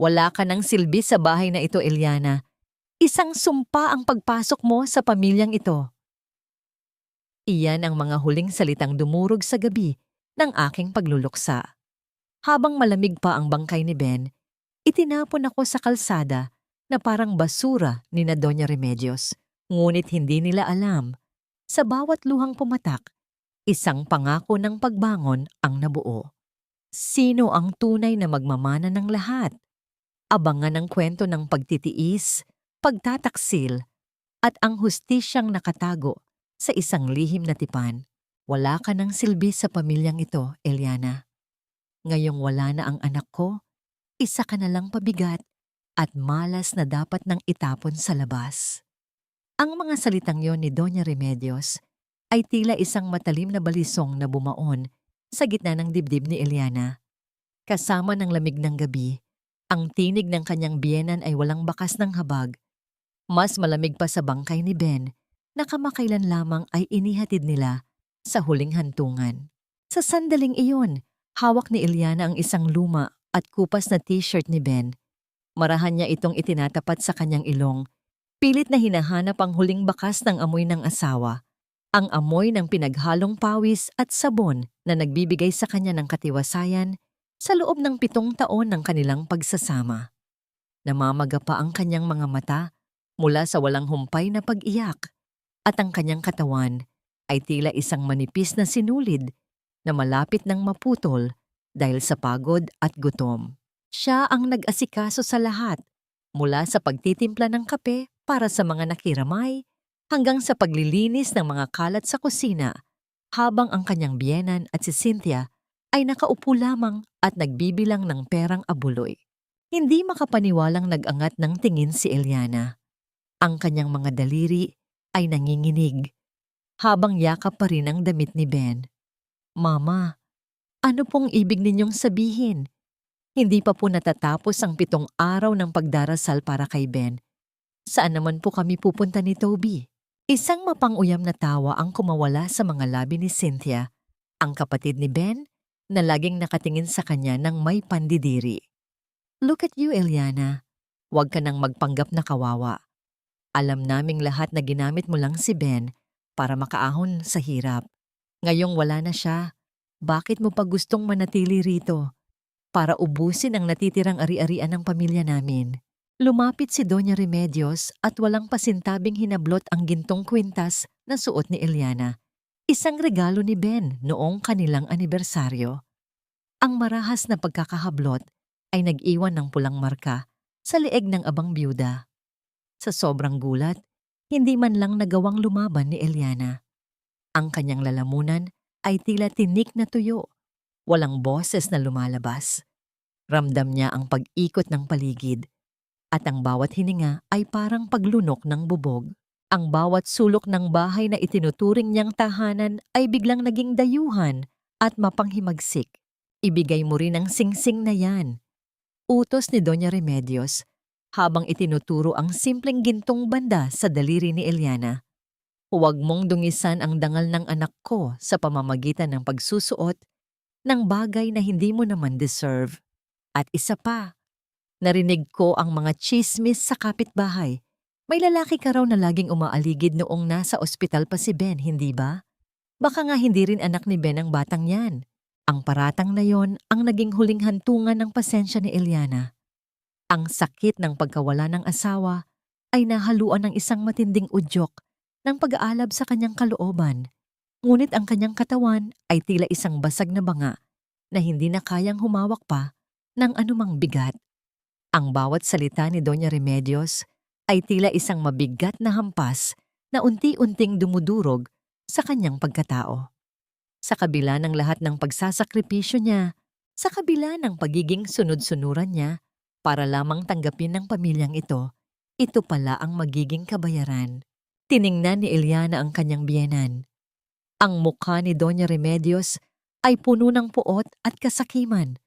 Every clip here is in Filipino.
Wala ka ng silbi sa bahay na ito, Eliana. Isang sumpa ang pagpasok mo sa pamilyang ito. Iyan ang mga huling salitang dumurog sa gabi ng aking pagluluksa. Habang malamig pa ang bangkay ni Ben, itinapon ako sa kalsada na parang basura ni na Doña Remedios. Ngunit hindi nila alam, sa bawat luhang pumatak, isang pangako ng pagbangon ang nabuo. Sino ang tunay na magmamana ng lahat? Abangan ang kwento ng pagtitiis, pagtataksil, at ang hustisyang nakatago sa isang lihim na tipan. Wala ka ng silbi sa pamilyang ito, Eliana. Ngayong wala na ang anak ko, isa ka na lang pabigat at malas na dapat nang itapon sa labas. Ang mga salitang yon ni Doña Remedios ay tila isang matalim na balisong na bumaon sa gitna ng dibdib ni Eliana. Kasama ng lamig ng gabi, ang tinig ng kanyang biyenan ay walang bakas ng habag. Mas malamig pa sa bangkay ni Ben na kamakailan lamang ay inihatid nila sa huling hantungan. Sa sandaling iyon, hawak ni Eliana ang isang luma at kupas na t-shirt ni Ben. Marahan niya itong itinatapat sa kanyang ilong. Pilit na hinahanap ang huling bakas ng amoy ng asawa. Ang amoy ng pinaghalong pawis at sabon na nagbibigay sa kanya ng katiwasayan sa loob ng 7 taon ng kanilang pagsasama. Namamaga pa ang kanyang mga mata mula sa walang humpay na pag-iyak at ang kanyang katawan ay tila isang manipis na sinulid na malapit ng maputol dahil sa pagod at gutom. Siya ang nag-asikaso sa lahat, mula sa pagtitimpla ng kape para sa mga nakiramay hanggang sa paglilinis ng mga kalat sa kusina, habang ang kanyang biyenan at si Cynthia ay nakaupo lamang at nagbibilang ng perang abuloy. Hindi makapaniwalang nag-angat ng tingin si Eliana. Ang kanyang mga daliri ay nanginginig, habang yakap pa rin ang damit ni Ben. Mama, ano pong ibig ninyong sabihin? Hindi pa po natatapos ang 7 araw ng pagdarasal para kay Ben. Saan naman po kami pupunta ni Toby? Isang mapanguyam na tawa ang kumawala sa mga labi ni Cynthia, ang kapatid ni Ben, na laging nakatingin sa kanya ng may pandidiri. Look at you, Eliana. Huwag ka nang magpanggap na kawawa. Alam naming lahat na ginamit mo lang si Ben para makaahon sa hirap. Ngayong wala na siya, bakit mo pa gustong manatili rito? Para ubusin ang natitirang ari-arian ng pamilya namin. Lumapit si Doña Remedios at walang pasintabing hinablot ang gintong kwintas na suot ni Eliana. Isang regalo ni Ben noong kanilang anibersaryo. Ang marahas na pagkakahablot ay nag-iwan ng pulang marka sa leeg ng abang byuda. Sa sobrang gulat, hindi man lang nagawang lumaban ni Eliana. Ang kanyang lalamunan ay tila tinik na tuyo. Walang boses na lumalabas. Ramdam niya ang pag-ikot ng paligid at ang bawat hininga ay parang paglunok ng bubog. Ang bawat sulok ng bahay na itinuturing niyang tahanan ay biglang naging dayuhan at mapanghimagsik. Ibigay mo rin ang singsing na yan. Utos ni Doña Remedios habang itinuturo ang simpleng gintong banda sa daliri ni Eliana. Huwag mong dungisan ang dangal ng anak ko sa pamamagitan ng pagsusuot ng bagay na hindi mo naman deserve. At isa pa, narinig ko ang mga chismis sa kapitbahay. May lalaki ka raw na laging umaaligid noong nasa ospital pa si Ben, hindi ba? Baka nga hindi rin anak ni Ben ang batang yan. Ang paratang na yon ang naging huling hantungan ng pasensya ni Eliana. Ang sakit ng pagkawala ng asawa ay nahaluan ng isang matinding udyok ng pag-aalab sa kanyang kalooban. Ngunit ang kanyang katawan ay tila isang basag na banga na hindi na kayang humawak pa ng anumang bigat. Ang bawat salita ni Doña Remedios ay tila isang mabigat na hampas na unti-unting dumudurog sa kanyang pagkatao. Sa kabila ng lahat ng pagsasakripisyo niya, sa kabila ng pagiging sunod-sunuran niya para lamang tanggapin ng pamilyang ito pala ang magiging kabayaran. Tiningnan ni Eliana ang kanyang biyenan. Ang mukha ni Doña Remedios ay puno ng puot at kasakiman.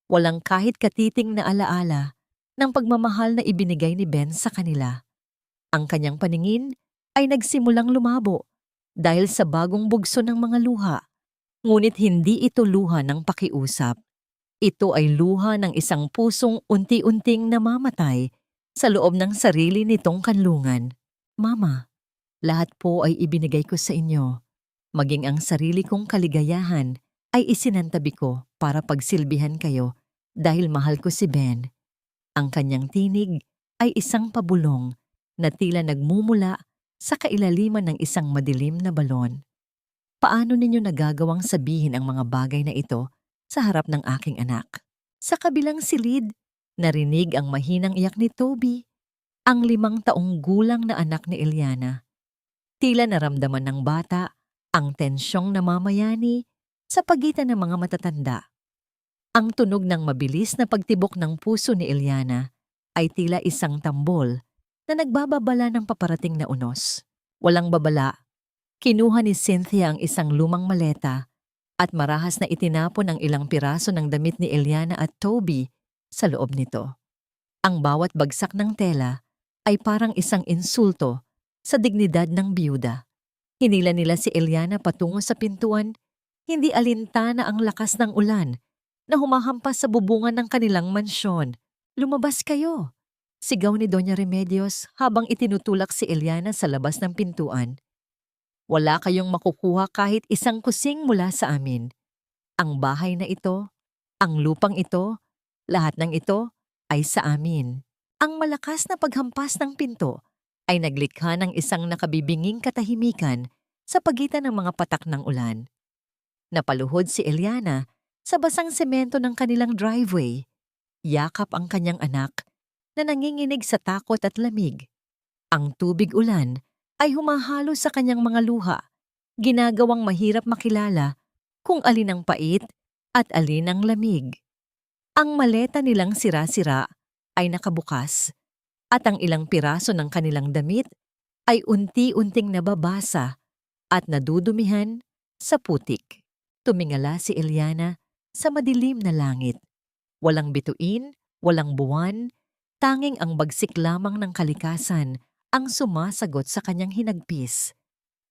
Walang kahit katiting na alaala ng pagmamahal na ibinigay ni Ben sa kanila. Ang kanyang paningin ay nagsimulang lumabo dahil sa bagong bugso ng mga luha, ngunit hindi ito luha ng pakiusap. Ito ay luha ng isang pusong unti-unting namamatay sa loob ng sarili nitong kanlungan. Mama, lahat po ay ibinigay ko sa inyo. Maging ang sarili kong kaligayahan ay isinantabi ko para pagsilbihan kayo dahil mahal ko si Ben. Ang kanyang tinig ay isang pabulong na tila nagmumula sa kailaliman ng isang madilim na balon. Paano ninyo nagagawang sabihin ang mga bagay na ito sa harap ng aking anak? Sa kabilang silid, narinig ang mahinang iyak ni Toby, ang 5 taong gulang na anak ni Eliana. Tila naramdaman ng bata ang tensyong namamayani sa pagitan ng mga matatanda. Ang tunog ng mabilis na pagtibok ng puso ni Eliana ay tila isang tambol na nagbababala ng paparating na unos. Walang babala, kinuha ni Cynthia ang isang lumang maleta at marahas na itinapon ang ilang piraso ng damit ni Eliana at Toby sa loob nito. Ang bawat bagsak ng tela ay parang isang insulto sa dignidad ng biyuda. Hinila nila si Eliana patungo sa pintuan, hindi alintana ang lakas ng ulan na humahampas sa bubungan ng kanilang mansyon. "Lumabas kayo!" sigaw ni Doña Remedios habang itinutulak si Eliana sa labas ng pintuan. "Wala kayong makukuha kahit isang kusing mula sa amin. Ang bahay na ito, ang lupang ito, lahat ng ito ay sa amin." Ang malakas na paghampas ng pinto ay naglikha ng isang nakabibinging katahimikan sa pagitan ng mga patak ng ulan. Napaluhod si Eliana sa basang semento ng kanilang driveway. Yakap ang kanyang anak na nanginginig sa takot at lamig. Ang tubig ulan ay humahalo sa kanyang mga luha, ginagawang mahirap makilala kung alin ang pait at alin ang lamig. Ang maleta nilang sira-sira ay nakabukas at ang ilang piraso ng kanilang damit ay unti-unting nababasa at nadudumihan sa putik. Tumingala si Eliana sa madilim na langit. Walang bituin, walang buwan, tanging ang bagsik lamang ng kalikasan ang sumasagot sa kanyang hinagpis.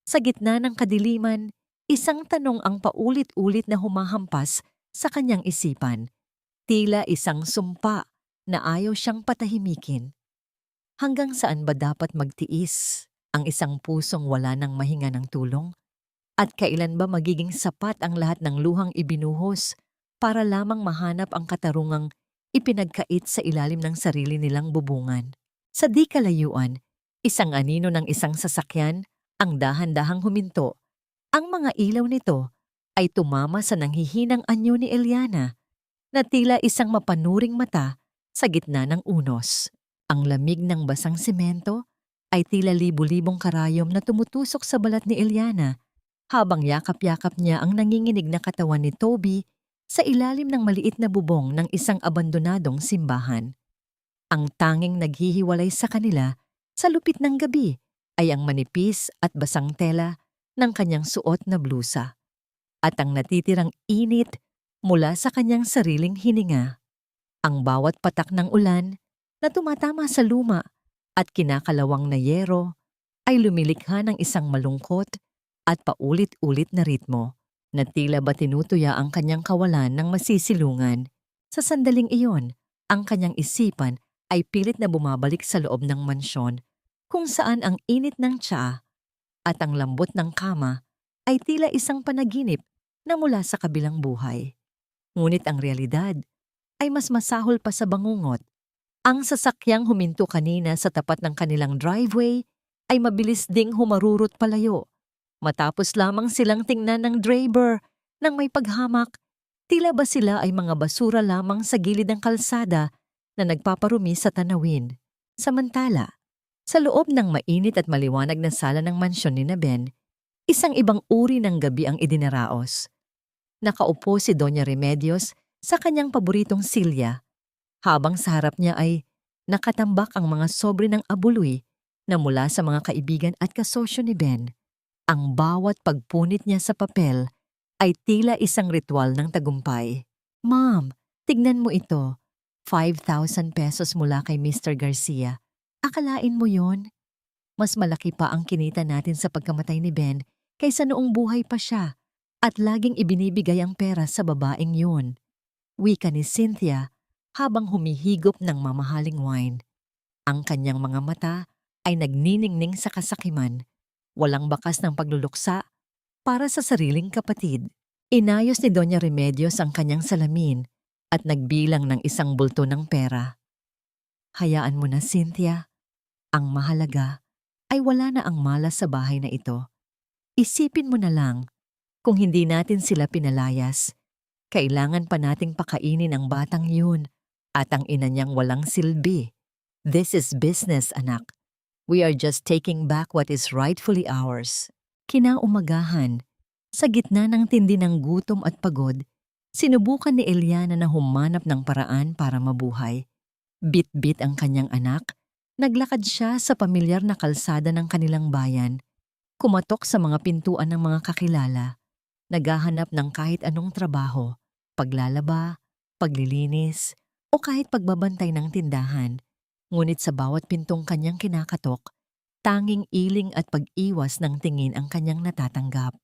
Sa gitna ng kadiliman, isang tanong ang paulit-ulit na humahampas sa kanyang isipan. Tila isang sumpa na ayaw siyang patahimikin. Hanggang saan ba dapat magtiis ang isang pusong wala nang mahinga ng tulong? At kailan ba magiging sapat ang lahat ng luhang ibinuhos para lamang mahanap ang katarungang ipinagkait sa ilalim ng sarili nilang bubungan? Sa di kalayuan, isang anino ng isang sasakyan ang dahan-dahang huminto. Ang mga ilaw nito ay tumama sa nanghihinang anyo ni Eliana na tila isang mapanuring mata sa gitna ng unos. Ang lamig ng basang semento ay tila libu-libong karayom na tumutusok sa balat ni Eliana habang yakap-yakap niya ang nanginginig na katawan ni Toby sa ilalim ng maliit na bubong ng isang abandonadong simbahan. Ang tanging naghihiwalay sa kanila sa lupit ng gabi ay ang manipis at basang tela ng kanyang suot na blusa at ang natitirang init mula sa kanyang sariling hininga. Ang bawat patak ng ulan na tumatama sa luma at kinakalawang na yero ay lumilikha ng isang malungkot at paulit-ulit na ritmo na tila ba tinutuya ang kanyang kawalan ng masisilungan. Sa sandaling iyon, ang kanyang isipan ay pilit na bumabalik sa loob ng mansyon kung saan ang init ng tsaa at ang lambot ng kama ay tila isang panaginip na mula sa kabilang buhay. Ngunit ang realidad ay mas masahol pa sa bangungot. Ang sasakyang huminto kanina sa tapat ng kanilang driveway ay mabilis ding humarurot palayo. Matapos lamang silang tingnan ng driver nang may paghamak, tila ba sila ay mga basura lamang sa gilid ng kalsada na nagpaparumi sa tanawin. Samantala, sa loob ng mainit at maliwanag na sala ng mansyon ni Ben, isang ibang uri ng gabi ang idinaraos. Nakaupo si Doña Remedios sa kanyang paboritong silya, habang sa harap niya ay nakatambak ang mga sobre ng abuloy na mula sa mga kaibigan at kasosyo ni Ben. Ang bawat pagpunit niya sa papel ay tila isang ritual ng tagumpay. "Ma'am, tignan mo ito. 5,000 pesos mula kay Mr. Garcia. Akalain mo yon? Mas malaki pa ang kinita natin sa pagkamatay ni Ben kaysa noong buhay pa siya at laging ibinibigay ang pera sa babaeng yun." Wika ni Cynthia habang humihigop ng mamahaling wine. Ang kanyang mga mata ay nagniningning sa kasakiman, walang bakas ng pagluluksa para sa sariling kapatid. Inayos ni Doña Remedios ang kanyang salamin at nagbilang ng isang bulto ng pera. Hayaan mo na, Cynthia. Ang mahalaga ay wala na ang malas sa bahay na ito. Isipin mo na lang, kung hindi natin sila pinalayas, kailangan pa nating pakainin ang batang yun at ang ina niyang walang silbi. This is business, anak. We are just taking back what is rightfully ours. Kinaumagahan, sa gitna ng tindi ng gutom at pagod, sinubukan ni Eliana na humanap ng paraan para mabuhay. Bit-bit ang kanyang anak, naglakad siya sa pamilyar na kalsada ng kanilang bayan, kumatok sa mga pintuan ng mga kakilala, naghahanap ng kahit anong trabaho, paglalaba, paglilinis, o kahit pagbabantay ng tindahan. Ngunit sa bawat pintong kanyang kinakatok, tanging iling at pag-iwas ng tingin ang kanyang natatanggap.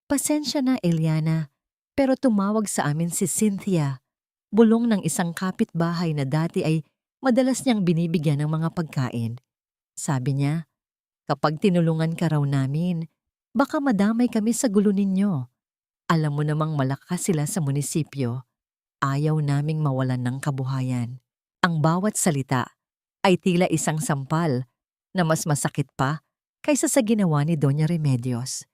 Pasensya na, Eliana, pero tumawag sa amin si Cynthia, bulong ng isang kapitbahay na dati ay madalas niyang binibigyan ng mga pagkain. Sabi niya, kapag tinulungan ka raw namin, baka madamay kami sa gulo ninyo. Alam mo namang malakas sila sa munisipyo. Ayaw naming mawalan ng kabuhayan. Ang bawat salita ay tila isang sampal na mas masakit pa kaysa sa ginawa ni Doña Remedios.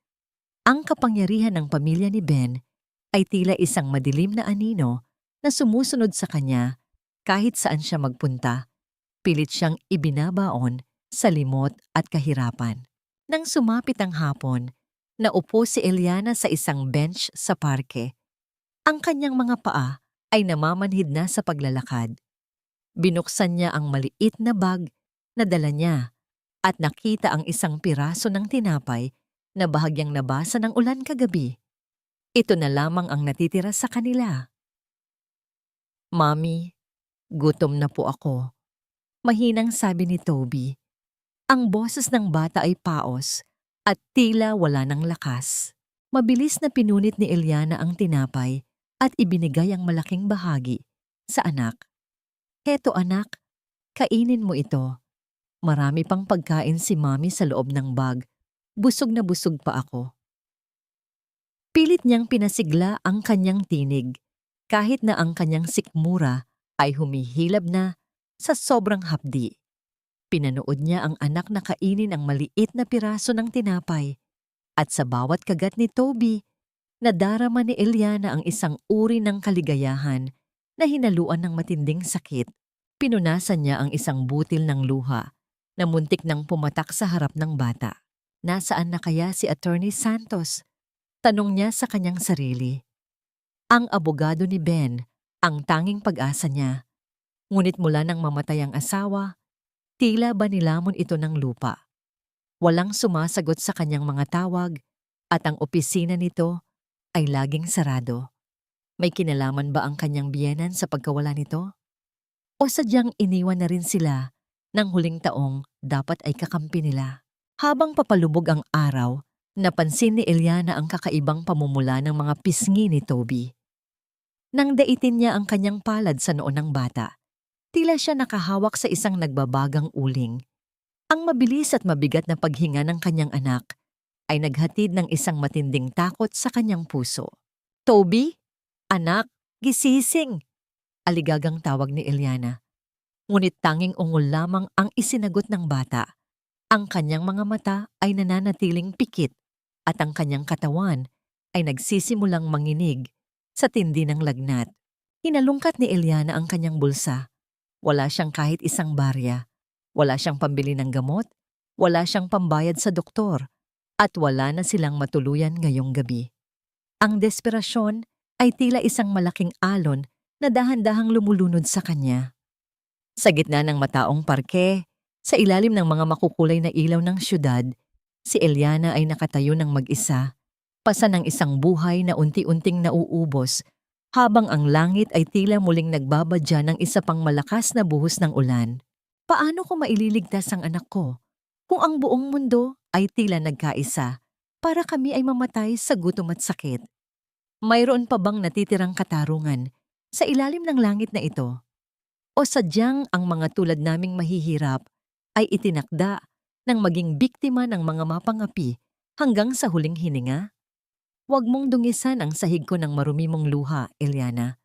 Ang kapangyarihan ng pamilya ni Ben ay tila isang madilim na anino na sumusunod sa kanya kahit saan siya magpunta. Pilit siyang ibinabaon sa limot at kahirapan. Nang sumapit ang hapon, naupo si Eliana sa isang bench sa parke. Ang kanyang mga paa ay namamanhid na sa paglalakad. Binuksan niya ang maliit na bag na dala niya at nakita ang isang piraso ng tinapay na bahagyang nabasa ng ulan kagabi. Ito na lamang ang natitira sa kanila. Mami, gutom na po ako. Mahinang sabi ni Toby. Ang boses ng bata ay paos at tila wala ng lakas. Mabilis na pinunit ni Eliana ang tinapay at ibinigay ang malaking bahagi sa anak. Heto anak, kainin mo ito. Marami pang pagkain si Mami sa loob ng bag. Busog na busog pa ako. Pilit niyang pinasigla ang kanyang tinig, kahit na ang kanyang sikmura ay humihilab na sa sobrang hapdi. Pinanood niya ang anak na kainin ang maliit na piraso ng tinapay, at sa bawat kagat ni Toby, nadarama ni Eliana ang isang uri ng kaligayahan na hinaluan ng matinding sakit. Pinunasan niya ang isang butil ng luha na muntik nang pumatak sa harap ng bata. Nasaan na kaya si Attorney Santos? Tanong niya sa kanyang sarili. Ang abogado ni Ben, ang tanging pag-asa niya. Ngunit mula nang mamatay ang asawa, tila ba nilamon ito ng lupa. Walang sumasagot sa kanyang mga tawag at ang opisina nito ay laging sarado. May kinalaman ba ang kanyang biyenan sa pagkawala nito? O sadyang iniwan na rin sila nang huling taong dapat ay kakampi nila? Habang papalubog ang araw, napansin ni Eliana ang kakaibang pamumula ng mga pisngi ni Toby. Nang daitin niya ang kanyang palad sa noo ng bata, tila siya nakahawak sa isang nagbabagang uling. Ang mabilis at mabigat na paghinga ng kanyang anak ay naghatid ng isang matinding takot sa kanyang puso. Toby? Anak, gisising! Aligagang tawag ni Eliana. Ngunit tanging ungol lamang ang isinagot ng bata. Ang kanyang mga mata ay nananatiling pikit at ang kanyang katawan ay nagsisimulang manginig sa tindi ng lagnat. Hinalungkat ni Eliana ang kanyang bulsa. Wala siyang kahit isang barya. Wala siyang pambili ng gamot. Wala siyang pambayad sa doktor. At wala na silang matuluyan ngayong gabi. Ang desperasyon ay tila isang malaking alon na dahan-dahang lumulunod sa kanya. Sa gitna ng mataong parke, sa ilalim ng mga makukulay na ilaw ng syudad, si Eliana ay nakatayo ng mag-isa, pasa ng isang buhay na unti-unting nauubos, habang ang langit ay tila muling nagbabadya ng isa pang malakas na buhos ng ulan. Paano ko maililigtas ang anak ko kung ang buong mundo ay tila nagkaisa para kami ay mamatay sa gutom at sakit? Mayroon pa bang natitirang katarungan sa ilalim ng langit na ito? O sadyang ang mga tulad naming mahihirap ay itinakda ng maging biktima ng mga mapangapi hanggang sa huling hininga? Huwag mong dungisan ang sahig ko ng marumi mong luha, Eliana.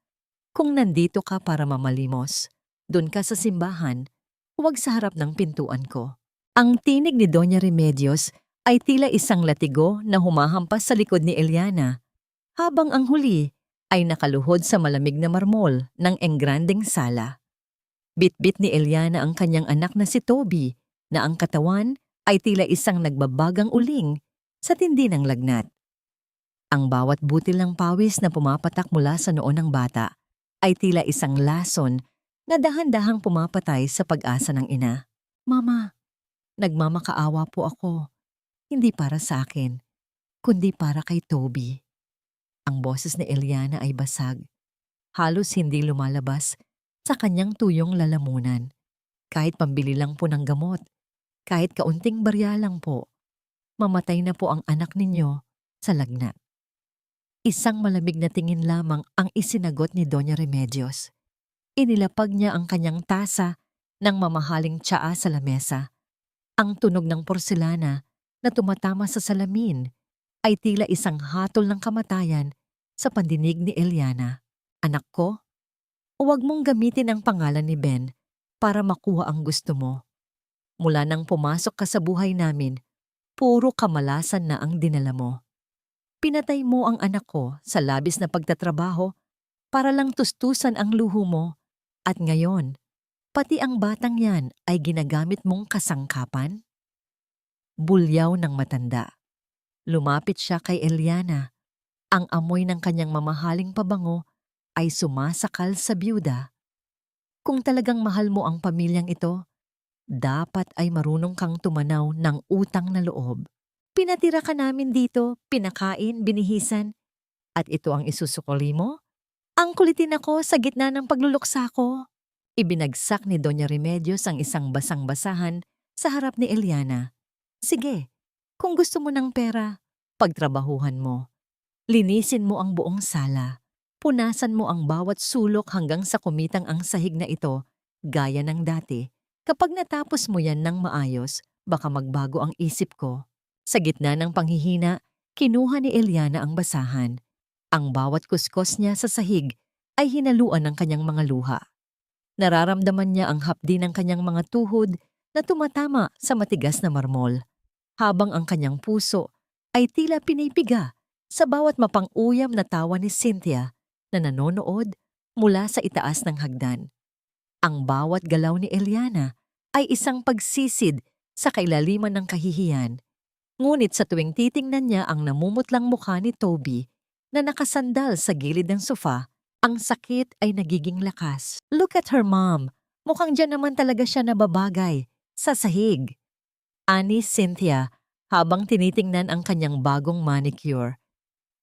Kung nandito ka para mamalimos, doon ka sa simbahan, huwag sa harap ng pintuan ko. Ang tinig ni Doña Remedios ay tila isang latigo na humahampas sa likod ni Eliana, habang ang huli ay nakaluhod sa malamig na marmol ng engrandeng sala. Bitbit ni Eliana ang kanyang anak na si Toby, na ang katawan ay tila isang nagbabagang uling sa tindi ng lagnat. Ang bawat butil ng pawis na pumapatak mula sa noo ng bata ay tila isang lason na dahan-dahang pumapatay sa pag-asa ng ina. Mama, nagmamakaawa po ako, hindi para sa akin, kundi para kay Toby. Ang boses ni Eliana ay basag, halos hindi lumalabas sa kanyang tuyong lalamunan. Kahit pambili lang po ng gamot, kahit kaunting barya lang po, mamatay na po ang anak ninyo sa lagnat. Isang malamig na tingin lamang ang isinagot ni Doña Remedios. Inilapag niya ang kanyang tasa ng mamahaling tsaa sa lamesa. Ang tunog ng porselana na tumatama sa salamin ay tila isang hatol ng kamatayan sa pandinig ni Eliana. Anak ko, huwag mong gamitin ang pangalan ni Ben para makuha ang gusto mo. Mula nang pumasok ka sa buhay namin, puro kamalasan na ang dinala mo. Pinatay mo ang anak ko sa labis na pagtatrabaho para lang tustusan ang luho mo, at ngayon, pati ang batang yan ay ginagamit mong kasangkapan? Bulyaw ng matanda. Lumapit siya kay Eliana. Ang amoy ng kanyang mamahaling pabango ay sumasakal sa byuda. Kung talagang mahal mo ang pamilyang ito, dapat ay marunong kang tumanaw ng utang na loob. Pinatira ka namin dito, pinakain, binihisan, at ito ang isusukoli mo? Ang kulitin ako sa gitna ng pagluluksa ko. Ibinagsak ni Doña Remedios ang isang basang-basahan sa harap ni Eliana. Sige, kung gusto mo ng pera, pagtrabahuhan mo. Linisin mo ang buong sala. Punasan mo ang bawat sulok hanggang sa kumitang ang sahig na ito, gaya ng dati. Kapag natapos mo yan ng maayos, baka magbago ang isip ko. Sa gitna ng panghihina, kinuha ni Eliana ang basahan. Ang bawat kuskos niya sa sahig ay hinaluan ng kanyang mga luha. Nararamdaman niya ang hapdi ng kanyang mga tuhod na tumatama sa matigas na marmol, habang ang kanyang puso ay tila pinipiga sa bawat mapang-uyam na tawa ni Cynthia na nanonood mula sa itaas ng hagdan. Ang bawat galaw ni Eliana ay isang pagsisid sa kailaliman ng kahihiyan. Ngunit sa tuwing titingnan niya ang namumutlang mukha ni Toby na nakasandal sa gilid ng sofa, ang sakit ay nagiging lakas. Look at her, Mom. Mukhang dyan naman talaga siya nababagay sa sahig. Ani Cynthia habang tinitingnan ang kanyang bagong manicure.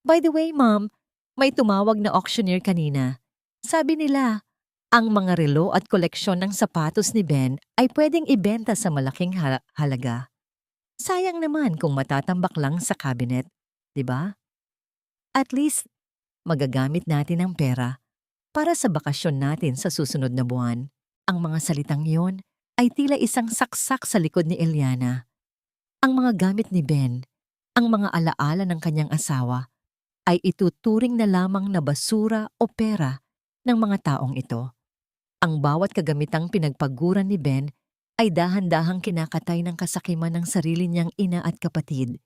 By the way, Mom, may tumawag na auctioneer kanina. Sabi nila, ang mga relo at koleksyon ng sapatos ni Ben ay pwedeng ibenta sa malaking halaga. Sayang naman kung matatambak lang sa cabinet, di ba? At least, magagamit natin ang pera para sa bakasyon natin sa susunod na buwan. Ang mga salitang yon ay tila isang saksak sa likod ni Eliana. Ang mga gamit ni Ben, ang mga alaala ng kanyang asawa, ay ituturing na lamang na basura o pera ng mga taong ito. Ang bawat kagamitang pinagpaguran ni Ben ay dahan-dahang kinakatay ng kasakiman ng sarili niyang ina at kapatid.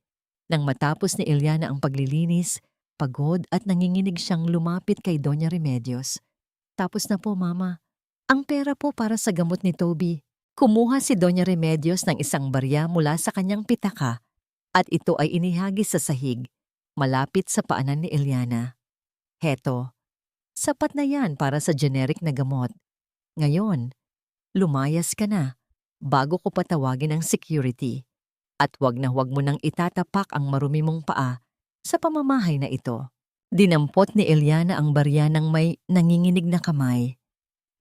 Nang matapos ni Eliana ang paglilinis, pagod at nanginginig siyang lumapit kay Doña Remedios. Tapos na po, Mama. Ang pera po para sa gamot ni Toby. Kumuha si Doña Remedios ng isang barya mula sa kanyang pitaka at ito ay inihagis sa sahig, malapit sa paanan ni Eliana. Heto, sapat na yan para sa generic na gamot. Ngayon, lumayas ka na bago ko patawagin ang security. At huwag na huwag mo nang itatapak ang marumi mong paa sa pamamahay na ito. Dinampot ni Eliana ang barya ng may nanginginig na kamay.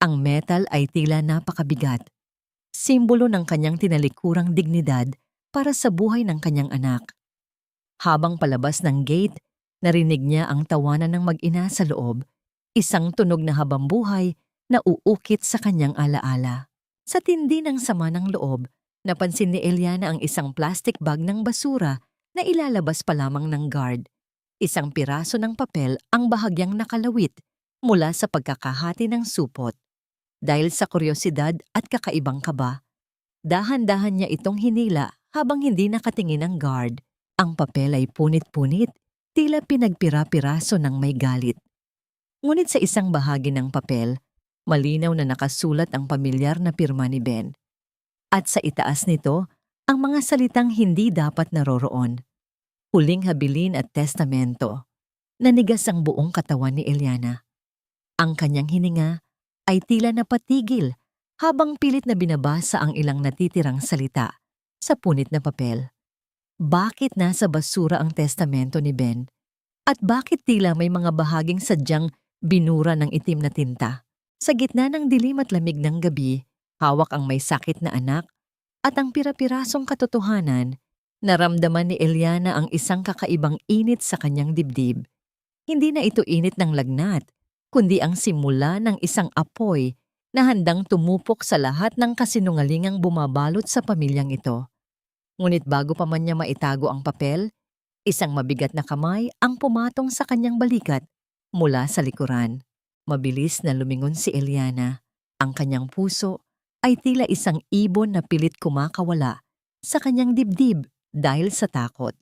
Ang metal ay tila napakabigat, simbolo ng kanyang tinalikurang dignidad para sa buhay ng kanyang anak. Habang palabas ng gate, narinig niya ang tawanan ng mag-ina sa loob. Isang tunog na habambuhay na uukit sa kanyang alaala. Sa tindi ng sama ng loob, napansin ni Eliana ang isang plastic bag ng basura na ilalabas pa lamang ng guard. Isang piraso ng papel ang bahagyang nakalawit mula sa pagkakahati ng supot. Dahil sa kuryosidad at kakaibang kaba, dahan-dahan niya itong hinila habang hindi nakatingin ang guard. Ang papel ay punit-punit, tila pinagpira-piraso ng may galit. Ngunit sa isang bahagi ng papel, malinaw na nakasulat ang pamilyar na pirma ni Ben. At sa itaas nito, ang mga salitang hindi dapat naroroon. Huling habilin at testamento. Nanigas ang buong katawan ni Eliana. Ang kanyang hininga ay tila napatigil habang pilit na binabasa ang ilang natitirang salita sa punit na papel. Bakit nasa basura ang testamento ni Ben? At bakit tila may mga bahaging sadyang binura ng itim na tinta? Sa gitna ng dilim at lamig ng gabi, hawak ang may sakit na anak at ang pira-pirasong katotohanan, naramdaman ni Eliana ang isang kakaibang init sa kanyang dibdib. Hindi na ito init ng lagnat, kundi ang simula ng isang apoy na handang tumupok sa lahat ng kasinungalingang bumabalot sa pamilyang ito. Ngunit bago pa man niya maitago ang papel, isang mabigat na kamay ang pumatong sa kanyang balikat mula sa likuran. Mabilis na lumingon si Eliana. Ang kanyang puso ay tila isang ibon na pilit kumakawala sa kanyang dibdib dahil sa takot.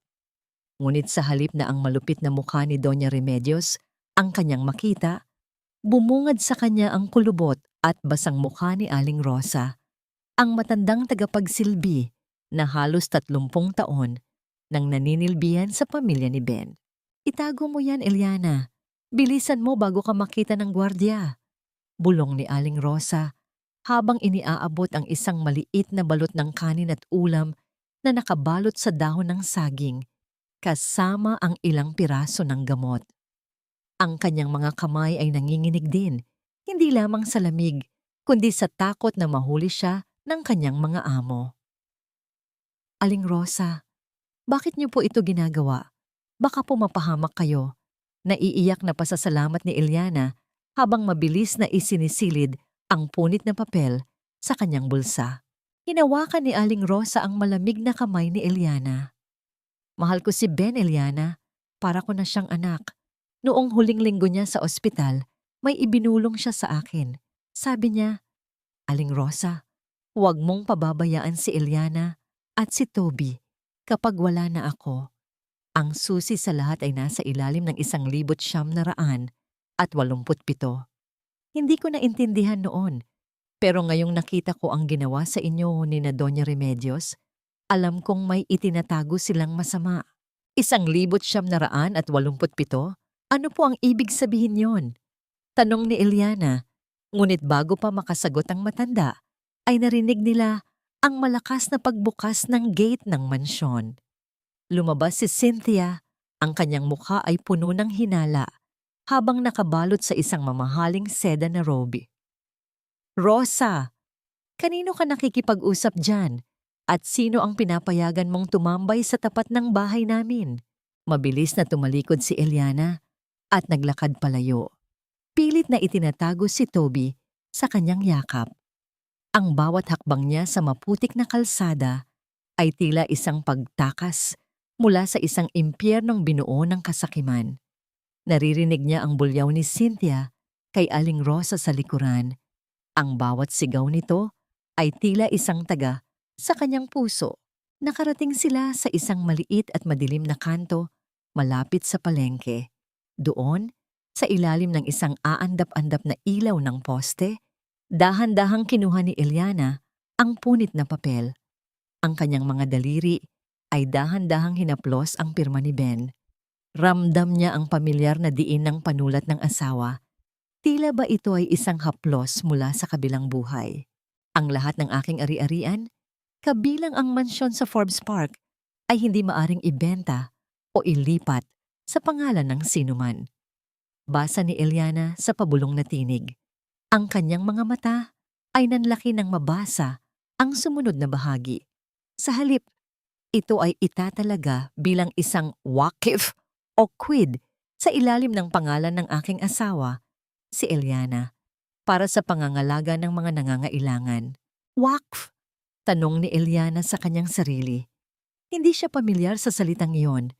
Ngunit sa halip na ang malupit na mukha ni Doña Remedios ang kanyang makita, bumungad sa kanya ang kulubot at basang mukha ni Aling Rosa, ang matandang tagapagsilbi na halos 30 taon nang naninilbihan sa pamilya ni Ben. Itago mo yan, Eliana. Bilisan mo bago ka makita ng gwardiya. Bulong ni Aling Rosa habang iniaabot ang isang maliit na balot ng kanin at ulam na nakabalot sa dahon ng saging, kasama ang ilang piraso ng gamot. Ang kanyang mga kamay ay nanginginig din, hindi lamang sa lamig, kundi sa takot na mahuli siya ng kanyang mga amo. Aling Rosa, bakit niyo po ito ginagawa? Baka po mapahamak kayo. Naiiyak na pasasalamat ni Eliana habang mabilis na isinisilid ang punit na papel sa kanyang bulsa. Hinawakan ni Aling Rosa ang malamig na kamay ni Eliana. Mahal ko si Ben, Eliana. Para ko na siyang anak. Noong huling linggo niya sa ospital, may ibinulong siya sa akin. Sabi niya, Aling Rosa, huwag mong pababayaan si Eliana at si Toby kapag wala na ako. Ang susi sa lahat ay nasa ilalim ng 1,987. Hindi ko naintindihan noon, pero ngayong nakita ko ang ginawa sa inyo ni na Doña Remedios, alam kong may itinatago silang masama. 1,987? Ano po ang ibig sabihin yon? Tanong ni Eliana, ngunit bago pa makasagot ang matanda, ay narinig nila ang malakas na pagbukas ng gate ng mansyon. Lumabas si Cynthia, ang kanyang mukha ay puno ng hinala habang nakabalot sa isang mamahaling seda na robe. Rosa, kanino ka nakikipag-usap dyan? At sino ang pinapayagan mong tumambay sa tapat ng bahay namin? Mabilis na tumalikod si Eliana at naglakad palayo. Pilit na itinatago si Toby sa kanyang yakap. Ang bawat hakbang niya sa maputik na kalsada ay tila isang pagtakas mula sa isang impyernong binuo ng kasakiman. Naririnig niya ang bulyaw ni Cynthia kay Aling Rosa sa likuran. Ang bawat sigaw nito ay tila isang taga sa kanyang puso. Nakarating sila sa isang maliit at madilim na kanto malapit sa palengke. Doon, sa ilalim ng isang aandap-andap na ilaw ng poste, dahan-dahang kinuha ni Eliana ang punit na papel. Ang kanyang mga daliri ay dahan-dahang hinaplos ang pirma ni Ben. Ramdam niya ang pamilyar na diin ng panulat ng asawa. Tila ba ito ay isang haplos mula sa kabilang buhay? Ang lahat ng aking ari-arian, kabilang ang mansyon sa Forbes Park, ay hindi maaring ibenta o ilipat sa pangalan ng sinuman. Basa ni Eliana sa pabulong na tinig. Ang kanyang mga mata ay nanlaki ng mabasa ang sumunod na bahagi. Sa halip, ito ay itatalaga bilang isang wakif o quid sa ilalim ng pangalan ng aking asawa si Eliana, para sa pangangalaga ng mga nangangailangan. Wakf? Tanong ni Eliana sa kanyang sarili. Hindi siya pamilyar sa salitang iyon,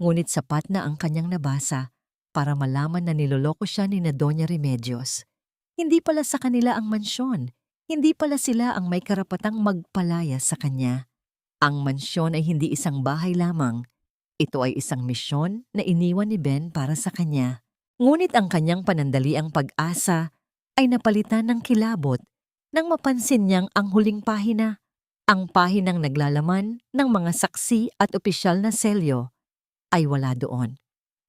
ngunit sapat na ang kanyang nabasa para malaman na niloloko siya ni na Doña Remedios. Hindi pala sa kanila ang mansyon. Hindi pala sila ang may karapatang magpalaya sa kanya. Ang mansyon ay hindi isang bahay lamang. Ito ay isang misyon na iniwan ni Ben para sa kanya. Ngunit ang kanyang panandaliang pag-asa ay napalitan ng kilabot nang mapansin niyang ang huling pahina, ang pahinang naglalaman ng mga saksi at opisyal na selyo, ay wala doon.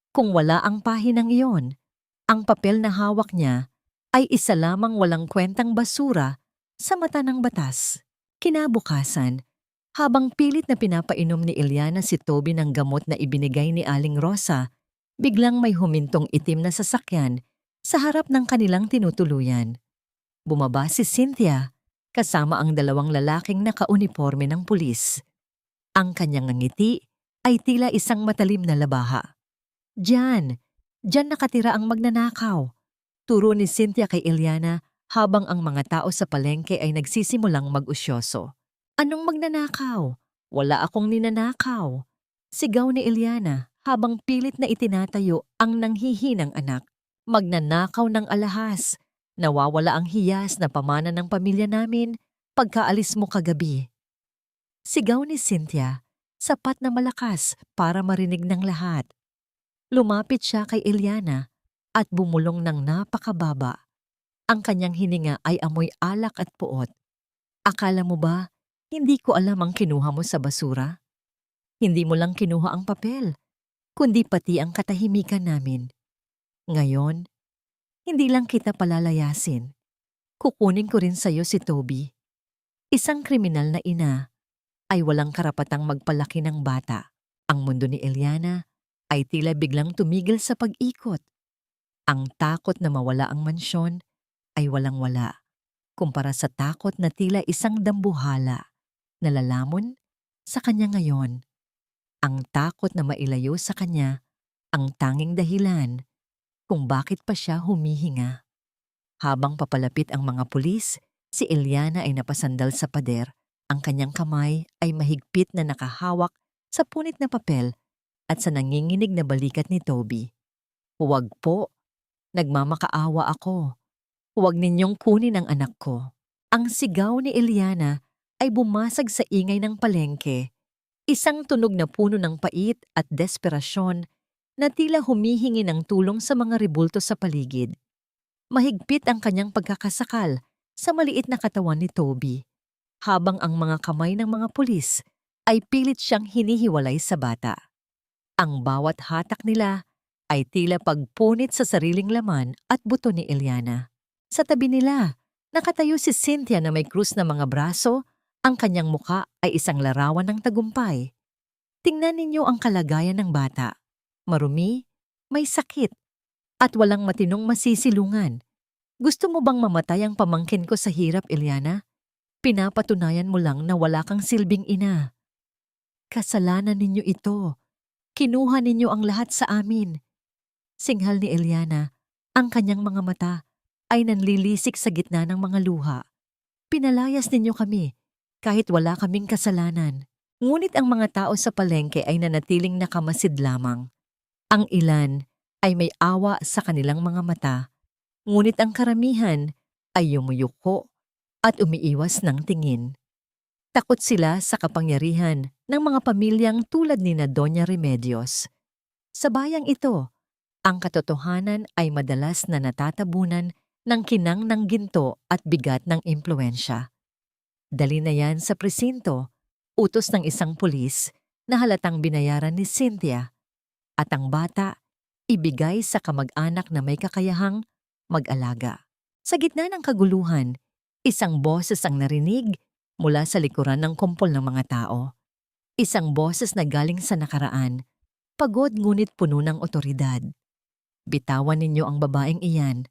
Kung wala ang pahinang iyon, ang papel na hawak niya ay isa lamang walang kwentang basura sa mata ng batas. Kinabukasan, habang pilit na pinapainom ni Eliana si Toby ng gamot na ibinigay ni Aling Rosa, biglang may humintong itim na sasakyan sa harap ng kanilang tinutuluyan. Bumaba si Cynthia, kasama ang dalawang lalaking nakauniporme ng pulis. Ang kanyang ngiti ay tila isang matalim na labaha. Diyan nakatira ang magnanakaw. Turo ni Cynthia kay Eliana habang ang mga tao sa palengke ay nagsisimulang mag-usyoso. Anong magnanakaw? Wala akong ninanakaw. Sigaw ni Eliana habang pilit na itinatayo ang nanghihinang anak. Magnanakaw ng alahas. Nawawala ang hiyas na pamana ng pamilya namin pagkaalis mo kagabi. Sigaw ni Cynthia, sapat na malakas para marinig ng lahat. Lumapit siya kay Eliana at bumulong ng napakababa. Ang kanyang hininga ay amoy alak at puot. Akala mo ba, hindi ko alam ang kinuha mo sa basura? Hindi mo lang kinuha ang papel, kundi pati ang katahimikan namin. Ngayon, hindi lang kita palalayasin. Kukunin ko rin sa'yo si Toby. Isang kriminal na ina ay walang karapatang magpalaki ng bata. Ang mundo ni Eliana ay tila biglang tumigil sa pag-ikot. Ang takot na mawala ang mansyon ay walang-wala kumpara sa takot na tila isang dambuhala na lalamon sa kanya ngayon. Ang takot na mailayo sa kanya ang tanging dahilan kung bakit pa siya humihinga. Habang papalapit ang mga pulis, si Eliana ay napasandal sa pader. Ang kanyang kamay ay mahigpit na nakahawak sa punit na papel at sa nanginginig na balikat ni Toby. Huwag po. Nagmamakaawa ako. Huwag ninyong kunin ang anak ko. Ang sigaw ni Eliana ay bumasag sa ingay ng palengke. Isang tunog na puno ng pait at desperasyon na tila humihingi ng tulong sa mga rebulto sa paligid. Mahigpit ang kanyang pagkakasakal sa maliit na katawan ni Toby, habang ang mga kamay ng mga pulis ay pilit siyang hinihiwalay sa bata. Ang bawat hatak nila ay tila pagpunit sa sariling laman at buto ni Eliana. Sa tabi nila, nakatayo si Cynthia na may krus na mga braso, ang kanyang muka ay isang larawan ng tagumpay. Tingnan ninyo ang kalagayan ng bata. Marumi, may sakit, at walang matinong masisilungan. Gusto mo bang mamatay ang pamangkin ko sa hirap, Eliana? Pinapatunayan mo lang na wala kang silbing ina. Kasalanan ninyo ito. Kinuha ninyo ang lahat sa amin. Singhal ni Eliana, ang kanyang mga mata ay nanlilisik sa gitna ng mga luha. Pinalayas ninyo kami kahit wala kaming kasalanan. Ngunit ang mga tao sa palengke ay nanatiling nakamasid lamang. Ang ilan ay may awa sa kanilang mga mata, ngunit ang karamihan ay yumuyuko at umiiwas ng tingin. Takot sila sa kapangyarihan ng mga pamilyang tulad ni na Doña Remedios. Sa bayang ito, ang katotohanan ay madalas na natatabunan ng kinang ng ginto at bigat ng impluensya. Dali na yan sa presinto, utos ng isang pulis na halatang binayaran ni Cynthia, at ang bata ibigay sa kamag-anak na may kakayahang mag-alaga. Sa gitna ng kaguluhan, isang boses ang narinig mula sa likuran ng kumpol ng mga tao. Isang boses na galing sa nakaraan, pagod ngunit puno ng otoridad. Bitawan ninyo ang babaeng iyan.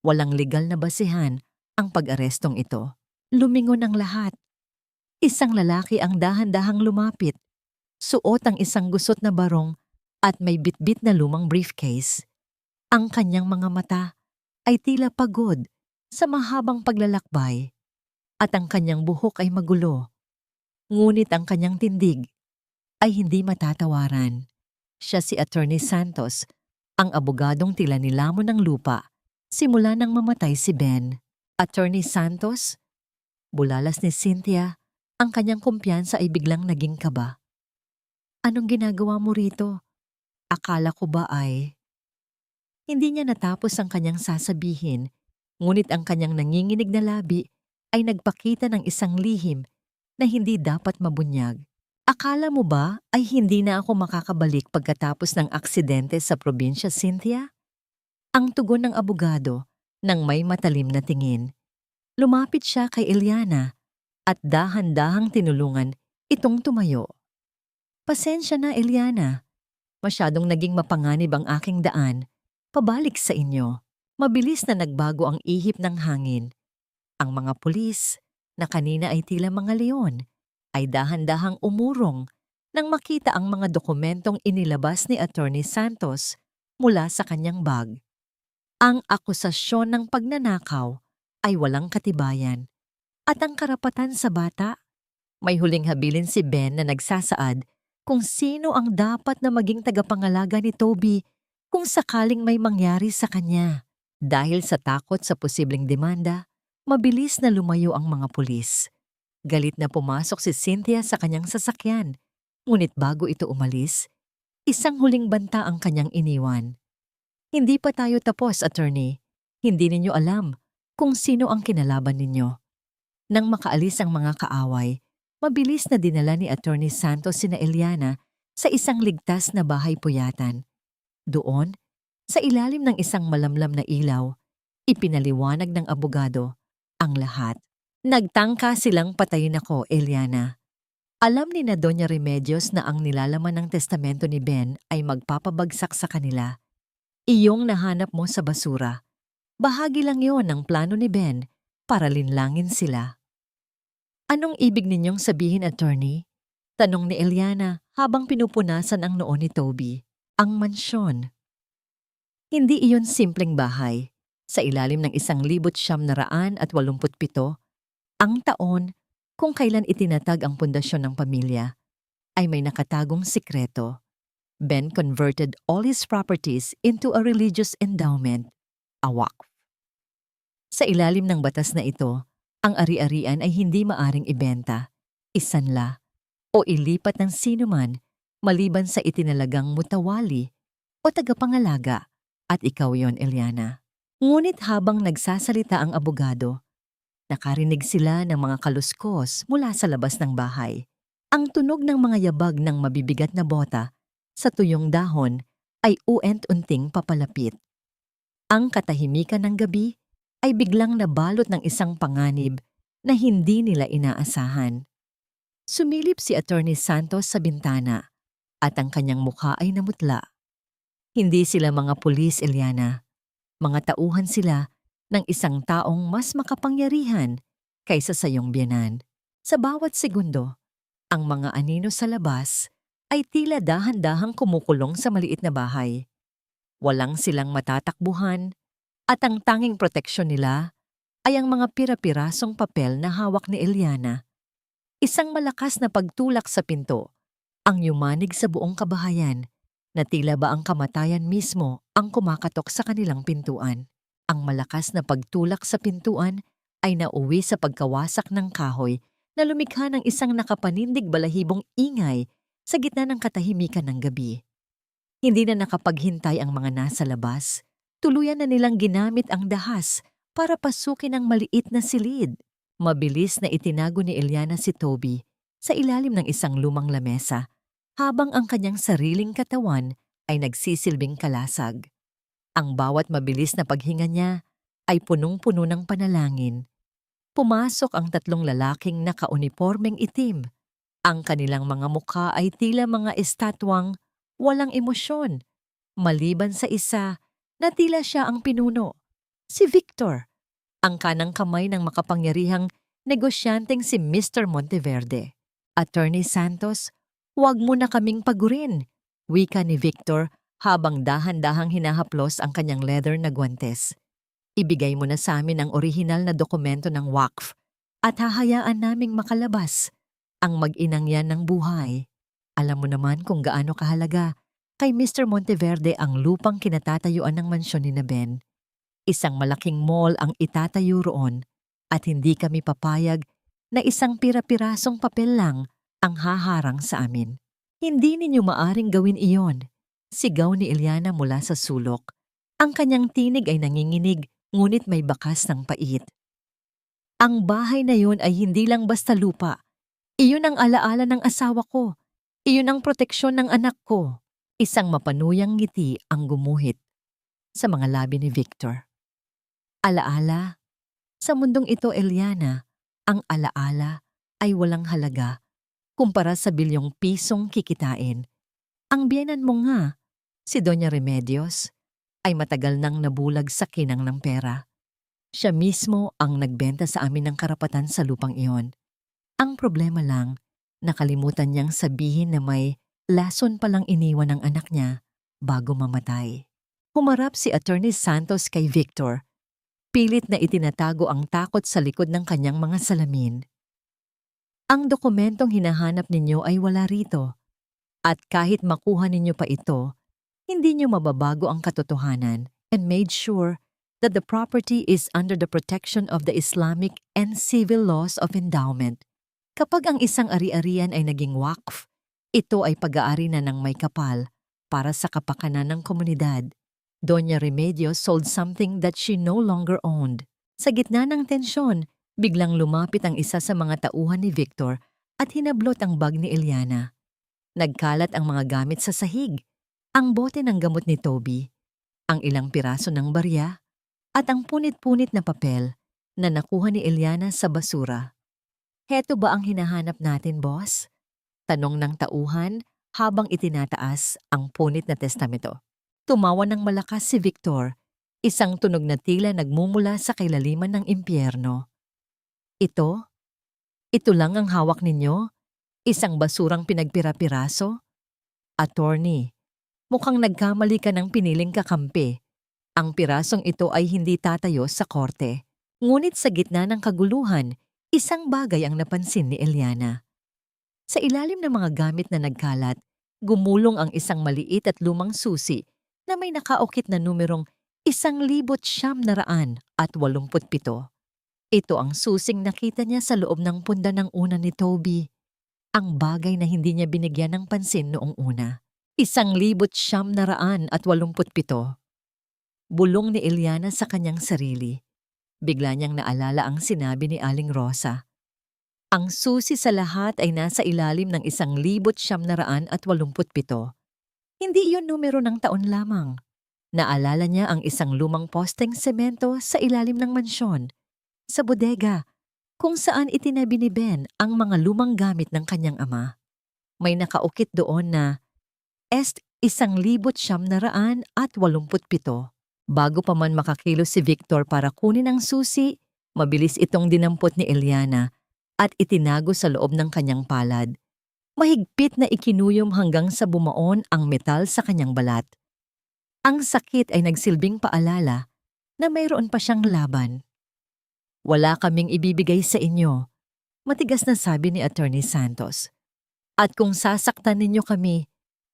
Walang legal na basihan ang pag-arestong ito. Lumingon ang lahat. Isang lalaki ang dahan-dahang lumapit. Suot ang isang gusot na barong at may bitbit na lumang briefcase. Ang kanyang mga mata ay tila pagod sa mahabang paglalakbay at ang kanyang buhok ay magulo. Ngunit ang kanyang tindig ay hindi matatawaran. Siya si Attorney Santos, ang abogadong tila nilamon ng lupa simula nang mamatay si Ben. Attorney Santos? Bulalas ni Cynthia, ang kanyang kumpiyansa ay biglang naging kaba. Anong ginagawa mo rito? Akala ko ba ay... Hindi niya natapos ang kanyang sasabihin, ngunit ang kanyang nanginginig na labi ay nagpakita ng isang lihim na hindi dapat mabunyag. Akala mo ba ay hindi na ako makakabalik pagkatapos ng aksidente sa probinsya, Cynthia? Ang tugon ng abogado nang may matalim na tingin. Lumapit siya kay Eliana at dahan-dahang tinulungan itong tumayo. Pasensya na, Eliana. Masyadong naging mapanganib ang aking daan pabalik sa inyo. Mabilis na nagbago ang ihip ng hangin. Ang mga pulis, na kanina ay tila mga leon, ay dahan-dahang umurong nang makita ang mga dokumentong inilabas ni Attorney Santos mula sa kanyang bag. Ang akusasyon ng pagnanakaw ay walang katibayan at ang karapatan sa bata. May huling habilin si Ben na nagsasaad kung sino ang dapat na maging tagapangalaga ni Toby kung sakaling may mangyari sa kanya. Dahil sa takot sa posibleng demanda, mabilis na lumayo ang mga pulis. Galit na pumasok si Cynthia sa kanyang sasakyan, ngunit bago ito umalis, isang huling banta ang kanyang iniwan. Hindi pa tayo tapos, attorney. Hindi ninyo alam kung sino ang kinalaban ninyo. Nang makaalis ang mga kaaway, mabilis na dinala ni Attorney Santos sina Eliana sa isang ligtas na bahay puyatan. Doon, sa ilalim ng isang malamlam na ilaw, ipinaliwanag ng abogado ang lahat. Nagtangka silang patayin ako, Eliana. Alam ni na Doña Remedios na ang nilalaman ng testamento ni Ben ay magpapabagsak sa kanila. Iyong nahanap mo sa basura. Bahagi lang yon ng plano ni Ben para linlangin sila. Anong ibig ninyong sabihin, attorney? Tanong ni Eliana habang pinupunasan ang noo ni Toby. Ang mansyon. Hindi iyon simpleng bahay. Sa ilalim ng 1,987 ang taon kung kailan itinatag ang pundasyon ng pamilya, ay may nakatagong sikreto. Ben converted all his properties into a religious endowment, a waqf. Sa ilalim ng batas na ito, ang ari-arian ay hindi maaring ibenta, isanla, o ilipat ng sinuman maliban sa itinalagang mutawali o tagapangalaga, at ikaw yon, Eliana. Ngunit habang nagsasalita ang abogado, nakarinig sila ng mga kaluskos mula sa labas ng bahay. Ang tunog ng mga yabag ng mabibigat na bota sa tuyong dahon ay uent-unting papalapit. Ang katahimikan ng gabi ay biglang nabalot ng isang panganib na hindi nila inaasahan. Sumilip si Attorney Santos sa bintana at ang kanyang mukha ay namutla. Hindi sila mga pulis, Eliana. Mga tauhan sila ng isang taong mas makapangyarihan kaysa sa iyong biyenan. Sa bawat segundo, ang mga anino sa labas ay tila dahan-dahang kumukulong sa maliit na bahay. Walang silang matatakbuhan at ang tanging proteksyon nila ay ang mga pira-pirasong papel na hawak ni Eliana. Isang malakas na pagtulak sa pinto ang yumanig sa buong kabahayan na tila ba ang kamatayan mismo ang kumakatok sa kanilang pintuan. Ang malakas na pagtulak sa pintuan ay nauwi sa pagkawasak ng kahoy na lumikha ng isang nakapanindig balahibong ingay sa gitna ng katahimikan ng gabi. Hindi na nakapaghintay ang mga nasa labas. Tuluyan na nilang ginamit ang dahas para pasukin ang maliit na silid. Mabilis na itinago ni Eliana si Toby sa ilalim ng isang lumang lamesa habang ang kanyang sariling katawan ay nagsisilbing kalasag. Ang bawat mabilis na paghinga niya ay punong-puno ng panalangin. Pumasok ang 3 lalaking nakaunipormeng itim. Ang kanilang mga mukha ay tila mga estatwang walang emosyon, maliban sa isa na tila siya ang pinuno, si Victor, ang kanang kamay ng makapangyarihang negosyanteng si Mr. Monteverde. Attorney Santos, huwag mo na kaming pagurin, wika ni Victor habang dahan-dahang hinahaplos ang kanyang leather na guwantes. Ibigay mo na sa amin ang orihinal na dokumento ng Waqf at hahayaan naming makalabas ang mag-inang yan ng buhay. Alam mo naman kung gaano kahalaga kay Mr. Monteverde ang lupang kinatatayuan ng mansyon ni Ben. Isang malaking mall ang itatayo roon at hindi kami papayag na isang pira-pirasong papel lang ang haharang sa amin. Hindi ninyo maaring gawin iyon. Sigaw ni Eliana mula sa sulok. Ang kanyang tinig ay nanginginig, ngunit may bakas ng pait. Ang bahay na yun ay hindi lang basta lupa. Iyon ang alaala ng asawa ko. Iyon ang proteksyon ng anak ko. Isang mapanuyang ngiti ang gumuhit sa mga labi ni Victor. Alaala? Sa mundong ito, Eliana, ang alaala ay walang halaga kumpara sa bilyong pisong kikitain. Ang biyenan mo nga, si Doña Remedios, ay matagal nang nabulag sa kinang ng pera. Siya mismo ang nagbenta sa amin ng karapatan sa lupang iyon. Ang problema lang, nakalimutan niyang sabihin na may lason palang iniwan ng anak niya bago mamatay. Humarap si Attorney Santos kay Victor. Pilit na itinatago ang takot sa likod ng kanyang mga salamin. Ang dokumentong hinahanap ninyo ay wala rito. At kahit makuha ninyo pa ito, hindi nyo mababago ang katotohanan and made sure that the property is under the protection of the Islamic and civil laws of endowment. Kapag ang isang ari-arian ay naging waqf, ito ay pag-aari na ng may kapal para sa kapakanan ng komunidad. Doña Remedios sold something that she no longer owned. Sa gitna ng tensyon, biglang lumapit ang isa sa mga tauhan ni Victor at hinablot ang bag ni Eliana. Nagkalat ang mga gamit sa sahig, ang bote ng gamot ni Toby, ang ilang piraso ng barya, at ang punit-punit na papel na nakuha ni Eliana sa basura. Heto ba ang hinahanap natin, boss? Tanong ng tauhan habang itinataas ang punit na testamento. Tumawa ng malakas si Victor, isang tunog na tila nagmumula sa kailaliman ng impyerno. Ito? Ito lang ang hawak ninyo? Isang basurang pinagpira-piraso? Attorney, mukhang nagkamali ka ng piniling kakampi. Ang pirasong ito ay hindi tatayo sa korte. Ngunit sa gitna ng kaguluhan, isang bagay ang napansin ni Eliana. Sa ilalim ng mga gamit na nagkalat, gumulong ang isang maliit at lumang susi na may nakaukit na numerong 1,987. Ito ang susing nakita niya sa loob ng punda ng una ni Toby. Ang bagay na hindi niya binigyan ng pansin noong una. 1,987. Bulong ni Eliana sa kanyang sarili. Bigla niyang naalala ang sinabi ni Aling Rosa. Ang susi sa lahat ay nasa ilalim ng 1,987. Hindi iyon numero ng taon lamang. Naalala niya ang isang lumang posteng semento sa ilalim ng mansyon, sa bodega, kung saan itinabi ni Ben ang mga lumang gamit ng kanyang ama. May nakaukit doon na Est 1,987. Bago pa man makakilos si Victor para kunin ang susi, mabilis itong dinampot ni Eliana at itinago sa loob ng kanyang palad. Mahigpit na ikinuyom hanggang sa bumaon ang metal sa kanyang balat. Ang sakit ay nagsilbing paalala na mayroon pa siyang laban. Wala kaming ibibigay sa inyo, matigas na sabi ni Attorney Santos. At kung sasaktan ninyo kami,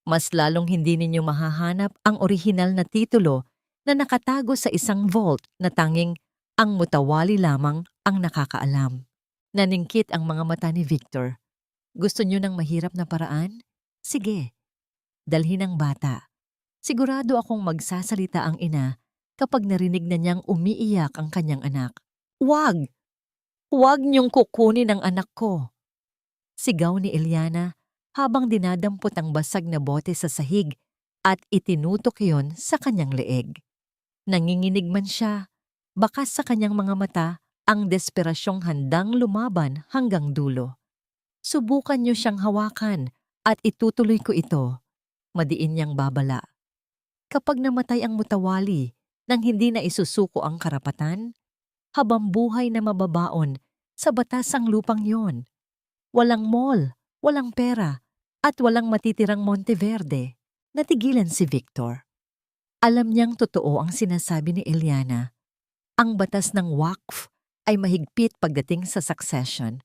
mas lalong hindi ninyo mahahanap ang orihinal na titulo na nakatago sa isang vault na tanging ang mutawali lamang ang nakakaalam. Naningkit ang mga mata ni Victor. Gusto niyo ng mahirap na paraan? Sige, dalhin ang bata. Sigurado akong magsasalita ang ina kapag narinig na niyang umiiyak ang kanyang anak. Huwag! Huwag niyong kukunin ang anak ko! Sigaw ni Eliana habang dinadampot ang basag na bote sa sahig at itinutok yon sa kanyang leeg. Nanginginig man siya, bakas sa kanyang mga mata ang desperasyong handang lumaban hanggang dulo. Subukan niyo siyang hawakan at itutuloy ko ito. Madiin niyang babala. Kapag namatay ang mutawali nang hindi na isusuko ang karapatan, habang buhay na mababaon sa batas ang lupang yon. Walang mall, walang pera, at walang matitirang Monteverde. Natigilan si Victor. Alam niyang totoo ang sinasabi ni Eliana. Ang batas ng Waqf ay mahigpit pagdating sa succession.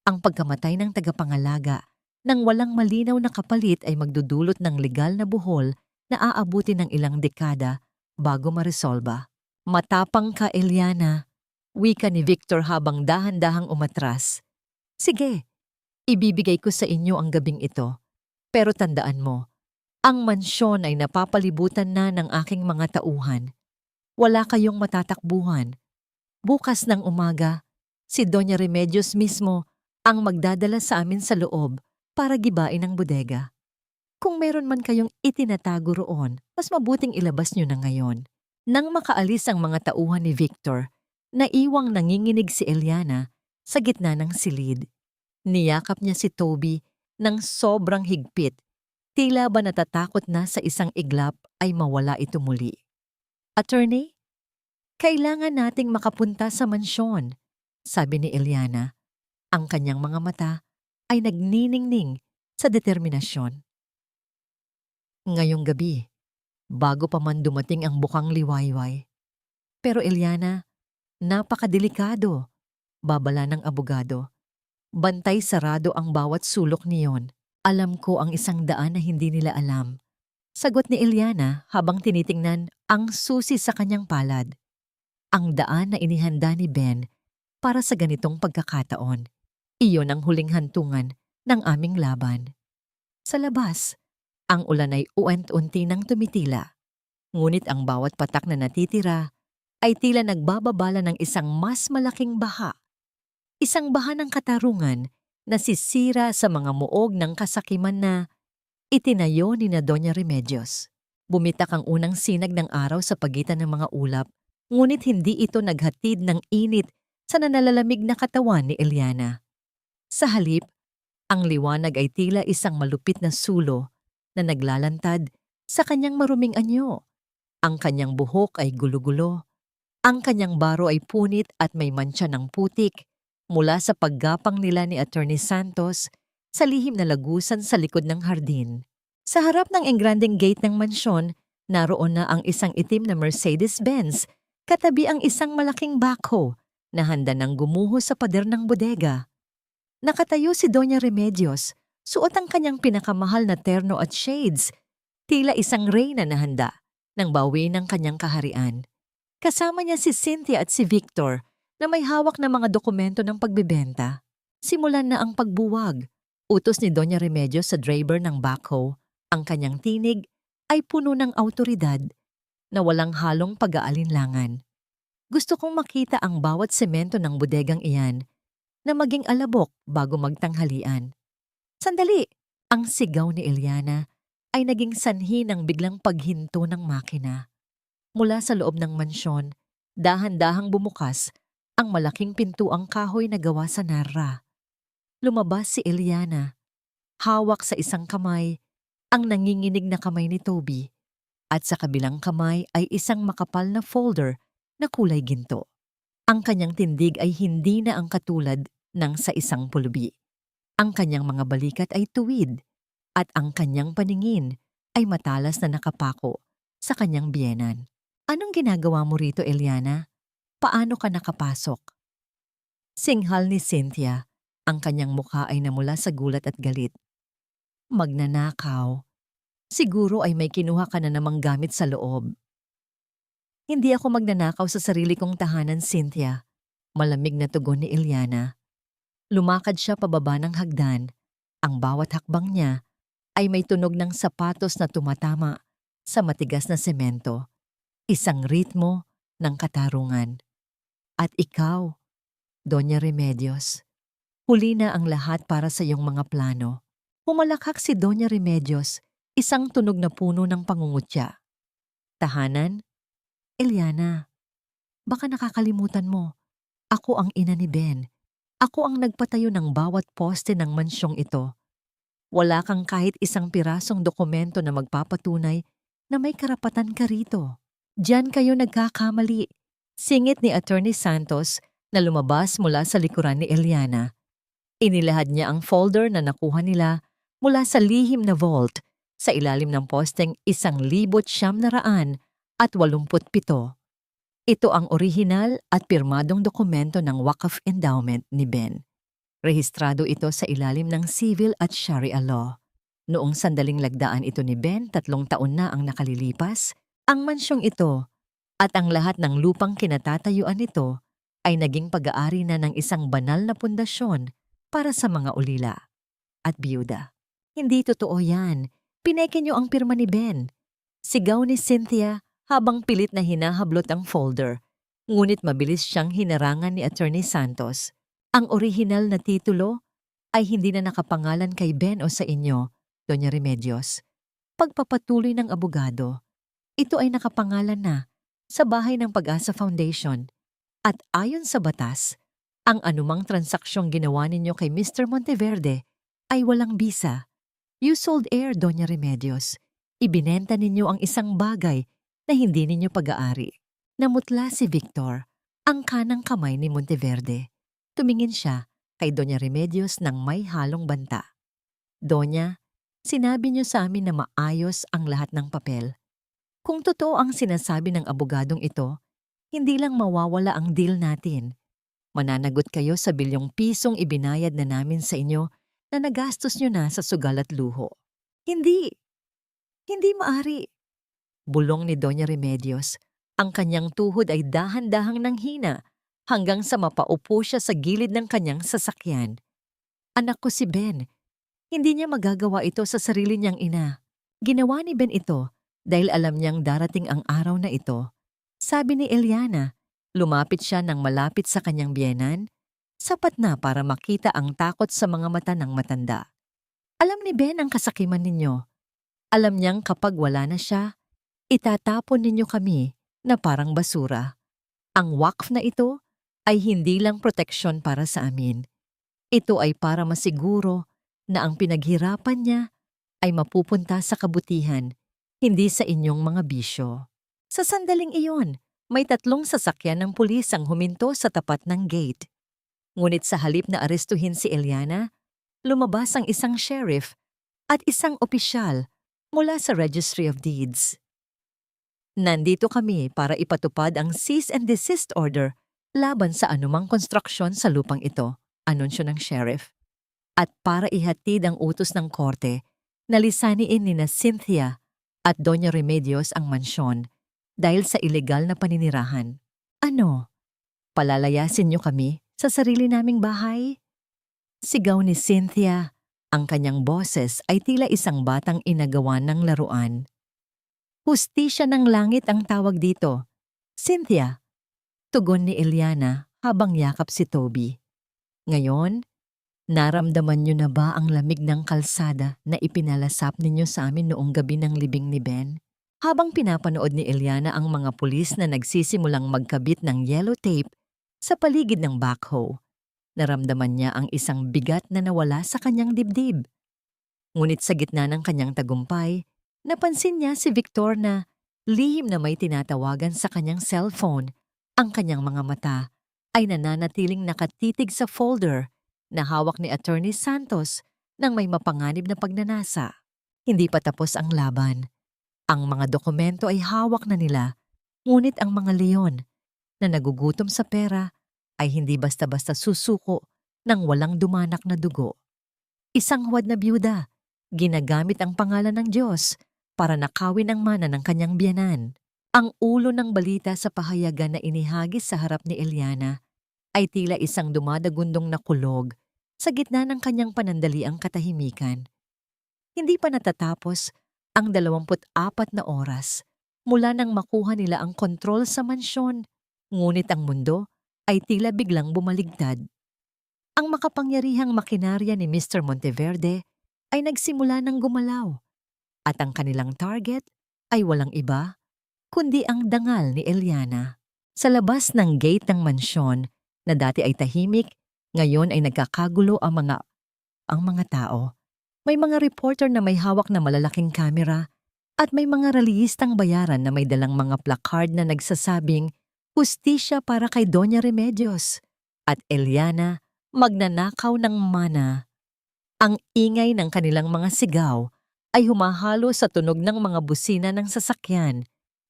Ang pagkamatay ng tagapangalaga nang walang malinaw na kapalit ay magdudulot ng legal na buhol na aabuti ng ilang dekada bago maresolba. Matapang ka, Eliana, wika ni Victor habang dahan-dahang umatras. Sige, ibibigay ko sa inyo ang gabing ito. Pero tandaan mo, ang mansyon ay napapalibutan na ng aking mga tauhan. Wala kayong matatakbuhan. Bukas ng umaga, si Doña Remedios mismo ang magdadala sa amin sa loob para gibain ang bodega. Kung meron man kayong itinatago roon, mas mabuting ilabas nyo na ngayon. Nang makaalis ang mga tauhan ni Victor, naiwang nanginginig si Eliana sa gitna ng silid. Niyakap niya si Toby ng sobrang higpit. Tila ba natatakot na sa isang iglap ay mawala ito muli. Attorney, kailangan nating makapunta sa mansyon, sabi ni Eliana. Ang kanyang mga mata ay nagniningning sa determinasyon. Ngayong gabi, bago pa man dumating ang bukang liwayway. Pero Eliana, napakadelikado, babala ng abogado. Bantay sarado ang bawat sulok niyon. Alam ko ang 100 na hindi nila alam. Sagot ni Eliana habang tinitingnan ang susi sa kanyang palad. Ang daan na inihanda ni Ben para sa ganitong pagkakataon. Iyon ang huling hantungan ng aming laban. Sa labas, ang ulan ay uent-unti nang tumitila. Ngunit ang bawat patak na natitira ay tila nagbababala ng isang mas malaking baha. Isang baha ng katarungan na sisira sa mga muog ng kasakiman na itinayo ni na Doña Remedios. Bumitak ang unang sinag ng araw sa pagitan ng mga ulap, ngunit hindi ito naghatid ng init sa nanalalamig na katawan ni Eliana. Sa halip, ang liwanag ay tila isang malupit na sulo na naglalantad sa kanyang maruming anyo. Ang kanyang buhok ay gulo-gulo. Ang kanyang baro ay punit at may mantsa ng putik mula sa paggapang nila ni Attorney Santos sa lihim na lagusan sa likod ng hardin. Sa harap ng engrandeng gate ng mansyon, naroon na ang isang itim na Mercedes-Benz, katabi ang isang malaking backhoe na handa ng gumuho sa pader ng bodega. Nakatayo si Doña Remedios, suot ang kanyang pinakamahal na terno at shades, tila isang reyna na handa ng bawi ng kanyang kaharian. Kasama niya si Cynthia at si Victor na may hawak na mga dokumento ng pagbibenta. Simulan na ang pagbuwag. Utos ni Doña Remedios sa driver ng backhoe. Ang kanyang tinig ay puno ng awtoridad na walang halong pag-aalinlangan. Gusto kong makita ang bawat semento ng bodegang iyan na maging alabok bago magtanghalian. Sandali! Ang sigaw ni Eliana ay naging sanhi ng biglang paghinto ng makina. Mula sa loob ng mansyon, dahan-dahang bumukas ang malaking pintuang kahoy na gawa sa narra. Lumabas si Eliana. Hawak sa isang kamay ang nanginginig na kamay ni Toby at sa kabilang kamay ay isang makapal na folder na kulay ginto. Ang kanyang tindig ay hindi na ang katulad ng sa isang pulubi. Ang kanyang mga balikat ay tuwid at ang kanyang paningin ay matalas na nakapako sa kanyang biyenan. Anong ginagawa mo rito, Eliana? Paano ka nakapasok? Singhal ni Cynthia. Ang kanyang mukha ay namula sa gulat at galit. Magnanakaw. Siguro ay may kinuha ka na namang gamit sa loob. Hindi ako magnanakaw sa sarili kong tahanan, Cynthia. Malamig na tugon ni Eliana. Lumakad siya pababa ng hagdan. Ang bawat hakbang niya ay may tunog ng sapatos na tumatama sa matigas na semento. Isang ritmo ng katarungan. At ikaw, Doña Remedios, huli na ang lahat para sa iyong mga plano. Humalakhak si Doña Remedios, isang tunog na puno ng pangungutya. Tahanan? Eliana, baka nakakalimutan mo. Ako ang ina ni Ben. Ako ang nagpatayo ng bawat poste ng mansyong ito. Wala kang kahit isang pirasong dokumento na magpapatunay na may karapatan ka rito. Diyan kayo nagkakamali. Singit ni Attorney Santos na lumabas mula sa likuran ni Eliana. Inilahad niya ang folder na nakuha nila mula sa lihim na vault sa ilalim ng posteng 1,987. Ito ang orihinal at pirmadong dokumento ng Waqf Endowment ni Ben. Rehistrado ito sa ilalim ng civil at sharia law. Noong sandaling lagdaan ito ni Ben, 3 taon na ang nakalilipas, ang mansyong ito at ang lahat ng lupang kinatatayuan nito ay naging pag-aari na ng isang banal na pundasyon para sa mga ulila at biyuda. Hindi totoo yan. Pineke niyo ang pirma ni Ben. Sigaw ni Cynthia habang pilit na hinahablot ang folder. Ngunit mabilis siyang hinarangan ni Attorney Santos. Ang orihinal na titulo ay hindi na nakapangalan kay Ben o sa inyo, Doña Remedios. Pagpapatuloy ng abogado, ito ay nakapangalan na sa bahay ng Pag-asa Foundation. At ayon sa batas, ang anumang transaksyong ginawa ninyo kay Mr. Monteverde ay walang bisa. You sold air, Doña Remedios. Ibinenta ninyo ang isang bagay na hindi ninyo pag-aari. Namutla si Victor, ang kanang kamay ni Monteverde. Tumingin siya kay Doña Remedios ng may halong banta. Doña, sinabi niyo sa amin na maayos ang lahat ng papel. Kung totoo ang sinasabi ng abogadong ito, hindi lang mawawala ang deal natin. Mananagot kayo sa bilyong pisong ibinayad na namin sa inyo na nagastos nyo na sa sugal at luho. Hindi maari. Bulong ni Doña Remedios. Ang kanyang tuhod ay dahan-dahang nanghina hanggang sa mapaupo siya sa gilid ng kanyang sasakyan. Anak ko si Ben. Hindi niya magagawa ito sa sarili niyang ina. Ginawa ni Ben ito dahil alam niyang darating ang araw na ito. Sabi ni Eliana, lumapit siya ng malapit sa kanyang biyenan, sapat na para makita ang takot sa mga mata ng matanda. Alam ni Ben ang kasakiman ninyo. Alam niyang kapag wala na siya, itatapon ninyo kami na parang basura. Ang Waqf na ito ay hindi lang proteksyon para sa amin. Ito ay para masiguro na ang pinaghirapan niya ay mapupunta sa kabutihan, hindi sa inyong mga bisyo. Sa sandaling iyon, may 3 sasakyan ng pulis ang huminto sa tapat ng gate. Ngunit sa halip na arestuhin si Eliana, lumabas ang isang sheriff at isang opisyal mula sa Registry of Deeds. Nandito kami para ipatupad ang cease and desist order laban sa anumang konstruksyon sa lupang ito, anunsyo ng sheriff. At para ihatid ang utos ng korte, nalisaniin ni na Cynthia at Doña Remedios ang mansyon dahil sa ilegal na paninirahan. Ano? Palalayasin niyo kami sa sarili naming bahay? Sigaw ni Cynthia. Ang kanyang boses ay tila isang batang inagawan ng laruan. Hustisya ng langit ang tawag dito. Cynthia, tugon ni Eliana habang yakap si Toby. Ngayon, naramdaman niyo na ba ang lamig ng kalsada na ipinalasap ninyo sa amin noong gabi ng libing ni Ben? Habang pinapanood ni Eliana ang mga pulis na nagsisimulang magkabit ng yellow tape sa paligid ng backhoe, naramdaman niya ang isang bigat na nawala sa kanyang dibdib. Ngunit sa gitna ng kanyang tagumpay, napansin niya si Victor na lihim na may tinatawagan sa kanyang cellphone. Ang kanyang mga mata ay nananatiling nakatitig sa folder na hawak ni Attorney Santos nang may mapanganib na pagnanasa. Hindi pa tapos ang laban. Ang mga dokumento ay hawak na nila, ngunit ang mga leon na nagugutom sa pera ay hindi basta-basta susuko ng walang dumanak na dugo. Isang huwad na byuda, ginagamit ang pangalan ng Diyos para nakawin ang mana ng kanyang biyanan. Ang ulo ng balita sa pahayagan na inihagis sa harap ni Eliana ay tila isang dumadagundong na kulog sa gitna ng kanyang panandaliang katahimikan. Hindi pa natatapos ang 24 na oras mula nang makuha nila ang kontrol sa mansyon, ngunit ang mundo ay tila biglang bumaligtad. Ang makapangyarihang makinarya ni Mr. Monteverde ay nagsimula ng gumalaw. At ang kanilang target ay walang iba, kundi ang dangal ni Eliana. Sa labas ng gate ng mansyon na dati ay tahimik, ngayon ay nagkakagulo ang mga tao. May mga reporter na may hawak na malalaking kamera at may mga reliyistang bayaran na may dalang mga placard na nagsasabing hustisya para kay Doña Remedios at Eliana magnanakaw ng mana. Ang ingay ng kanilang mga sigaw ay humahalo sa tunog ng mga busina ng sasakyan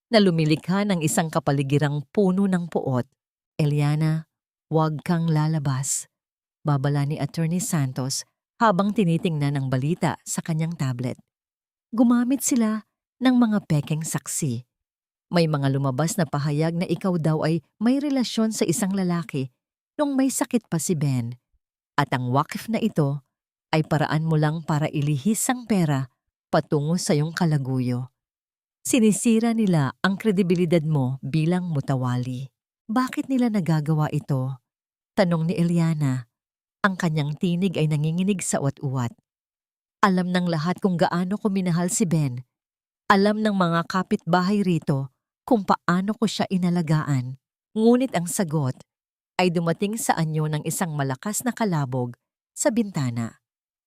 na lumilikha ng isang kapaligirang puno ng puot. Eliana, huwag kang lalabas, babala ni Attorney Santos habang tinitingnan ang balita sa kanyang tablet. Gumamit sila ng mga pekeng saksi. May mga lumabas na pahayag na ikaw daw ay may relasyon sa isang lalaki nung may sakit pa si Ben. At ang wakif na ito ay paraan mo lang para ilihis ang pera patungo sa iyong kalaguyo. Sinisira nila ang kredibilidad mo bilang mutawali. Bakit nila nagagawa ito? Tanong ni Eliana. Ang kanyang tinig ay nanginginig sa uwat-uwat. Alam ng lahat kung gaano ko minahal si Ben. Alam ng mga kapitbahay rito kung paano ko siya inalagaan. Ngunit ang sagot ay dumating sa anyo ng isang malakas na kalabog sa bintana.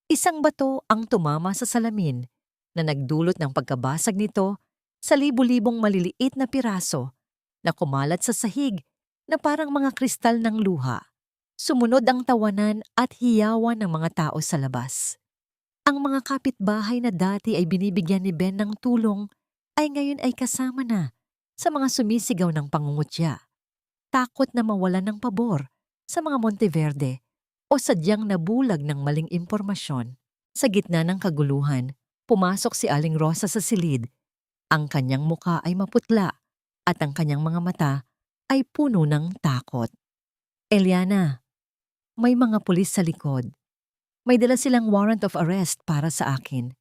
Isang bato ang tumama sa salamin na nagdulot ng pagkabasag nito sa libu-libong maliliit na piraso na kumalat sa sahig na parang mga kristal ng luha. Sumunod ang tawanan at hiyawan ng mga tao sa labas. Ang mga kapitbahay na dati ay binibigyan ni Ben ng tulong ay ngayon ay kasama na sa mga sumisigaw ng pangungutya. Takot na mawalan ng pabor sa mga Monteverde o sadyang nabulag ng maling impormasyon. Sa gitna ng kaguluhan, pumasok si Aling Rosa sa silid. Ang kanyang muka ay maputla at ang kanyang mga mata ay puno ng takot. Eliana, may mga pulis sa likod. May dala silang warrant of arrest para sa akin.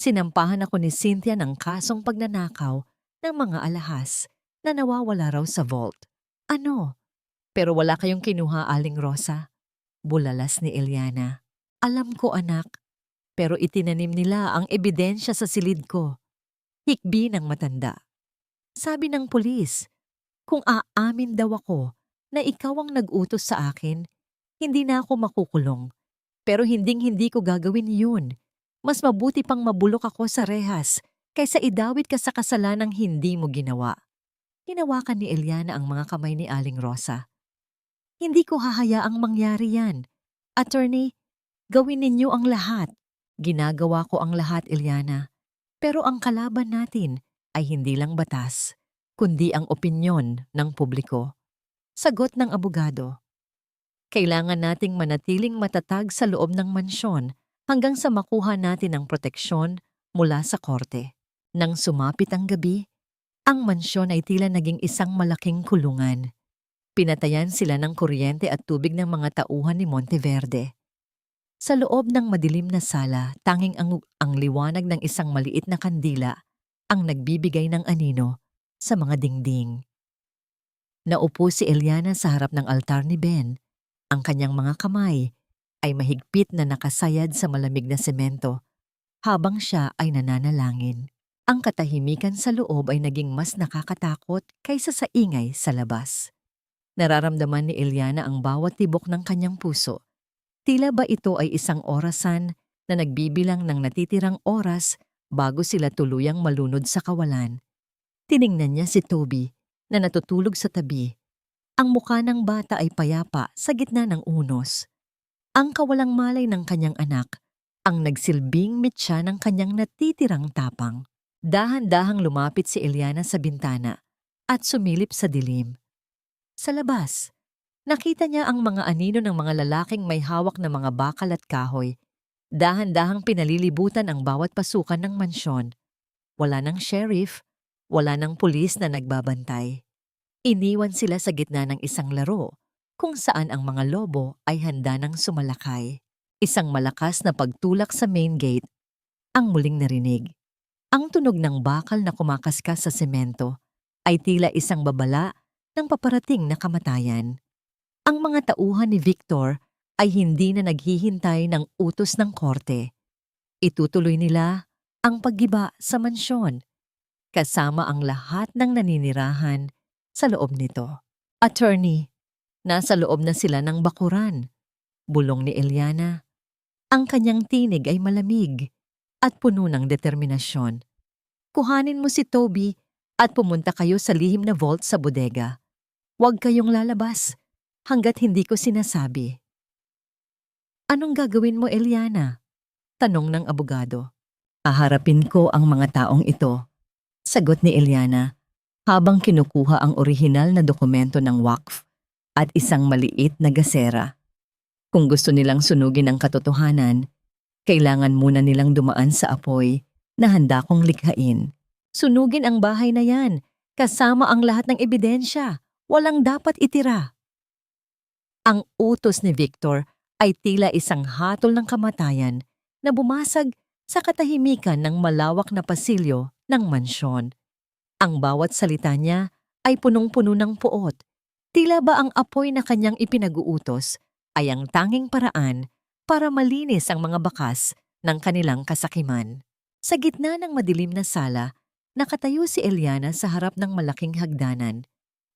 Sinampahan ako ni Cynthia ng kasong pagnanakaw ng mga alahas na nawawala raw sa vault. Ano? Pero wala kayong kinuha, Aling Rosa? Bulalas ni Eliana. Alam ko, anak. Pero itinanim nila ang ebidensya sa silid ko. Hikbi ng matanda. Sabi ng pulis, kung aamin daw ako na ikaw ang nag-utos sa akin, hindi na ako makukulong. Pero hinding-hindi ko gagawin yun. Mas mabuti pang mabulok ako sa rehas kaysa idawit ka sa kasalanang hindi mo ginawa. Hinawakan ni Eliana ang mga kamay ni Aling Rosa. Hindi ko hahayaang mangyari yan. Attorney, gawin ninyo ang lahat. Ginagawa ko ang lahat, Eliana. Pero ang kalaban natin ay hindi lang batas, kundi ang opinyon ng publiko. Sagot ng abogado. Kailangan nating manatiling matatag sa loob ng mansyon hanggang sa makuha natin ang proteksyon mula sa korte. Nang sumapit ang gabi, ang mansyon ay tila naging isang malaking kulungan. Pinatayan sila ng kuryente at tubig ng mga tauhan ni Monteverde. Sa loob ng madilim na sala, tanging ang liwanag ng isang maliit na kandila ang nagbibigay ng anino sa mga dingding. Naupo si Eliana sa harap ng altar ni Ben. Ang kanyang mga kamay ay mahigpit na nakasayad sa malamig na semento habang siya ay nananalangin. Ang katahimikan sa loob ay naging mas nakakatakot kaysa sa ingay sa labas. Nararamdaman ni Eliana ang bawat tibok ng kanyang puso. Tila ba ito ay isang orasan na nagbibilang ng natitirang oras bago sila tuluyang malunod sa kawalan. Tiningnan niya si Toby na natutulog sa tabi. Ang mukha ng bata ay payapa sa gitna ng unos. Ang kawalang malay ng kanyang anak ang nagsilbing mitya ng kanyang natitirang tapang. Dahan-dahang lumapit si Eliana sa bintana at sumilip sa dilim. Sa labas, nakita niya ang mga anino ng mga lalaking may hawak na mga bakal at kahoy. Dahan-dahang pinalilibutan ang bawat pasukan ng mansyon. Wala ng sheriff, wala ng pulis na nagbabantay. Iniwan sila sa gitna ng isang laro kung saan ang mga lobo ay handa ng sumalakay. Isang malakas na pagtulak sa main gate ang muling narinig. Ang tunog ng bakal na kumakaskas sa semento ay tila isang babala ng paparating na kamatayan. Ang mga tauhan ni Victor ay hindi na naghihintay ng utos ng korte. Itutuloy nila ang paggiba sa mansyon, kasama ang lahat ng naninirahan sa loob nito. Attorney, nasa loob na sila ng bakuran. Bulong ni Eliana. Ang kanyang tinig ay malamig at puno ng determinasyon. Kuhanin mo si Toby at pumunta kayo sa lihim na vault sa bodega. Huwag kayong lalabas hanggat hindi ko sinasabi. Anong gagawin mo, Eliana? Tanong ng abogado. Haharapin ko ang mga taong ito. Sagot ni Eliana habang kinukuha ang orihinal na dokumento ng WACF at isang maliit na gasera. Kung gusto nilang sunugin ang katotohanan, kailangan muna nilang dumaan sa apoy na handa kong likhain. Sunugin ang bahay na yan, kasama ang lahat ng ebidensya. Walang dapat itira. Ang utos ni Victor ay tila isang hatol ng kamatayan na bumasag sa katahimikan ng malawak na pasilyo ng mansyon. Ang bawat salita niya ay punong-puno ng puot. Tila ba ang apoy na kanyang ipinag-uutos ay ang tanging paraan para malinis ang mga bakas ng kanilang kasakiman. Sa gitna ng madilim na sala, nakatayo si Eliana sa harap ng malaking hagdanan.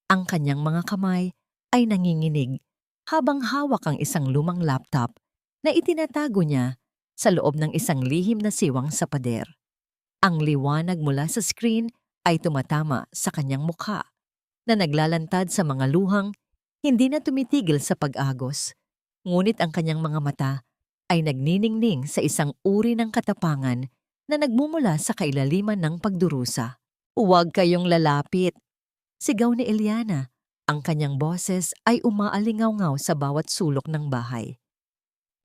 Ang kanyang mga kamay ay nanginginig habang hawak ang isang lumang laptop na itinatago niya sa loob ng isang lihim na siwang sa pader. Ang liwanag mula sa screen ay tumatama sa kanyang mukha na naglalantad sa mga luhang hindi na tumitigil sa pag-agos. Ngunit ang kanyang mga mata ay nagniningning sa isang uri ng katapangan na nagmumula sa kailaliman ng pagdurusa. "Huwag kayong lalapit," sigaw ni Eliana. Ang kanyang boses ay umaalingaw-ngaw sa bawat sulok ng bahay.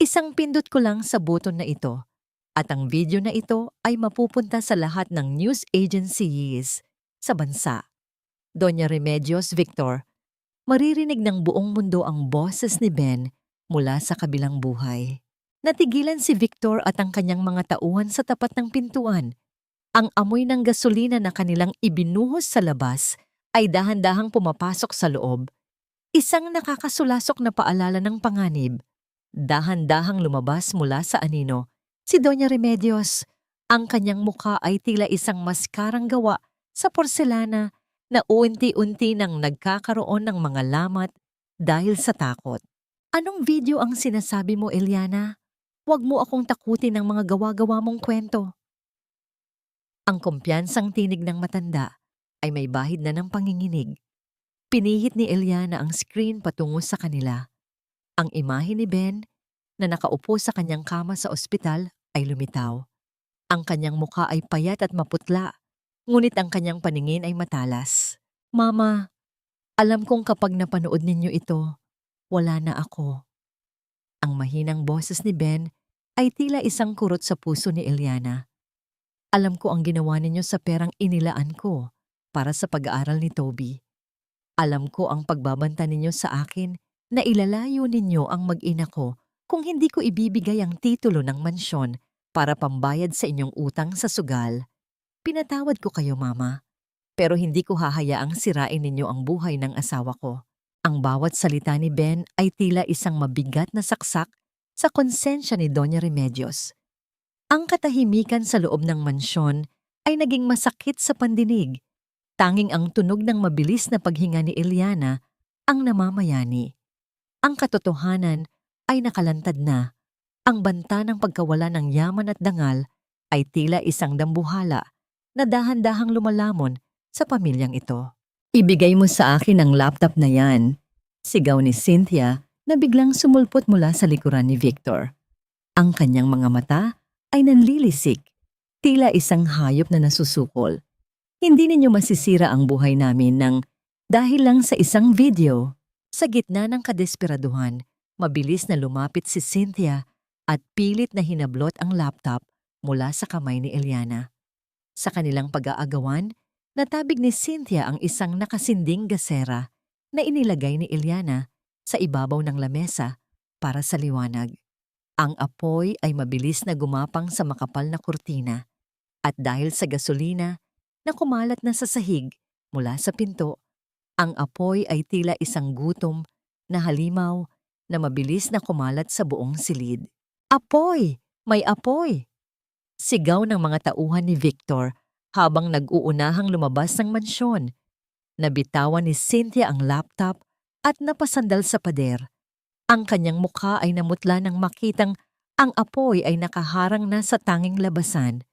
"Isang pindot ko lang sa button na ito at ang video na ito ay mapupunta sa lahat ng news agencies sa bansa. Doña Remedios, Victor, maririnig ng buong mundo ang boses ni Ben mula sa kabilang buhay." Natigilan si Victor at ang kanyang mga tauhan sa tapat ng pintuan. Ang amoy ng gasolina na kanilang ibinuhos sa labas ay dahan-dahang pumapasok sa loob. Isang nakakasulasok na paalala ng panganib. Dahan-dahang lumabas mula sa anino si Doña Remedios. Ang kanyang mukha ay tila isang maskarang gawa sa porselana na unti-unti nang nagkakaroon ng mga lamat dahil sa takot. "Anong video ang sinasabi mo, Eliana? Huwag mo akong takutin ng mga gawa-gawa mong kwento." Ang kumpiyansang tinig ng matanda ay may bahid na ng panginginig. Pinihit ni Eliana ang screen patungo sa kanila. Ang imahe ni Ben na nakaupo sa kanyang kama sa ospital ay lumitaw. Ang kanyang mukha ay payat at maputla, ngunit ang kanyang paningin ay matalas. "Mama, alam kong kapag napanood ninyo ito, wala na ako." Ang mahinang boses ni Ben ay tila isang kurot sa puso ni Eliana. "Alam ko ang ginawa ninyo sa perang inilaan ko para sa pag-aaral ni Toby. Alam ko ang pagbabanta ninyo sa akin na ilalayo ninyo ang mag-ina ko kung hindi ko ibibigay ang titulo ng mansyon para pambayad sa inyong utang sa sugal. Pinatawad ko kayo, Mama, pero hindi ko hahayaang sirain ninyo ang buhay ng asawa ko." Ang bawat salita ni Ben ay tila isang mabigat na saksak sa konsensya ni Doña Remedios. Ang katahimikan sa loob ng mansyon ay naging masakit sa pandinig. Tanging ang tunog ng mabilis na paghinga ni Eliana ang namamayani. Ang katotohanan ay nakalantad na. Ang banta ng pagkawala ng yaman at dangal ay tila isang dambuhala na dahan-dahang lumalamon sa pamilyang ito. "Ibigay mo sa akin ang laptop na yan," sigaw ni Cynthia na biglang sumulpot mula sa likuran ni Victor. Ang kanyang mga mata ay nanlilisik, tila isang hayop na nasusukol. "Hindi ninyo masisira ang buhay namin dahil lang sa isang video." Sa gitna ng kadesperaduhan, mabilis na lumapit si Cynthia at pilit na hinablot ang laptop mula sa kamay ni Eliana. Sa kanilang pag-aagawan, natabig ni Cynthia ang isang nakasinding gasera na inilagay ni Eliana sa ibabaw ng lamesa para sa liwanag. Ang apoy ay mabilis na gumapang sa makapal na kurtina at dahil sa gasolina na kumalat na sa sahig mula sa pinto, ang apoy ay tila isang gutom na halimaw na mabilis na kumalat sa buong silid. "Apoy! May apoy!" sigaw ng mga tauhan ni Victor habang nag-uunahang lumabas ng mansyon. Nabitawan ni Cynthia ang laptop at napasandal sa pader. Ang kanyang mukha ay namutla nang makitang ang apoy ay nakaharang na sa tanging labasan.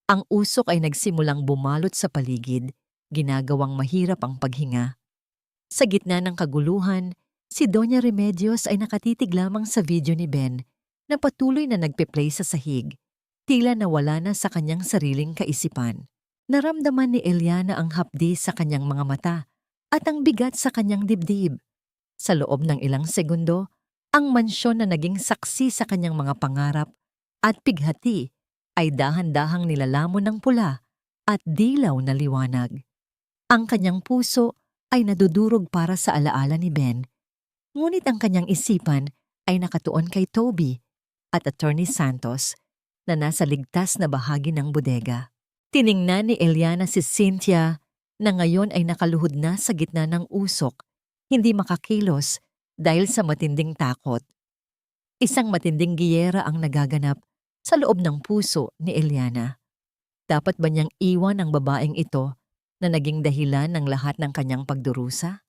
Ang usok ay nagsimulang bumalot sa paligid, ginagawang mahirap ang paghinga. Sa gitna ng kaguluhan, si Doña Remedios ay nakatitig lamang sa video ni Ben na patuloy na nagpe-play sa sahig, tila nawala na sa kanyang sariling kaisipan. Naramdaman ni Eliana ang hapdi sa kanyang mga mata at ang bigat sa kanyang dibdib. Sa loob ng ilang segundo, ang mansyon na naging saksi sa kanyang mga pangarap at pighati ay dahan-dahang nilalamon ng pula at dilaw na liwanag. Ang kanyang puso ay nadudurog para sa alaala ni Ben, ngunit ang kanyang isipan ay nakatuon kay Toby at Attorney Santos na nasa ligtas na bahagi ng bodega. Tiningnan ni Eliana si Cynthia na ngayon ay nakaluhod na sa gitna ng usok, hindi makakilos dahil sa matinding takot. Isang matinding giyera ang nagaganap sa loob ng puso ni Eliana. Dapat ba niyang iwan ang babaeng ito na naging dahilan ng lahat ng kanyang pagdurusa?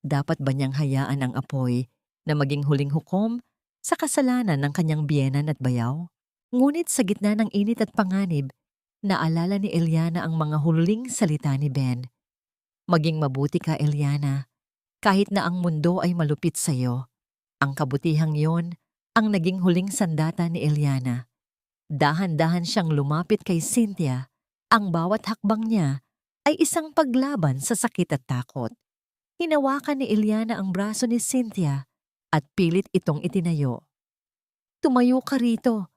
Dapat ba niyang hayaan ang apoy na maging huling hukom sa kasalanan ng kanyang biyenan at bayaw? Ngunit sa gitna ng init at panganib, naalala ni Eliana ang mga huling salita ni Ben. Maging mabuti ka, Eliana, kahit na ang mundo ay malupit sa iyo. Ang kabutihang yon ang naging huling sandata ni Eliana. Dahan-dahan siyang lumapit kay Cynthia. Ang bawat hakbang niya ay isang paglaban sa sakit at takot. Hinawakan ni Eliana ang braso ni Cynthia at pilit itong itinayo. Tumayo ka rito.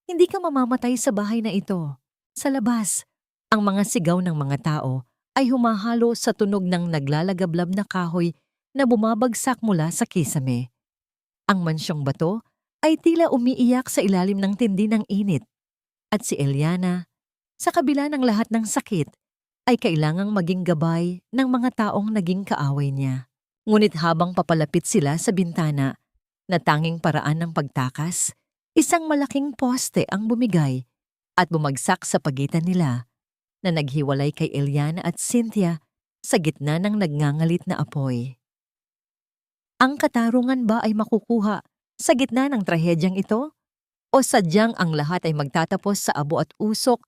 Hindi ka mamamatay sa bahay na ito. Sa labas, ang mga sigaw ng mga tao ay humahalo sa tunog ng naglalagablab na kahoy na bumabagsak mula sa kisame. Ang mansyong bato ay tila umiiyak sa ilalim ng tindi ng init. At si Eliana, sa kabila ng lahat ng sakit, ay kailangang maging gabay ng mga taong naging kaaway niya. Ngunit habang papalapit sila sa bintana, na tanging paraan ng pagtakas, isang malaking poste ang bumigay at bumagsak sa pagitan nila na naghiwalay kay Eliana at Cynthia sa gitna ng nagngangalit na apoy. Ang katarungan ba ay makukuha sa gitna ng trahedyang ito? O sadyang ang lahat ay magtatapos sa abo at usok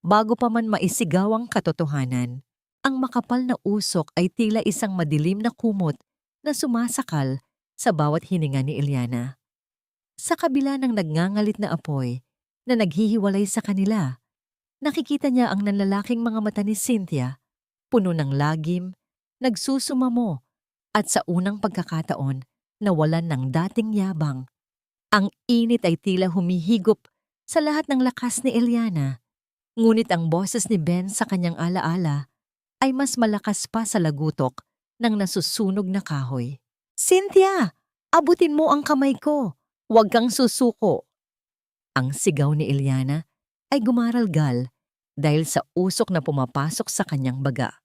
bago pa man maisigaw ang katotohanan? Ang makapal na usok ay tila isang madilim na kumot na sumasakal sa bawat hininga ni Eliana. Sa kabila ng nagngangalit na apoy na naghihiwalay sa kanila, nakikita niya ang nanlalaking mga mata ni Cynthia, puno ng lagim, nagsusumamo, at sa unang pagkakataon nawalan ng dating yabang. Ang init ay tila humihigop sa lahat ng lakas ni Eliana, ngunit ang boses ni Ben sa kanyang alaala ay mas malakas pa sa lagutok ng nasusunog na kahoy. Cynthia! Abutin mo ang kamay ko! Huwag kang susuko! Ang sigaw ni Eliana ay gumaralgal dahil sa usok na pumapasok sa kanyang baga.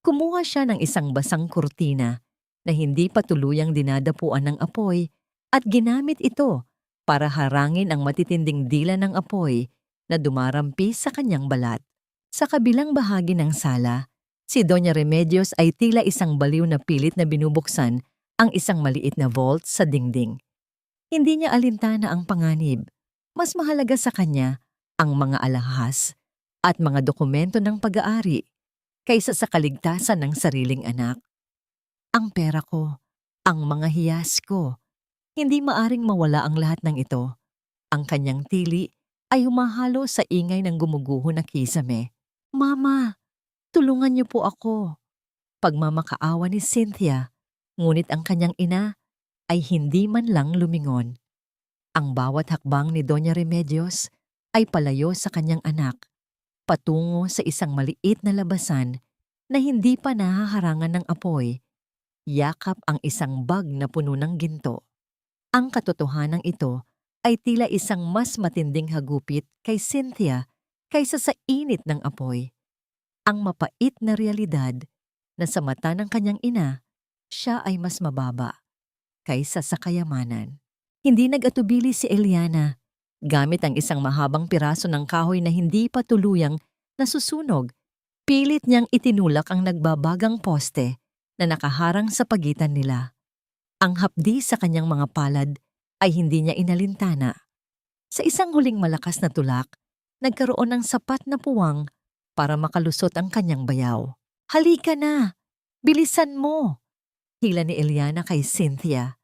Kumuha siya ng isang basang kurtina na hindi pa tuluyang dinadapuan ng apoy at ginamit ito para harangin ang matitinding dila ng apoy na dumarampi sa kanyang balat. Sa kabilang bahagi ng sala, si Doña Remedios ay tila isang baliw na pilit na binubuksan ang isang maliit na vault sa dingding. Hindi niya alintana ang panganib. Mas mahalaga sa kanya ang mga alahas at mga dokumento ng pag-aari kaysa sa kaligtasan ng sariling anak. Ang pera ko, ang mga hiyas ko, hindi maaring mawala ang lahat ng ito. Ang kanyang tili ay humahalo sa ingay ng gumuguho na kisame. Mama, tulungan niyo po ako. Pagmamakaawa ni Cynthia, ngunit ang kanyang ina ay hindi man lang lumingon. Ang bawat hakbang ni Doña Remedios ay palayo sa kanyang anak, patungo sa isang maliit na labasan na hindi pa nahaharangan ng apoy. Yakap ang isang bag na puno ng ginto. Ang katotohanan ito ay tila isang mas matinding hagupit kay Cynthia kaysa sa init ng apoy. Ang mapait na realidad na sa mata ng kanyang ina, siya ay mas mababa kaysa sa kayamanan. Hindi nag-atubili si Eliana. Gamit ang isang mahabang piraso ng kahoy na hindi pa tuluyang nasusunog, pilit niyang itinulak ang nagbabagang poste na nakaharang sa pagitan nila. Ang hapdi sa kanyang mga palad ay hindi niya inalintana. Sa isang huling malakas na tulak, nagkaroon ng sapat na puwang para makalusot ang kanyang bayaw. Halika na! Bilisan mo! Hila ni Eliana kay Cynthia.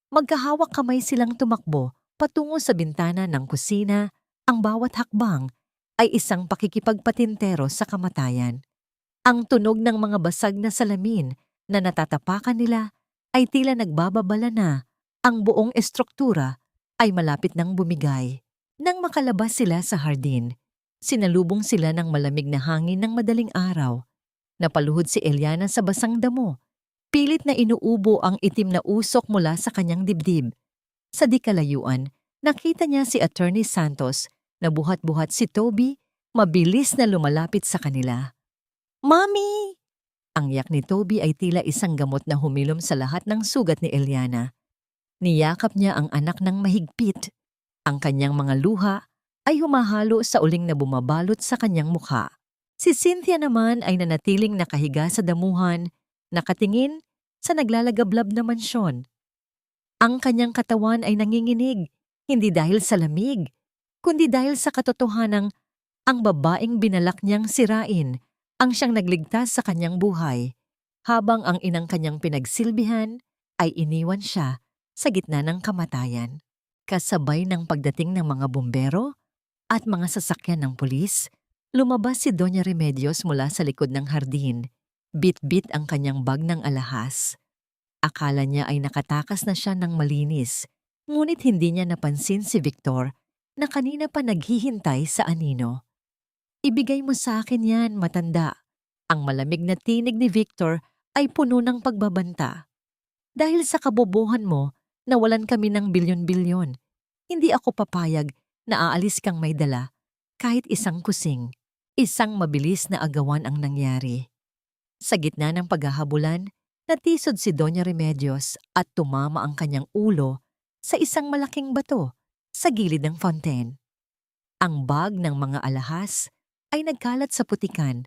Magkahawak kamay silang tumakbo patungo sa bintana ng kusina. Ang bawat hakbang ay isang pakikipagpatintero sa kamatayan. Ang tunog ng mga basag na salamin na natatapakan nila ay tila nagbababala na ang buong estruktura ay malapit nang bumigay. Nang makalabas sila sa hardin, sinalubong sila ng malamig na hangin ng madaling araw. Napaluhod si Eliana sa basang damo. Pilit na inuubo ang itim na usok mula sa kanyang dibdib. Sa di kalayuan, nakita niya si Attorney Santos na buhat-buhat si Toby, mabilis na lumalapit sa kanila. "Mami!" Ang yak ni Toby ay tila isang gamot na humilom sa lahat ng sugat ni Eliana. Niyakap niya ang anak ng mahigpit. Ang kanyang mga luha ay humahalo sa uling na bumabalot sa kanyang mukha. Si Cynthia naman ay nanatiling nakahiga sa damuhan, nakatingin sa naglalagablab na mansyon. Ang kanyang katawan ay nanginginig, hindi dahil sa lamig, kundi dahil sa katotohanang ang babaeng binalak niyang sirain ang siyang nagligtas sa kanyang buhay, habang ang inang kanyang pinagsilbihan ay iniwan siya sa gitna ng kamatayan. Kasabay ng pagdating ng mga bumbero at mga sasakyan ng pulis, lumabas si Doña Remedios mula sa likod ng hardin. Bit-bit ang kanyang bag ng alahas. Akala niya ay nakatakas na siya ng malinis, ngunit hindi niya napansin si Victor na kanina pa naghihintay sa anino. "Ibigay mo sa akin yan, matanda." Ang malamig na tinig ni Victor ay puno ng pagbabanta. "Dahil sa kabobohan mo, nawalan kami ng bilyon-bilyon. Hindi ako papayag na aalis kang may dala, kahit isang kusing." Isang mabilis na agawan ang nangyari. Sa gitna ng paghahabulan, natisod si Doña Remedios at tumama ang kanyang ulo sa isang malaking bato sa gilid ng fontaine. Ang bag ng mga alahas ay nagkalat sa putikan.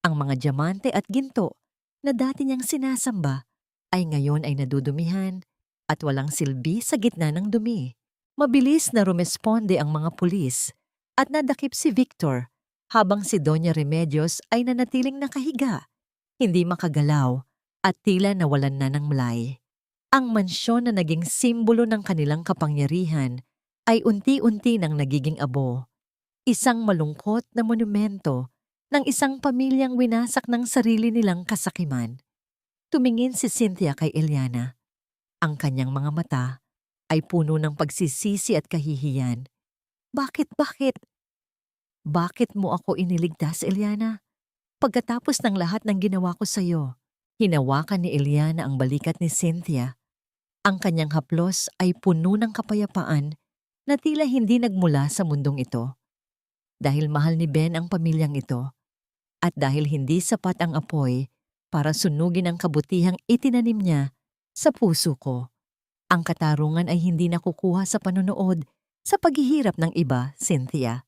Ang mga diamante at ginto na dati niyang sinasamba ay ngayon ay nadudumihan at walang silbi sa gitna ng dumi. Mabilis na rumesponde ang mga pulis at nadakip si Victor habang si Doña Remedios ay nanatiling nakahiga, hindi makagalaw at tila nawalan na ng malay. Ang mansyon na naging simbolo ng kanilang kapangyarihan ay unti-unti nang nagiging abo. Isang malungkot na monumento ng isang pamilyang winasak ng sarili nilang kasakiman. Tumingin si Cynthia kay Eliana. Ang kanyang mga mata ay puno ng pagsisisi at kahihiyan. Bakit? Bakit mo ako iniligtas, Eliana? Pagkatapos ng lahat ng ginawa ko sa'yo." Hinawakan ni Eliana ang balikat ni Cynthia. Ang kanyang haplos ay puno ng kapayapaan na tila hindi nagmula sa mundong ito. Dahil mahal ni Ben ang pamilyang ito, at dahil hindi sapat ang apoy para sunugin ang kabutihang itinanim niya sa puso ko. Ang katarungan ay hindi nakukuha sa panonood sa paghihirap ng iba, Cynthia.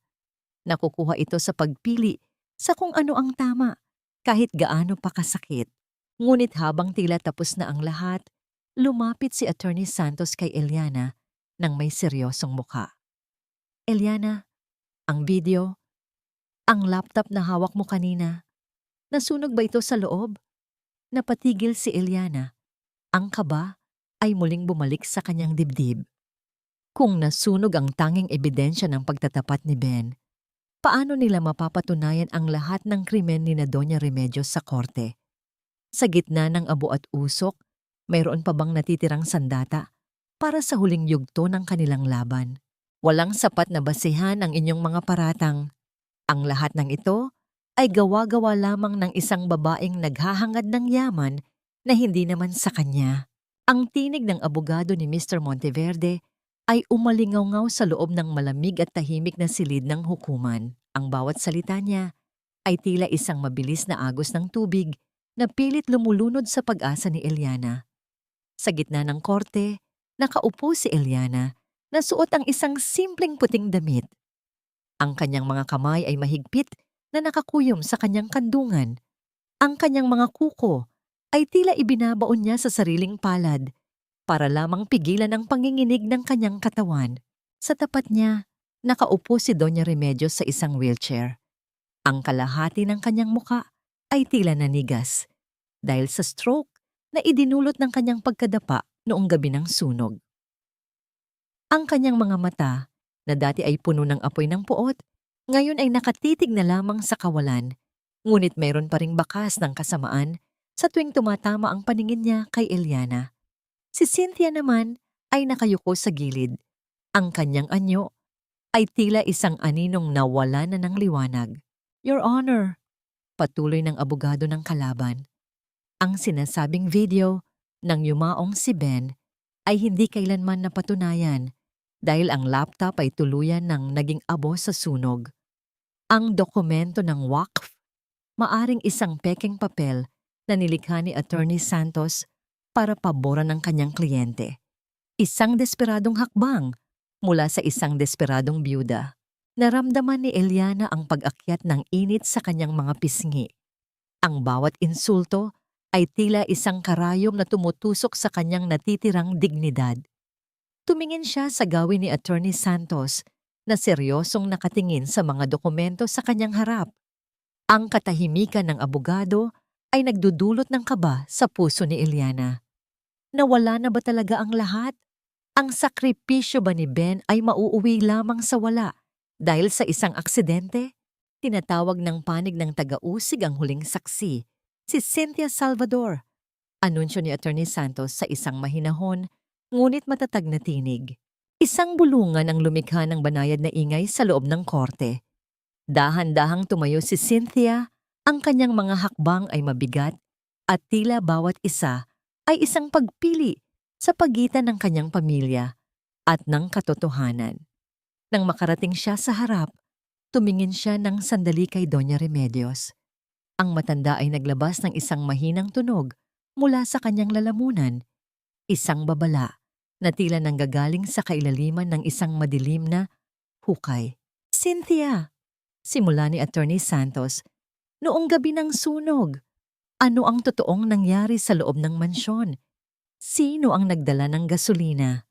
Nakukuha ito sa pagpili sa kung ano ang tama, kahit gaano pa kasakit. Ngunit habang tila tapos na ang lahat, lumapit si Attorney Santos kay Eliana nang may seryosong mukha. "Eliana, ang video, ang laptop na hawak mo kanina, nasunog ba ito sa loob?" Napatigil si Eliana. Ang kaba ay muling bumalik sa kanyang dibdib. Kung nasunog ang tanging ebidensya ng pagtatapat ni Ben, paano nila mapapatunayan ang lahat ng krimen ni na Doña Remedios sa korte? Sa gitna ng abo at usok, mayroon pa bang natitirang sandata para sa huling yugto ng kanilang laban? Walang sapat na basehan ang inyong mga paratang. Ang lahat ng ito ay gawa-gawa lamang ng isang babaeng naghahangad ng yaman na hindi naman sa kanya. Ang tinig ng abogado ni Mr. Monteverde ay umalingaw-ngaw sa loob ng malamig at tahimik na silid ng hukuman. Ang bawat salita niya ay tila isang mabilis na agos ng tubig na pilit lumulunod sa pag-asa ni Eliana. Sa gitna ng korte, nakaupo si Eliana na suot ang isang simpleng puting damit. Ang kanyang mga kamay ay mahigpit na nakakuyom sa kanyang kandungan. Ang kanyang mga kuko ay tila ibinabaon niya sa sariling palad para lamang pigilan ang panginginig ng kanyang katawan. Sa tapat niya, nakaupo si Doña Remedios sa isang wheelchair. Ang kalahati ng kanyang muka ay tila nanigas dahil sa stroke na idinulot ng kanyang pagkadapa noong gabi ng sunog. Ang kanyang mga mata, na dati ay puno ng apoy ng puot, Ngayon ay nakatitig na lamang sa kawalan, ngunit mayroon pa ring bakas ng kasamaan sa tuwing tumatama ang paningin niya kay Eliana. Si Cynthia naman ay nakayuko sa gilid. Ang kanyang anyo ay tila isang aninong nawala na ng liwanag. Your Honor, patuloy ng abogado ng kalaban. Ang sinasabing video ng yumaong si Ben ay hindi kailanman napatunayan dahil ang laptop ay tuluyan ng naging abo sa sunog. Ang dokumento ng WACF maaring isang pekeng papel na nilikha ni Attorney Santos para paboran ng kanyang kliyente. Isang desperadong hakbang mula sa isang desperadong byuda. Naramdaman ni Eliana ang pag-akyat ng init sa kanyang mga pisngi. Ang bawat insulto ay tila isang karayom na tumutusok sa kanyang natitirang dignidad. Tumingin siya sa gawin ni Attorney Santos na seryosong nakatingin sa mga dokumento sa kanyang harap. Ang katahimikan ng abogado ay nagdudulot ng kaba sa puso ni Eliana. Nawala na ba talaga ang lahat? Ang sakripisyo ba ni Ben ay mauuwi lamang sa wala dahil sa isang aksidente? Tinatawag ng panig ng taga-usig ang huling saksi, si Cynthia Salvador. Anunsyo ni Attorney Santos sa isang mahinahon, ngunit matatag na tinig. Isang bulungan ang lumikha ng banayad na ingay sa loob ng korte. Dahan-dahang tumayo si Cynthia, ang kanyang mga hakbang ay mabigat at tila bawat isa ay isang pagpili sa pagitan ng kanyang pamilya at ng katotohanan. Nang makarating siya sa harap, tumingin siya ng sandali kay Doña Remedios. Ang matanda ay naglabas ng isang mahinang tunog mula sa kanyang lalamunan, isang babala na tila nanggagaling sa kailaliman ng isang madilim na hukay. Cynthia! Simula ni Attorney Santos, noong gabi ng sunog, ano ang totoong nangyari sa loob ng mansyon? Sino ang nagdala ng gasolina?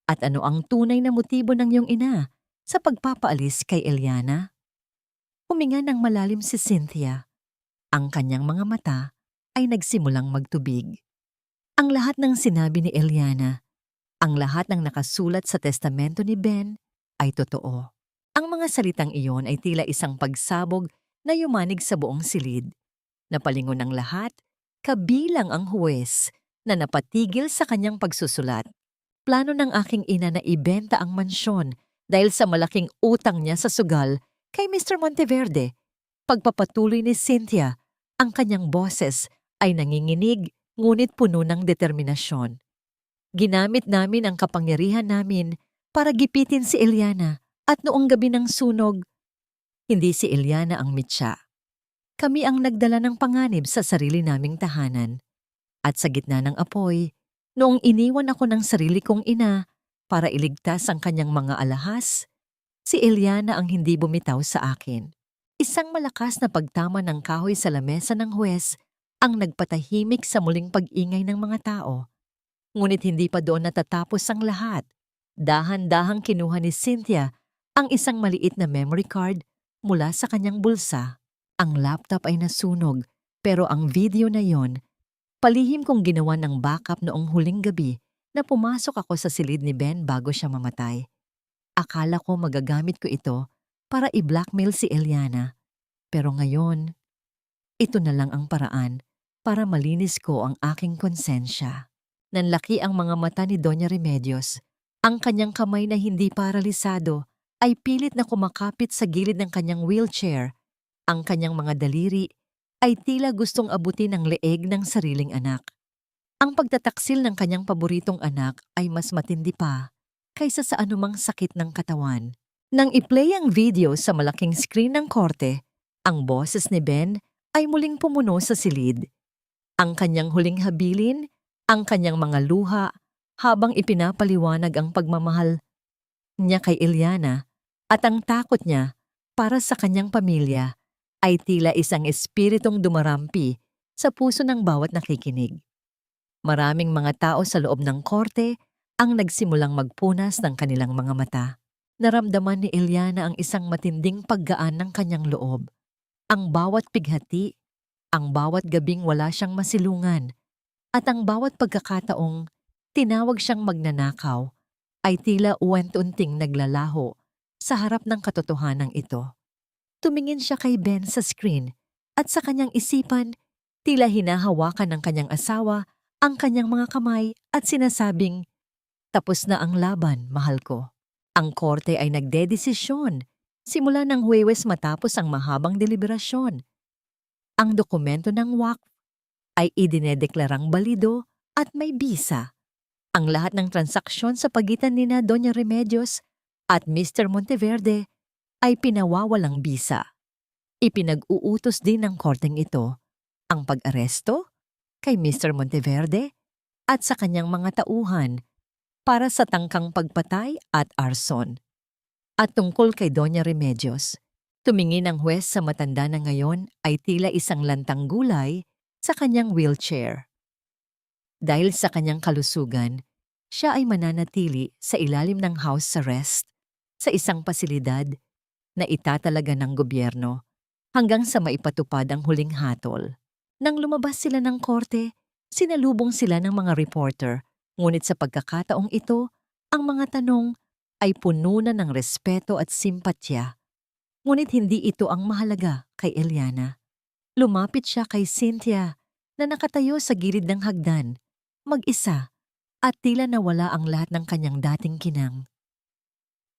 At ano ang tunay na motibo ng iyong ina sa pagpapaalis kay Eliana? Huminga ng malalim si Cynthia. Ang kanyang mga mata ay nagsimulang magtubig. Ang lahat ng sinabi ni Eliana, ang lahat ng nakasulat sa testamento ni Ben ay totoo. Ang mga salitang iyon ay tila isang pagsabog na yumanig sa buong silid. Napalingon ang lahat, kabilang ang huwes na napatigil sa kanyang pagsusulat. Plano ng aking ina na ibenta ang mansyon dahil sa malaking utang niya sa sugal kay Mr. Monteverde. Pagpapatuloy ni Cynthia, ang kanyang boses ay nanginginig ngunit puno ng determinasyon. Ginamit namin ang kapangyarihan namin para gipitin si Eliana at noong gabi ng sunog, hindi si Eliana ang mitya. Kami ang nagdala ng panganib sa sarili naming tahanan. At sa gitna ng apoy, noong iniwan ako ng sarili kong ina para iligtas ang kanyang mga alahas, si Eliana ang hindi bumitaw sa akin. Isang malakas na pagtama ng kahoy sa lamesa ng huwes ang nagpatahimik sa muling pag-ingay ng mga tao. Ngunit hindi pa doon natatapos ang lahat. Dahan-dahang kinuha ni Cynthia ang isang maliit na memory card mula sa kanyang bulsa. Ang laptop ay nasunog, pero ang video na yon, palihim kong ginawa ng backup noong huling gabi na pumasok ako sa silid ni Ben bago siya mamatay. Akala ko magagamit ko ito para i-blackmail si Eliana. Pero ngayon, ito na lang ang paraan para malinis ko ang aking konsensya. Nanlaki ang mga mata ni Doña Remedios. Ang kanyang kamay na hindi paralisado ay pilit na kumakapit sa gilid ng kanyang wheelchair. Ang kanyang mga daliri ay tila gustong abutin ang leeg ng sariling anak. Ang pagtataksil ng kanyang paboritong anak ay mas matindi pa kaysa sa anumang sakit ng katawan. Nang i-play ang video sa malaking screen ng korte, ang boses ni Ben ay muling pumuno sa silid. Ang kanyang huling habilin, ang kanyang mga luha habang ipinapaliwanag ang pagmamahal niya kay Eliana at ang takot niya para sa kanyang pamilya ay tila isang espiritong dumarampi sa puso ng bawat nakikinig. Maraming mga tao sa loob ng korte ang nagsimulang magpunas ng kanilang mga mata. Naramdaman ni Eliana ang isang matinding paggaan ng kanyang loob. Ang bawat pighati, ang bawat gabing wala siyang masilungan, at ang bawat pagkakataong tinawag siyang magnanakaw ay tila uwent-unting naglalaho sa harap ng katotohanan ito. Tumingin siya kay Ben sa screen at sa kanyang isipan, tila hinahawakan ng kanyang asawa ang kanyang mga kamay at sinasabing, "Tapos na ang laban, mahal ko." Ang korte ay nagdedesisyon simula ng Huwebes matapos ang mahabang deliberasyon. Ang dokumento ng WACC ay idinedeklarang balido at may bisa. Ang lahat ng transaksyon sa pagitan nina Doña Remedios at Mr. Monteverde ay pinawawalang bisa. Ipinag-uutos din ng korteng ito ang pag-aresto kay Mr. Monteverde at sa kanyang mga tauhan para sa tangkang pagpatay at arson. At tungkol kay Doña Remedios, tumingin ang huwes sa matanda na ngayon ay tila isang lantang gulay sa kanyang wheelchair. Dahil sa kanyang kalusugan, siya ay mananatili sa ilalim ng house arrest sa isang pasilidad na itatalaga ng gobyerno hanggang sa maipatupad ang huling hatol. Nang lumabas sila ng korte, sinalubong sila ng mga reporter, ngunit sa pagkakataong ito, ang mga tanong ay puno na ng respeto at simpatya. Ngunit hindi ito ang mahalaga kay Eliana. Lumapit siya kay Cynthia na nakatayo sa gilid ng hagdan, mag-isa, at tila nawala ang lahat ng kanyang dating kinang.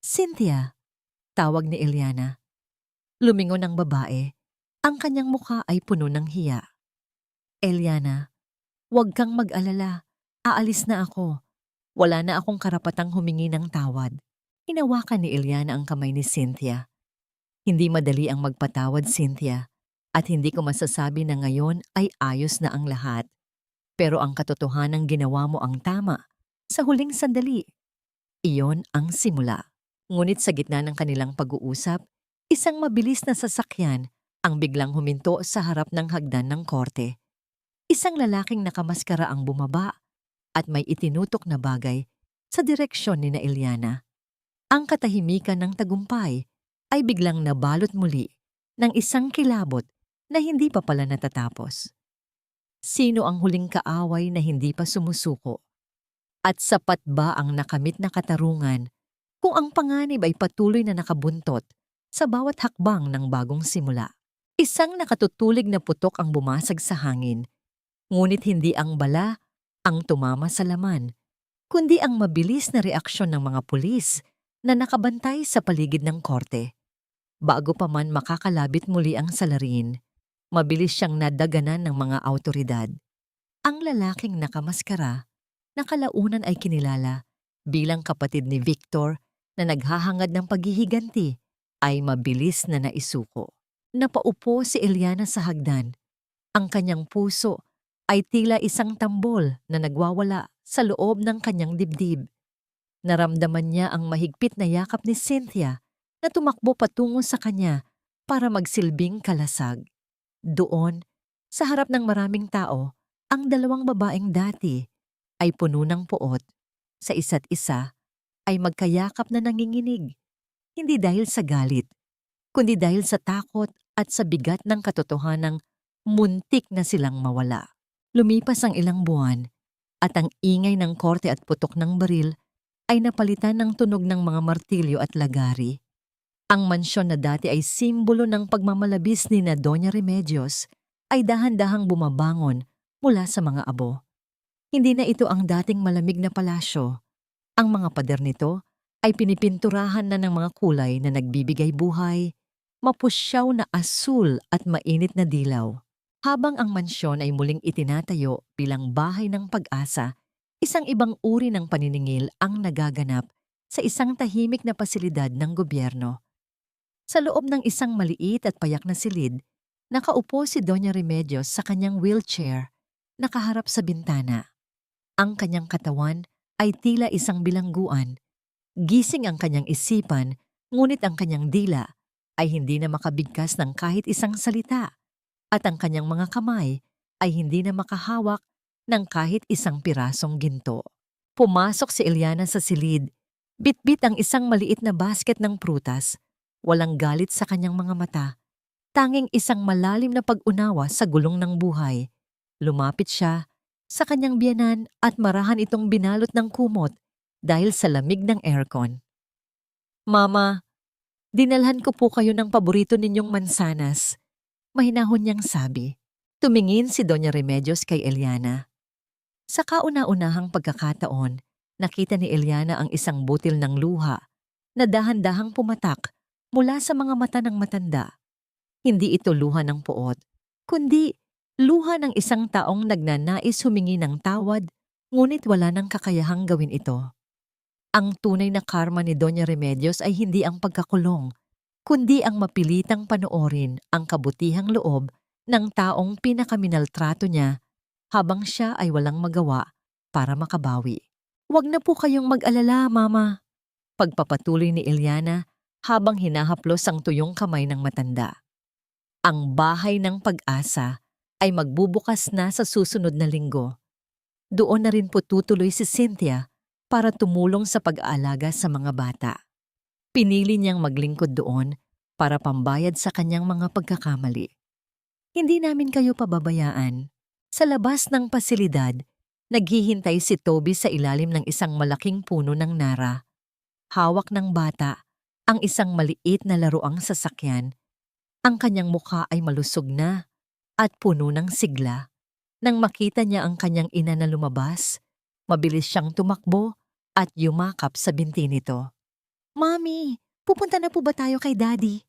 "Cynthia," tawag ni Eliana. Lumingon ang babae. Ang kanyang mukha ay puno ng hiya. "Eliana, huwag kang mag-alala. Aalis na ako. Wala na akong karapatang humingi ng tawad." Hinawakan ni Eliana ang kamay ni Cynthia. "Hindi madali ang magpatawad, Cynthia, at hindi ko masasabi na ngayon ay ayos na ang lahat. Pero ang katotohanang ginawa mo ang tama sa huling sandali. Iyon ang simula." Ngunit sa gitna ng kanilang pag-uusap, isang mabilis na sasakyan ang biglang huminto sa harap ng hagdan ng korte. Isang lalaking nakamaskara ang bumaba at may itinutok na bagay sa direksyon ni na Eliana. Ang katahimikan ng tagumpay ay biglang nabalot muli ng isang kilabot na hindi pa pala natatapos. Sino ang huling kaaway na hindi pa sumusuko? At sapat ba ang nakamit na katarungan kung ang panganib ay patuloy na nakabuntot sa bawat hakbang ng bagong simula? Isang nakatutulig na putok ang bumasag sa hangin, ngunit hindi ang bala ang tumama sa laman, kundi ang mabilis na reaksyon ng mga pulis na nakabantay sa paligid ng korte. Bago pa man makakalabit muli ang salarin, mabilis siyang nadaganan ng mga awtoridad. Ang lalaking nakamaskara, na kalaunan ay kinilala bilang kapatid ni Victor na naghahangad ng paghihiganti, ay mabilis na naisuko. Napaupo si Eliana sa hagdan. Ang kanyang puso ay tila isang tambol na nagwawala sa loob ng kanyang dibdib. Naramdaman niya ang mahigpit na yakap ni Cynthia na tumakbo patungo sa kanya para magsilbing kalasag. Doon, sa harap ng maraming tao, ang dalawang babaeng dati ay puno ng poot. Sa isa't isa ay magkayakap na nanginginig, hindi dahil sa galit, kundi dahil sa takot at sa bigat ng katotohanang muntik na silang mawala. Lumipas ang ilang buwan at ang ingay ng korte at putok ng baril ay napalitan ng tunog ng mga martilyo at lagari. Ang mansyon na dati ay simbolo ng pagmamalabis ni na Doña Remedios ay dahan-dahang bumabangon mula sa mga abo. Hindi na ito ang dating malamig na palasyo. Ang mga pader nito ay pinipinturahan na ng mga kulay na nagbibigay buhay, mapusyaw na asul at mainit na dilaw. Habang ang mansyon ay muling itinatayo bilang bahay ng pag-asa, isang ibang uri ng paniningil ang nagaganap sa isang tahimik na pasilidad ng gobyerno. Sa loob ng isang maliit at payak na silid, nakaupo si Doña Remedios sa kanyang wheelchair, nakaharap sa bintana. Ang kanyang katawan ay tila isang bilangguan. Gising ang kanyang isipan, ngunit ang kanyang dila ay hindi na makabigkas ng kahit isang salita, at ang kanyang mga kamay ay hindi na makahawak ng kahit isang pirasong ginto. Pumasok si Eliana sa silid, bitbit ang isang maliit na basket ng prutas, walang galit sa kanyang mga mata, tanging isang malalim na pag-unawa sa gulong ng buhay. Lumapit siya sa kanyang biyanan at marahan itong binalot ng kumot dahil sa lamig ng aircon. "Mama, Dinalhan ko po kayo ng paborito ninyong mansanas. Mahinahon niyang sabi. Tumingin si Doña Remedios kay Eliana. Sa kauna-unahang pagkakataon, nakita ni Eliana ang isang butil ng luha na dahan-dahang pumatak mula sa mga mata ng matanda. Hindi ito luha ng puot, kundi luha ng isang taong nagnanais humingi ng tawad ngunit wala ng kakayahang gawin ito. Ang tunay na karma ni Doña Remedios ay hindi ang pagkakulong, kundi ang mapilitang panoorin ang kabutihang loob ng taong pinakaminaltrato niya habang siya ay walang magawa para makabawi. Huwag na po kayong mag-alala, Mama. Pagpapatuloy ni Eliana habang hinahaplos ang tuyong kamay ng matanda. Ang bahay ng pag-asa ay magbubukas na sa susunod na linggo. Doon na rin po tutuloy si Cynthia para tumulong sa pag-aalaga sa mga bata. Pinili niyang maglingkod doon para pambayad sa kanyang mga pagkakamali. Hindi namin kayo pababayaan. Sa labas ng pasilidad, naghihintay si Toby sa ilalim ng isang malaking puno ng nara. Hawak ng bata ang isang maliit na laruang sasakyan. Ang kanyang mukha ay malusog na at puno ng sigla. Nang makita niya ang kanyang ina na lumabas, mabilis siyang tumakbo at yumakap sa binti nito. Mami, pupunta na po ba tayo kay Daddy?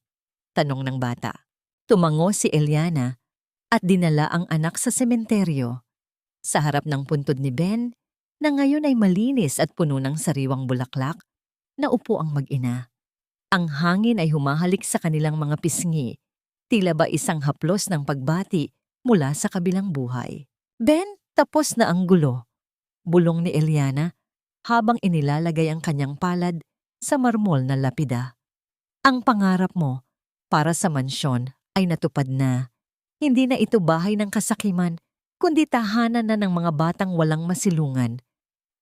Tanong ng bata. Tumango si Eliana at dinala ang anak sa sementeryo. Sa harap ng puntod ni Ben, na ngayon ay malinis at puno ng sariwang bulaklak, naupo ang mag-ina. Ang hangin ay humahalik sa kanilang mga pisngi, tila ba isang haplos ng pagbati mula sa kabilang buhay. Ben, tapos na ang gulo. Bulong ni Eliana habang inilalagay ang kanyang palad sa marmol na lapida. Ang pangarap mo para sa mansyon ay natupad na. Hindi na ito bahay ng kasakiman, kundi tahanan na ng mga batang walang masilungan.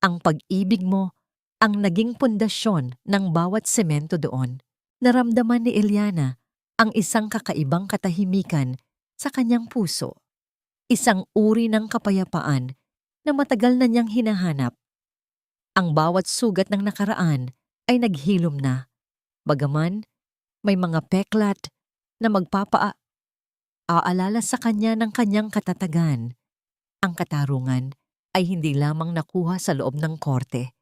Ang pag-ibig mo ang naging pundasyon ng bawat semento doon. Naramdaman ni Eliana ang isang kakaibang katahimikan sa kanyang puso. Isang uri ng kapayapaan na matagal na niyang hinahanap. Ang bawat sugat ng nakaraan ay naghilom na. Bagaman, may mga peklat na aalala sa kanya ng kanyang katatagan. Ang katarungan ay hindi lamang nakuha sa loob ng korte.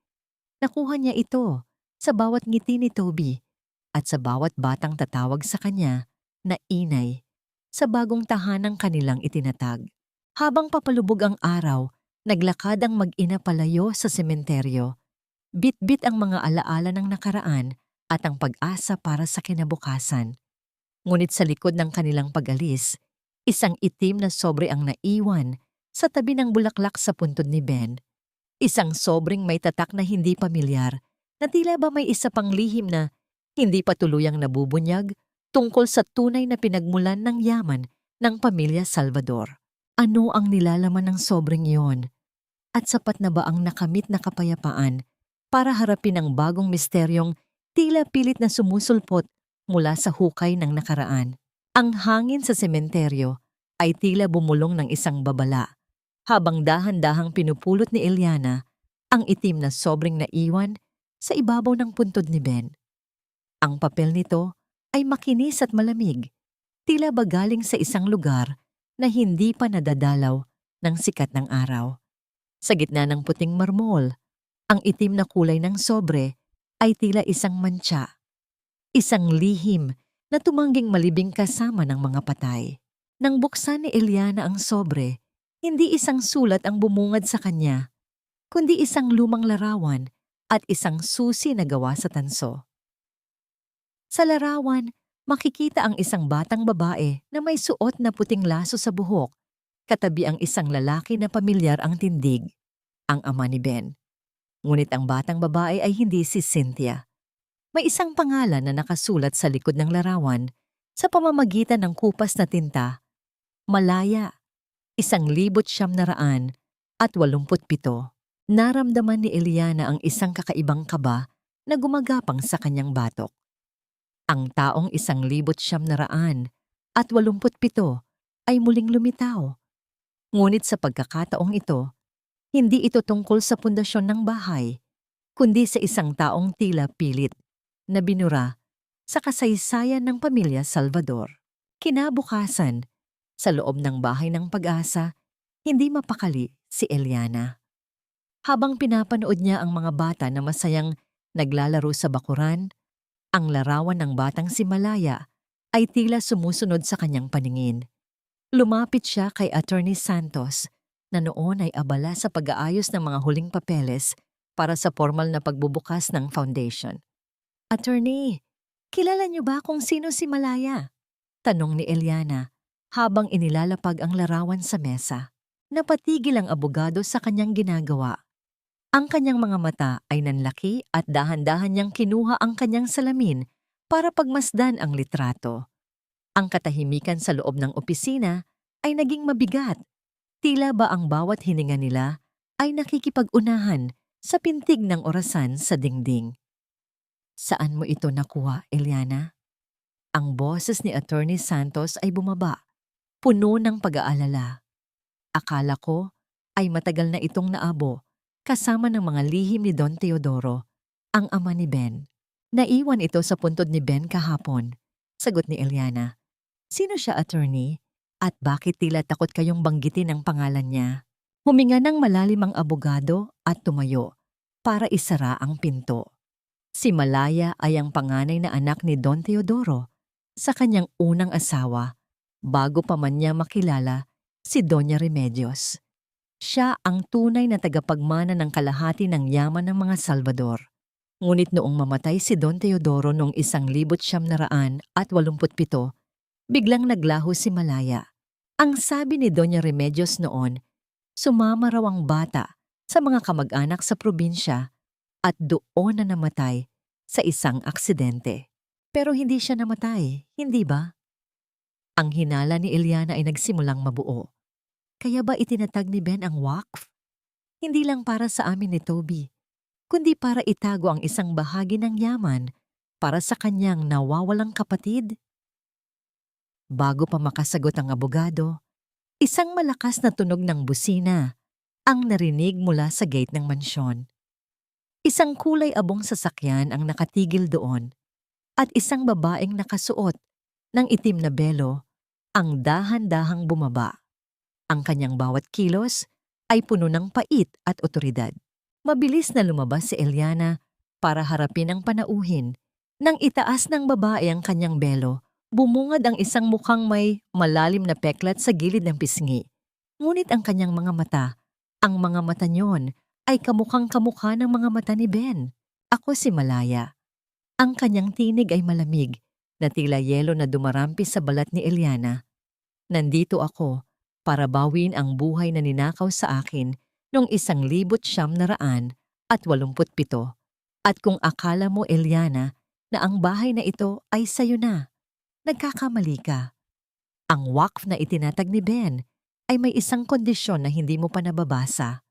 Nakuha niya ito sa bawat ngiti ni Toby at sa bawat batang tatawag sa kanya na inay sa bagong tahanang kanilang itinatag. Habang papalubog ang araw, naglakad ang mag-ina palayo sa sementeryo. Bit-bit ang mga alaala ng nakaraan at ang pag-asa para sa kinabukasan. Ngunit sa likod ng kanilang pag-alis, isang itim na sobre ang naiwan sa tabi ng bulaklak sa puntod ni Ben. Isang sobreng may tatak na hindi pamilyar na tila ba may isa pang lihim na hindi pa tuluyang nabubunyag tungkol sa tunay na pinagmulan ng yaman ng pamilya Salvador. Ano ang nilalaman ng sobreng iyon? At sapat na ba ang nakamit na kapayapaan para harapin ang bagong misteryong tila pilit na sumusulpot mula sa hukay ng nakaraan? Ang hangin sa sementeryo ay tila bumulong ng isang babala, habang dahan-dahang pinupulot ni Eliana ang itim na sobreng naiwan sa ibabaw ng puntod ni Ben. Ang papel nito ay makinis at malamig, tila ba galing sa isang lugar na hindi pa nadadalaw ng sikat ng araw. Sa gitna ng puting marmol, ang itim na kulay ng sobre ay tila isang mantsa, isang lihim na tumangging malibing kasama ng mga patay. Nang buksan ni Eliana ang sobre, hindi isang sulat ang bumungad sa kanya, kundi isang lumang larawan at isang susi na gawa sa tanso. Sa larawan, makikita ang isang batang babae na may suot na puting laso sa buhok, katabi ang isang lalaki na pamilyar ang tindig, ang ama ni Ben. Ngunit ang batang babae ay hindi si Cynthia. May isang pangalan na nakasulat sa likod ng larawan sa pamamagitan ng kupas na tinta, Malaya, 1,987. Naramdaman ni Eliana ang isang kakaibang kaba na gumagapang sa kanyang batok. Ang taong 1,987 ay muling lumitaw. Ngunit sa pagkakataong ito, hindi ito tungkol sa pundasyon ng bahay, kundi sa isang taong tila pilit na binura sa kasaysayan ng pamilya Salvador. Kinabukasan, sa loob ng bahay ng pag-asa, hindi mapakali si Eliana. Habang pinapanood niya ang mga bata na masayang naglalaro sa bakuran, ang larawan ng batang si Malaya ay tila sumusunod sa kanyang paningin. Lumapit siya kay Attorney Santos na noon ay abala sa pag-aayos ng mga huling papeles para sa formal na pagbubukas ng foundation. "Attorney, kilala niyo ba kung sino si Malaya?" tanong ni Eliana habang inilalapag ang larawan sa mesa. Napatigil ang abogado sa kanyang ginagawa. Ang kanyang mga mata ay nanlaki at dahan-dahan niyang kinuha ang kanyang salamin para pagmasdan ang litrato. Ang katahimikan sa loob ng opisina ay naging mabigat. Tila ba ang bawat hininga nila ay nakikipag-unahan sa pintig ng orasan sa dingding. "Saan mo ito nakuha, Eliana?" Ang boses ni Attorney Santos ay bumaba, puno ng pag-aalala. "Akala ko ay matagal na itong naabo kasama ng mga lihim ni Don Teodoro, ang ama ni Ben. Naiwan ito sa puntod ni Ben kahapon," sagot ni Eliana. "Sino siya, attorney? At bakit tila takot kayong banggitin ang pangalan niya?" Huminga ng malalim ang abogado at tumayo para isara ang pinto. Si Malaya ay ang panganay na anak ni Don Teodoro sa kanyang unang asawa bago pa man niya makilala si Doña Remedios. Siya ang tunay na tagapagmana ng kalahati ng yaman ng mga Salvador. Ngunit noong mamatay si Don Teodoro noong 1987, biglang naglaho si Malaya. Ang sabi ni Doña Remedios noon, sumama raw ang bata sa mga kamag-anak sa probinsya at doon na namatay sa isang aksidente. Pero hindi siya namatay, hindi ba? Ang hinala ni Eliana ay nagsimulang mabuo. Kaya ba itinatag ni Ben ang waqf? Hindi lang para sa amin ni Toby, kundi para itago ang isang bahagi ng yaman para sa kanyang nawawalang kapatid? Bago pa makasagot ang abogado, isang malakas na tunog ng busina ang narinig mula sa gate ng mansyon. Isang kulay abong sasakyan ang nakatigil doon at isang babaeng nakasuot ng itim na belo ang dahan-dahang bumaba. Ang kanyang bawat kilos ay puno ng pait at otoridad. Mabilis na lumabas si Eliana para harapin ang panauhin. Nang itaas ng babae ang kanyang belo, bumungad ang isang mukhang may malalim na peklat sa gilid ng pisngi. Ngunit ang kanyang ang mga mata niyon ay kamukhang-kamukha ng mga mata ni Ben. "Ako si Malaya." Ang kanyang tinig ay malamig na tila yelo na dumarampi sa balat ni Eliana. "Nandito ako para bawin ang buhay na ninakaw sa akin noong 1987. At kung akala mo, Eliana, na ang bahay na ito ay sayo na, nagkakamali ka. Ang waqf na itinatag ni Ben ay may isang kondisyon na hindi mo pa nababasa."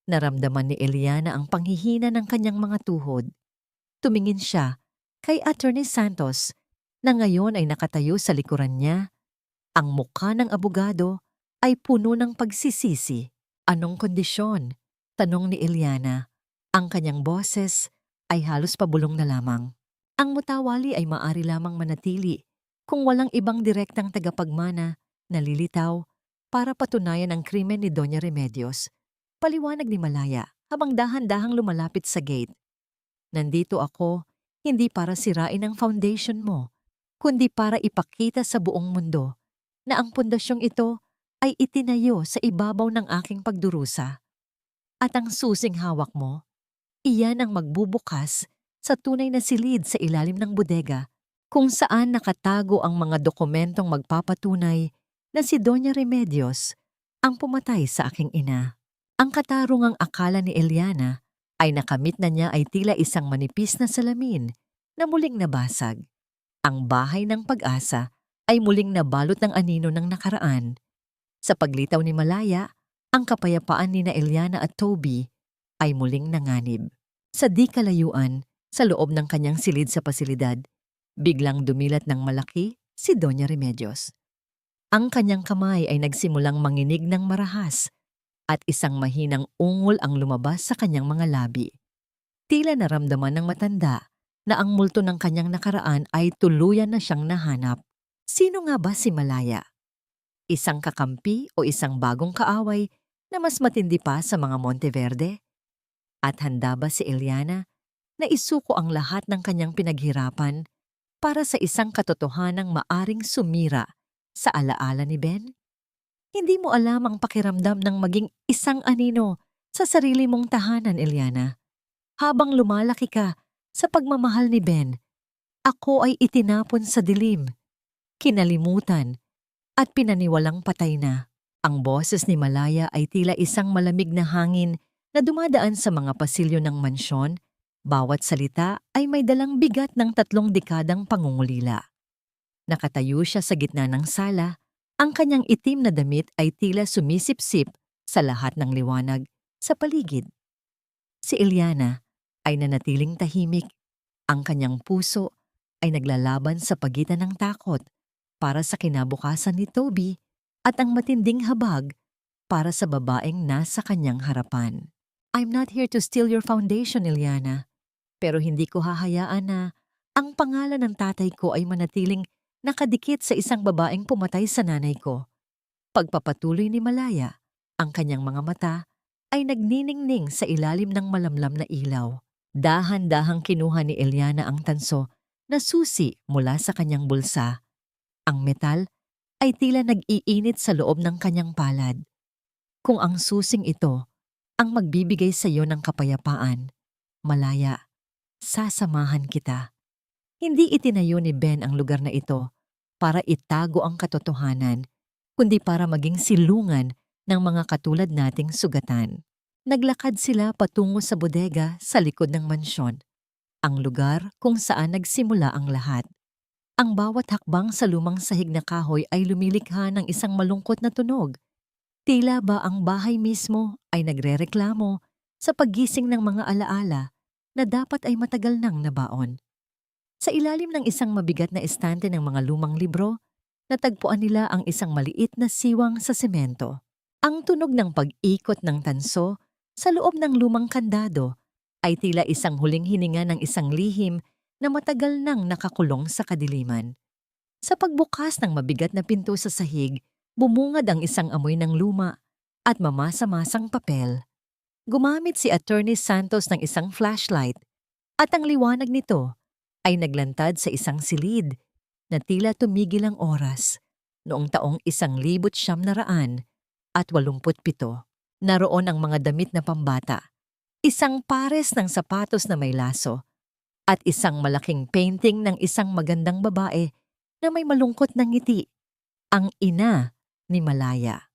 Naramdaman ni Eliana ang panghihina ng kanyang mga tuhod. Tumingin siya kay Attorney Santos na ngayon ay nakatayo sa likuran niya. Ang mukha ng abogado ay puno ng pagsisisi. "Anong kondisyon?" tanong ni Eliana. Ang kanyang boses ay halos pabulong na lamang. "Ang mutawali ay maari lamang manatili kung walang ibang direktang tagapagmana na lilitaw para patunayan ang krimen ni Doña Remedios," paliwanag ni Malaya habang dahan-dahang lumalapit sa gate. "Nandito ako hindi para sirain ang foundation mo, kundi para ipakita sa buong mundo na ang pundasyong ito ay itinayo sa ibabaw ng aking pagdurusa. At ang susing hawak mo, iyan ang magbubukas sa tunay na silid sa ilalim ng bodega kung saan nakatago ang mga dokumentong magpapatunay na si Doña Remedios ang pumatay sa aking ina." Ang katarungang akala ni Eliana ay nakamit na niya ay tila isang manipis na salamin na muling nabasag. Ang bahay ng pag-asa ay muling nabalot ng anino ng nakaraan. Sa paglitaw ni Malaya, ang kapayapaan ni na Eliana at Toby ay muling nanganib. Sa di kalayuan, sa loob ng kanyang silid sa pasilidad, biglang dumilat ng malaki si Doña Remedios. Ang kanyang kamay ay nagsimulang manginig ng marahas at isang mahinang ungol ang lumabas sa kanyang mga labi. Tila naramdaman ng matanda na ang multo ng kanyang nakaraan ay tuluyan na siyang nahanap. Sino nga ba si Malaya? Isang kakampi o isang bagong kaaway na mas matindi pa sa mga Monteverde? At handa ba si Eliana na isuko ang lahat ng kanyang pinaghirapan para sa isang katotohanang maaring sumira sa alaala ni Ben? Hindi mo alam ang pakiramdam ng maging isang anino sa sarili mong tahanan, Eliana. Habang lumalaki ka sa pagmamahal ni Ben, ako ay itinapon sa dilim, kinalimutan, at pinaniwalang patay na. Ang boses ni Malaya ay tila isang malamig na hangin na dumadaan sa mga pasilyo ng mansyon. Bawat salita ay may dalang bigat ng 3 dekadang pangungulila. Nakatayo siya sa gitna ng sala. Ang kanyang itim na damit ay tila sumisipsip sa lahat ng liwanag sa paligid. Si Eliana ay nanatiling tahimik. Ang kanyang puso ay naglalaban sa pagitan ng takot para sa kinabukasan ni Toby at ang matinding habag para sa babaeng nasa kanyang harapan. I'm not here to steal your foundation, Eliana. Pero hindi ko hahayaan na ang pangalan ng tatay ko ay manatiling nakadikit sa isang babaeng pumatay sa nanay ko. Pagpapatuloy ni Malaya, ang kanyang mga mata ay nagniningning sa ilalim ng malamlam na ilaw. Dahan-dahang kinuha ni Eliana ang tanso na susi mula sa kanyang bulsa. Ang metal ay tila nag-iinit sa loob ng kanyang palad. Kung ang susing ito ang magbibigay sa iyo ng kapayapaan, Malaya, sasamahan kita. Hindi itinayo ni Ben ang lugar na ito para itago ang katotohanan, kundi para maging silungan ng mga katulad nating sugatan. Naglakad sila patungo sa bodega sa likod ng mansyon, ang lugar kung saan nagsimula ang lahat. Ang bawat hakbang sa lumang sahig na kahoy ay lumilikha ng isang malungkot na tunog. Tila ba ang bahay mismo ay nagrereklamo sa paggising ng mga alaala na dapat ay matagal nang nabaon. Sa ilalim ng isang mabigat na estante ng mga lumang libro, natagpuan nila ang isang maliit na siwang sa semento. Ang tunog ng pag-ikot ng tanso sa loob ng lumang kandado ay tila isang huling hininga ng isang lihim na matagal nang nakakulong sa kadiliman. Sa pagbukas ng mabigat na pinto sa sahig, bumungad ang isang amoy ng luma at mamasa-masang papel. Gumamit si Attorney Santos ng isang flashlight at ang liwanag nito ay naglantad sa isang silid na tila tumigil ang oras noong taong 1987. Naroon ang mga damit na pambata, isang pares ng sapatos na may laso, at isang malaking painting ng isang magandang babae na may malungkot na ngiti, ang ina ni Malaya.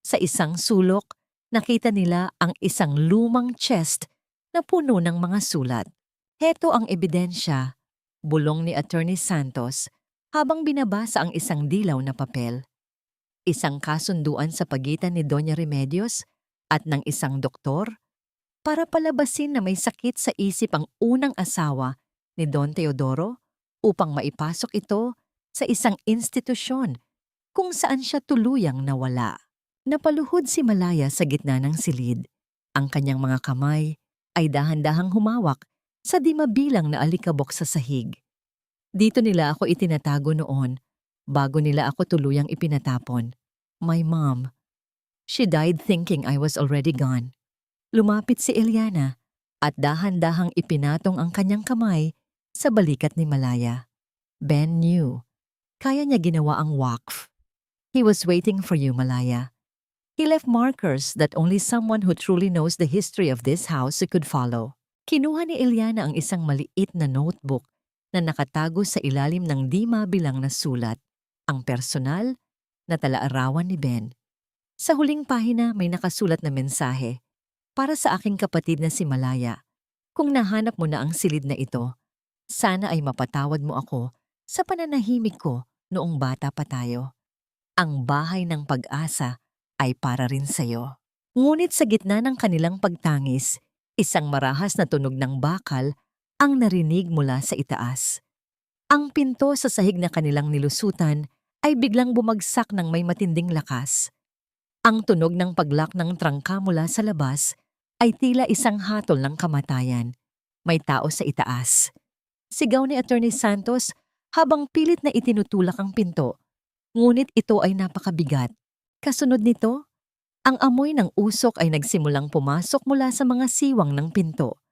Sa isang sulok, nakita nila ang isang lumang chest na puno ng mga sulat. Heto ang ebidensya, bulong ni Attorney Santos habang binabasa ang isang dilaw na papel. Isang kasunduan sa pagitan ni Doña Remedios at ng isang doktor para palabasin na may sakit sa isip ang unang asawa ni Don Teodoro upang maipasok ito sa isang institusyon kung saan siya tuluyang nawala. Napaluhod si Malaya sa gitna ng silid. Ang kanyang mga kamay ay dahan-dahang humawak sa di mabilang na alikabok sa sahig. Dito nila ako itinatago noon, bago nila ako tuluyang ipinatapon. My mom. She died thinking I was already gone. Lumapit si Eliana at dahan-dahang ipinatong ang kanyang kamay sa balikat ni Malaya. Ben knew. Kaya niya ginawa ang wakf. He was waiting for you, Malaya. He left markers that only someone who truly knows the history of this house could follow. Kinuha ni Eliana ang isang maliit na notebook na nakatago sa ilalim ng di mabilang na sulat, ang personal na talaarawan ni Ben. Sa huling pahina may nakasulat na mensahe, para sa aking kapatid na si Malaya. Kung nahanap mo na ang silid na ito, sana ay mapatawad mo ako sa pananahimik ko noong bata pa tayo. Ang bahay ng pag-asa ay para rin sa'yo. Ngunit sa gitna ng kanilang pagtangis, isang marahas na tunog ng bakal ang narinig mula sa itaas. Ang pinto sa sahig na kanilang nilusutan ay biglang bumagsak ng may matinding lakas. Ang tunog ng paglak ng trangka mula sa labas ay tila isang hatol ng kamatayan. May tao sa itaas. Sigaw ni Attorney Santos habang pilit na itinutulak ang pinto. Ngunit ito ay napakabigat. Kasunod nito, ang amoy ng usok ay nagsimulang pumasok mula sa mga siwang ng pinto.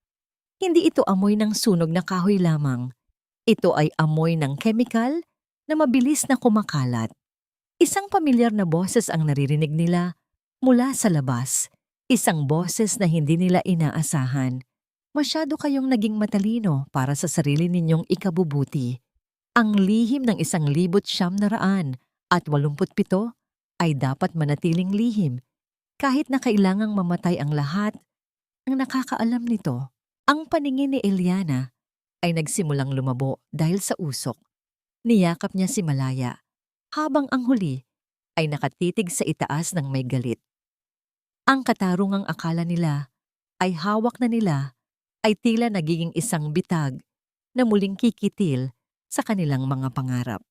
Hindi ito amoy ng sunog na kahoy lamang. Ito ay amoy ng chemical na mabilis na kumakalat. Isang pamilyar na boses ang naririnig nila mula sa labas. Isang boses na hindi nila inaasahan. Masyado kayong naging matalino para sa sarili ninyong ikabubuti. Ang lihim ng 1,987 ay dapat manatiling lihim kahit na kailangang mamatay ang lahat ang nakakaalam nito. Ang paningin ni Eliana ay nagsimulang lumabo dahil sa usok. Niyakap niya si Malaya habang ang huli ay nakatitig sa itaas ng may galit. Ang katarungang akala nila ay hawak na nila ay tila nagiging isang bitag na muling kikitil sa kanilang mga pangarap.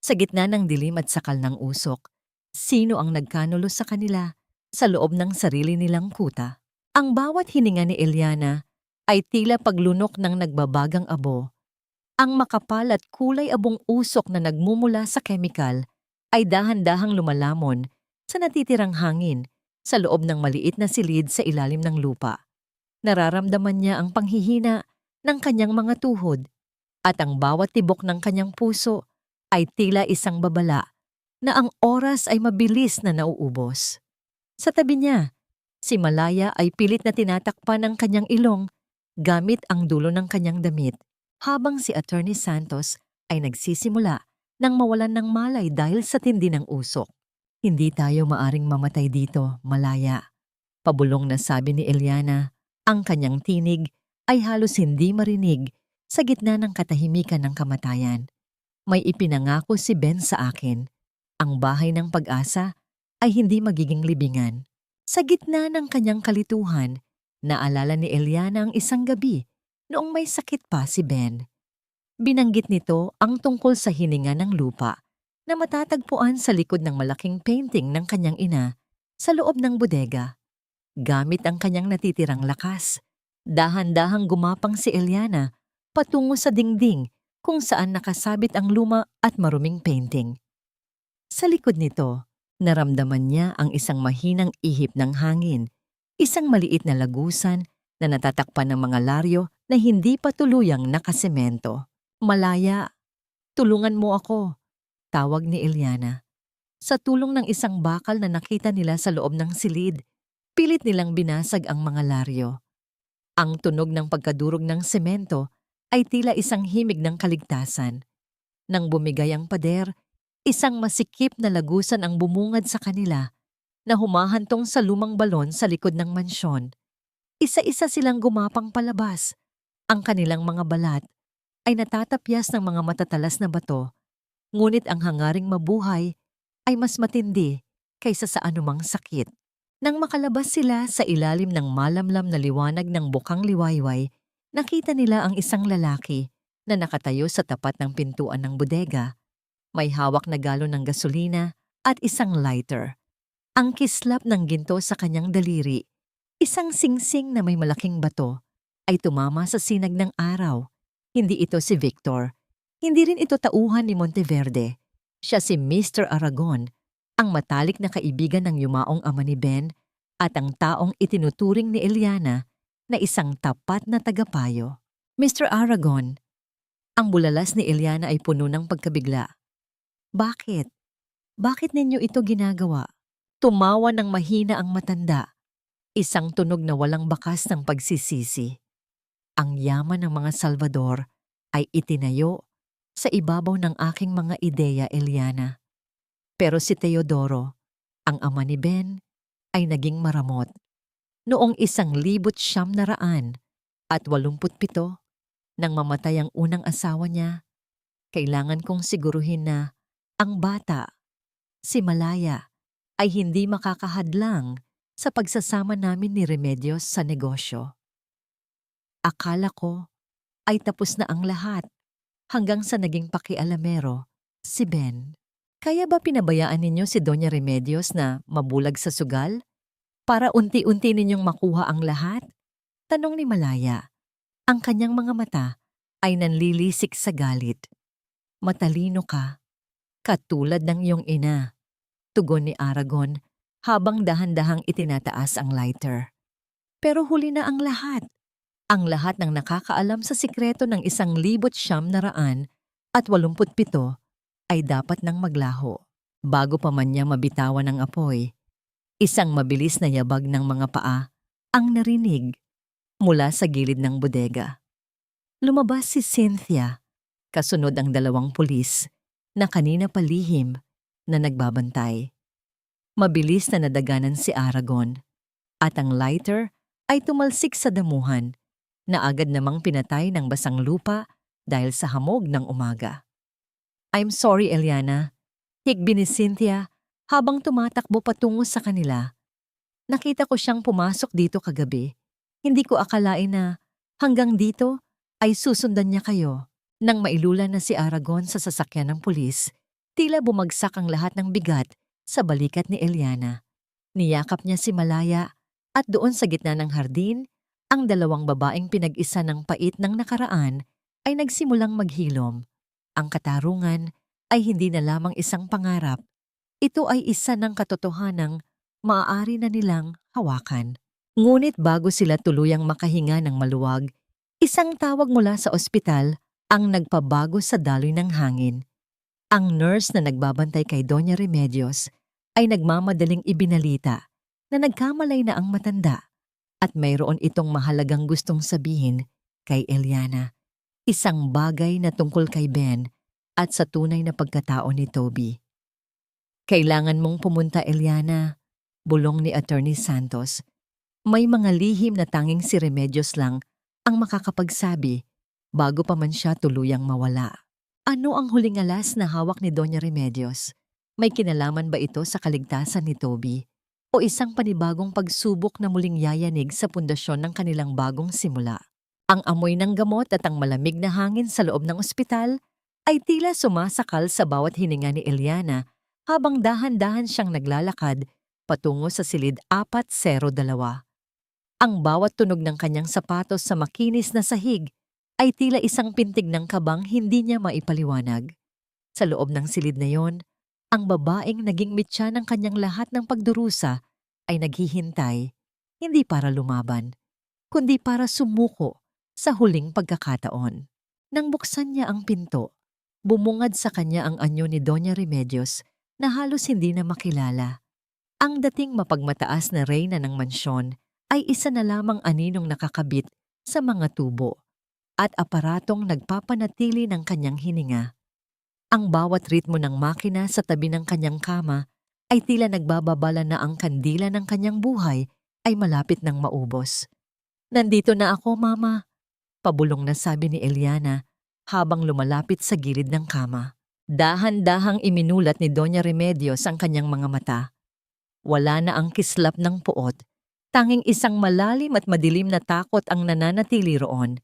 Sa gitna ng dilim at sakal ng usok, sino ang nagkanulo sa kanila sa loob ng sarili nilang kuta? Ang bawat hininga ni Eliana ay tila paglunok ng nagbabagang abo. Ang makapal at kulay abong usok na nagmumula sa kemikal ay dahan-dahang lumalamon sa natitirang hangin sa loob ng maliit na silid sa ilalim ng lupa. Nararamdaman niya ang panghihina ng kanyang mga tuhod at ang bawat tibok ng kanyang puso ay tila isang babala na ang oras ay mabilis na nauubos. Sa tabi niya, si Malaya ay pilit na tinatakpan ng kanyang ilong gamit ang dulo ng kanyang damit, habang si Attorney Santos ay nagsisimula nang mawalan ng malay dahil sa tindi ng usok. Hindi tayo maaring mamatay dito, Malaya. Pabulong na sabi ni Eliana. Ang kanyang tinig ay halos hindi marinig sa gitna ng katahimikan ng kamatayan. May ipinangako si Ben sa akin. Ang bahay ng pag-asa ay hindi magiging libingan. Sa gitna ng kanyang kalituhan, naalala ni Eliana ang isang gabi noong may sakit pa si Ben. Binanggit nito ang tungkol sa hininga ng lupa na matatagpuan sa likod ng malaking painting ng kanyang ina sa loob ng bodega. Gamit ang kanyang natitirang lakas, dahan-dahang gumapang si Eliana patungo sa dingding kung saan nakasabit ang luma at maruming painting. Sa likod nito, naramdaman niya ang isang mahinang ihip ng hangin, isang maliit na lagusan na natatakpan ng mga laryo na hindi pa tuluyang nakasemento. Malaya, tulungan mo ako, tawag ni Eliana. Sa tulong ng isang bakal na nakita nila sa loob ng silid, pilit nilang binasag ang mga laryo. Ang tunog ng pagkadurog ng semento ay tila isang himig ng kaligtasan. Nang bumigay ang pader, isang masikip na lagusan ang bumungad sa kanila na humahantong sa lumang balon sa likod ng mansyon. Isa-isa silang gumapang palabas. Ang kanilang mga balat ay natatapyas ng mga matatalas na bato, ngunit ang hangaring mabuhay ay mas matindi kaysa sa anumang sakit. Nang makalabas sila sa ilalim ng malamlam na liwanag ng bukang liwayway, nakita nila ang isang lalaki na nakatayo sa tapat ng pintuan ng bodega. May hawak na galon ng gasolina at isang lighter. Ang kislap ng ginto sa kanyang daliri, isang singsing na may malaking bato, ay tumama sa sinag ng araw. Hindi ito si Victor. Hindi rin ito tauhan ni Monteverde. Siya si Mr. Aragon, ang matalik na kaibigan ng yumaong ama ni Ben at ang taong itinuturing ni Eliana na isang tapat na tagapayo. Mr. Aragon, ang bulalas ni Eliana ay puno ng pagkabigla. Bakit? Bakit ninyo ito ginagawa? Tumawa ng mahina ang matanda. Isang tunog na walang bakas ng pagsisisi. Ang yaman ng mga Salvador ay itinayo sa ibabaw ng aking mga ideya, Eliana. Pero si Teodoro, ang ama ni Ben, ay naging maramot. Noong 1987, nang mamatay ang unang asawa niya, kailangan kong siguruhin na ang bata, si Malaya, ay hindi makakahadlang sa pagsasama namin ni Remedios sa negosyo. Akala ko ay tapos na ang lahat hanggang sa naging pakialamero, si Ben. Kaya ba pinabayaan ninyo si Doña Remedios na mabulag sa sugal para unti-unti ninyong makuha ang lahat? Tanong ni Malaya. Ang kanyang mga mata ay nanlilisik sa galit. Matalino ka, katulad ng iyong ina, tugon ni Aragon habang dahan-dahang itinataas ang lighter. Pero huli na ang lahat. Ang lahat ng nakakaalam sa sikreto ng 1,987 ay dapat nang maglaho. Bago pa man niya mabitawan ng apoy, isang mabilis na yabag ng mga paa ang narinig mula sa gilid ng bodega. Lumabas si Cynthia, kasunod ang 2 pulis na kanina pa lihim na nagbabantay. Mabilis na nadaganan si Aragon at ang lighter ay tumalsik sa damuhan na agad namang pinatay ng basang lupa dahil sa hamog ng umaga. "I'm sorry, Eliana," higbi ni Cynthia habang tumatakbo patungo sa kanila. "Nakita ko siyang pumasok dito kagabi. Hindi ko akalain na hanggang dito ay susundan niya kayo." Nang mailula na si Aragon sa sasakyan ng pulis, tila bumagsak ang lahat ng bigat sa balikat ni Eliana. Niyakap niya si Malaya at doon sa gitna ng hardin, ang 2 babaeng pinag-isa ng pait ng nakaraan ay nagsimulang maghilom. Ang katarungan ay hindi na lamang isang pangarap. Ito ay isa ng katotohanang maaari na nilang hawakan. Ngunit bago sila tuluyang makahinga ng maluwag, isang tawag mula sa ospital ang nagpabago sa daloy ng hangin. Ang nurse na nagbabantay kay Doña Remedios ay nagmamadaling ibinalita na nagkamalay na ang matanda at mayroon itong mahalagang gustong sabihin kay Eliana. Isang bagay na tungkol kay Ben at sa tunay na pagkatao ni Toby. "Kailangan mong pumunta, Eliana," bulong ni Attorney Santos. May mga lihim na tanging si Remedios lang ang makakapagsabi bago pa man siya tuluyang mawala. Ano ang huling alas na hawak ni Doña Remedios? May kinalaman ba ito sa kaligtasan ni Toby? O isang panibagong pagsubok na muling yayanig sa pundasyon ng kanilang bagong simula? Ang amoy ng gamot at ang malamig na hangin sa loob ng ospital ay tila sumasakal sa bawat hininga ni Eliana habang dahan-dahan siyang naglalakad patungo sa silid 402. Ang bawat tunog ng kanyang sapatos sa makinis na sahig ay tila isang pintig ng kabang hindi niya maipaliwanag. Sa loob ng silid na yon, ang babaeng naging mitya ng kanyang lahat ng pagdurusa ay naghihintay, hindi para lumaban, kundi para sumuko sa huling pagkakataon. Nang buksan niya ang pinto, bumungad sa kanya ang anyo ni Doña Remedios na halos hindi na makilala. Ang dating mapagmataas na reyna ng mansyon ay isa na lamang aninong nakakabit sa mga tubo at aparatong nagpapanatili ng kanyang hininga. Ang bawat ritmo ng makina sa tabi ng kanyang kama ay tila nagbababala na ang kandila ng kanyang buhay ay malapit ng maubos. "Nandito na ako, Mama," pabulong na sabi ni Eliana habang lumalapit sa gilid ng kama. Dahan-dahang iminulat ni Doña Remedios ang kanyang mga mata. Wala na ang kislap ng puot, tanging isang malalim at madilim na takot ang nananatili roon.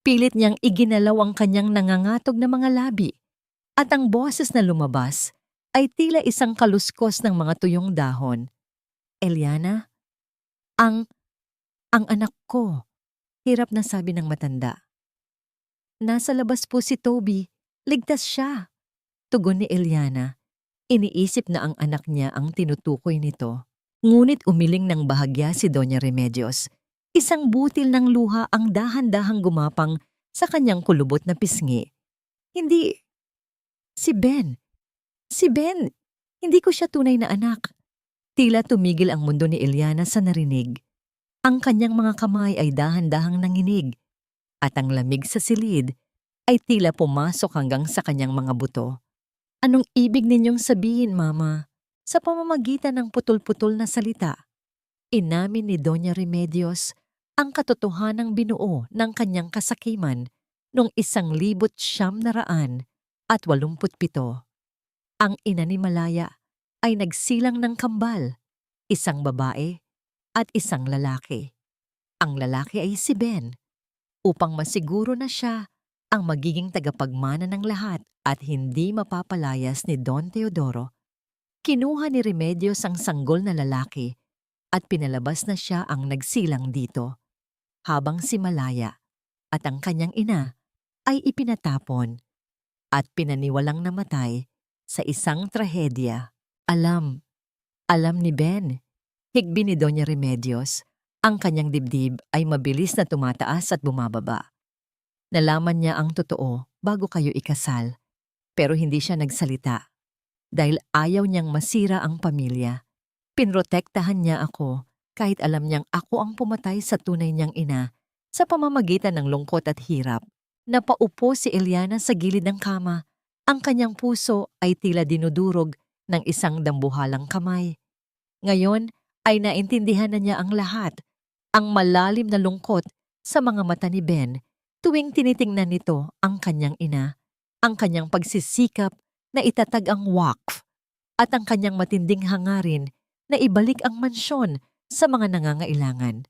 Pilit niyang iginalaw ang kanyang nangangatog na mga labi, at ang boses na lumabas ay tila isang kaluskos ng mga tuyong dahon. "Eliana? Ang anak ko," hirap na sabi ng matanda. "Nasa labas po si Toby. Ligtas siya," tugon ni Eliana. Iniisip na ang anak niya ang tinutukoy nito. Ngunit umiling ng bahagya si Doña Remedios. Isang butil ng luha ang dahan-dahang gumapang sa kanyang kulubot na pisngi. "Hindi, si Ben. Si Ben! Hindi ko siya tunay na anak." Tila tumigil ang mundo ni Eliana sa narinig. Ang kanyang mga kamay ay dahan-dahang nanginig, at ang lamig sa silid ay tila pumasok hanggang sa kanyang mga buto. "Anong ibig ninyong sabihin, Mama?" Sa pamamagitan ng putol-putol na salita, inamin ni Doña Remedios ang katotohanang binuo ng kanyang kasakiman noong 1987. Ang ina ni Malaya ay nagsilang ng kambal, isang babae at isang lalaki. Ang lalaki ay si Ben, upang masiguro na siya ang magiging tagapagmana ng lahat at hindi mapapalayas ni Don Teodoro. Kinuha ni Remedios ang sanggol na lalaki at pinalabas na siya ang nagsilang dito, habang si Malaya at ang kanyang ina ay ipinatapon at pinaniwalang namatay sa isang trahedya. Alam ni Ben, higbi ni Doña Remedios, ang kanyang dibdib ay mabilis na tumataas at bumababa. Nalaman niya ang totoo bago kayo ikasal, pero hindi siya nagsalita. Dahil ayaw niyang masira ang pamilya. Pinrotektahan niya ako kahit alam niyang ako ang pumatay sa tunay niyang ina sa pamamagitan ng lungkot at hirap. Napaupo si Eliana sa gilid ng kama. Ang kanyang puso ay tila dinudurog ng isang dambuhalang kamay. Ngayon ay naintindihan na niya ang lahat, ang malalim na lungkot sa mga mata ni Ben tuwing tinitingnan nito ang kanyang ina, ang kanyang pagsisikap na itatag ang waqf at ang kanyang matinding hangarin na ibalik ang mansyon sa mga nangangailangan.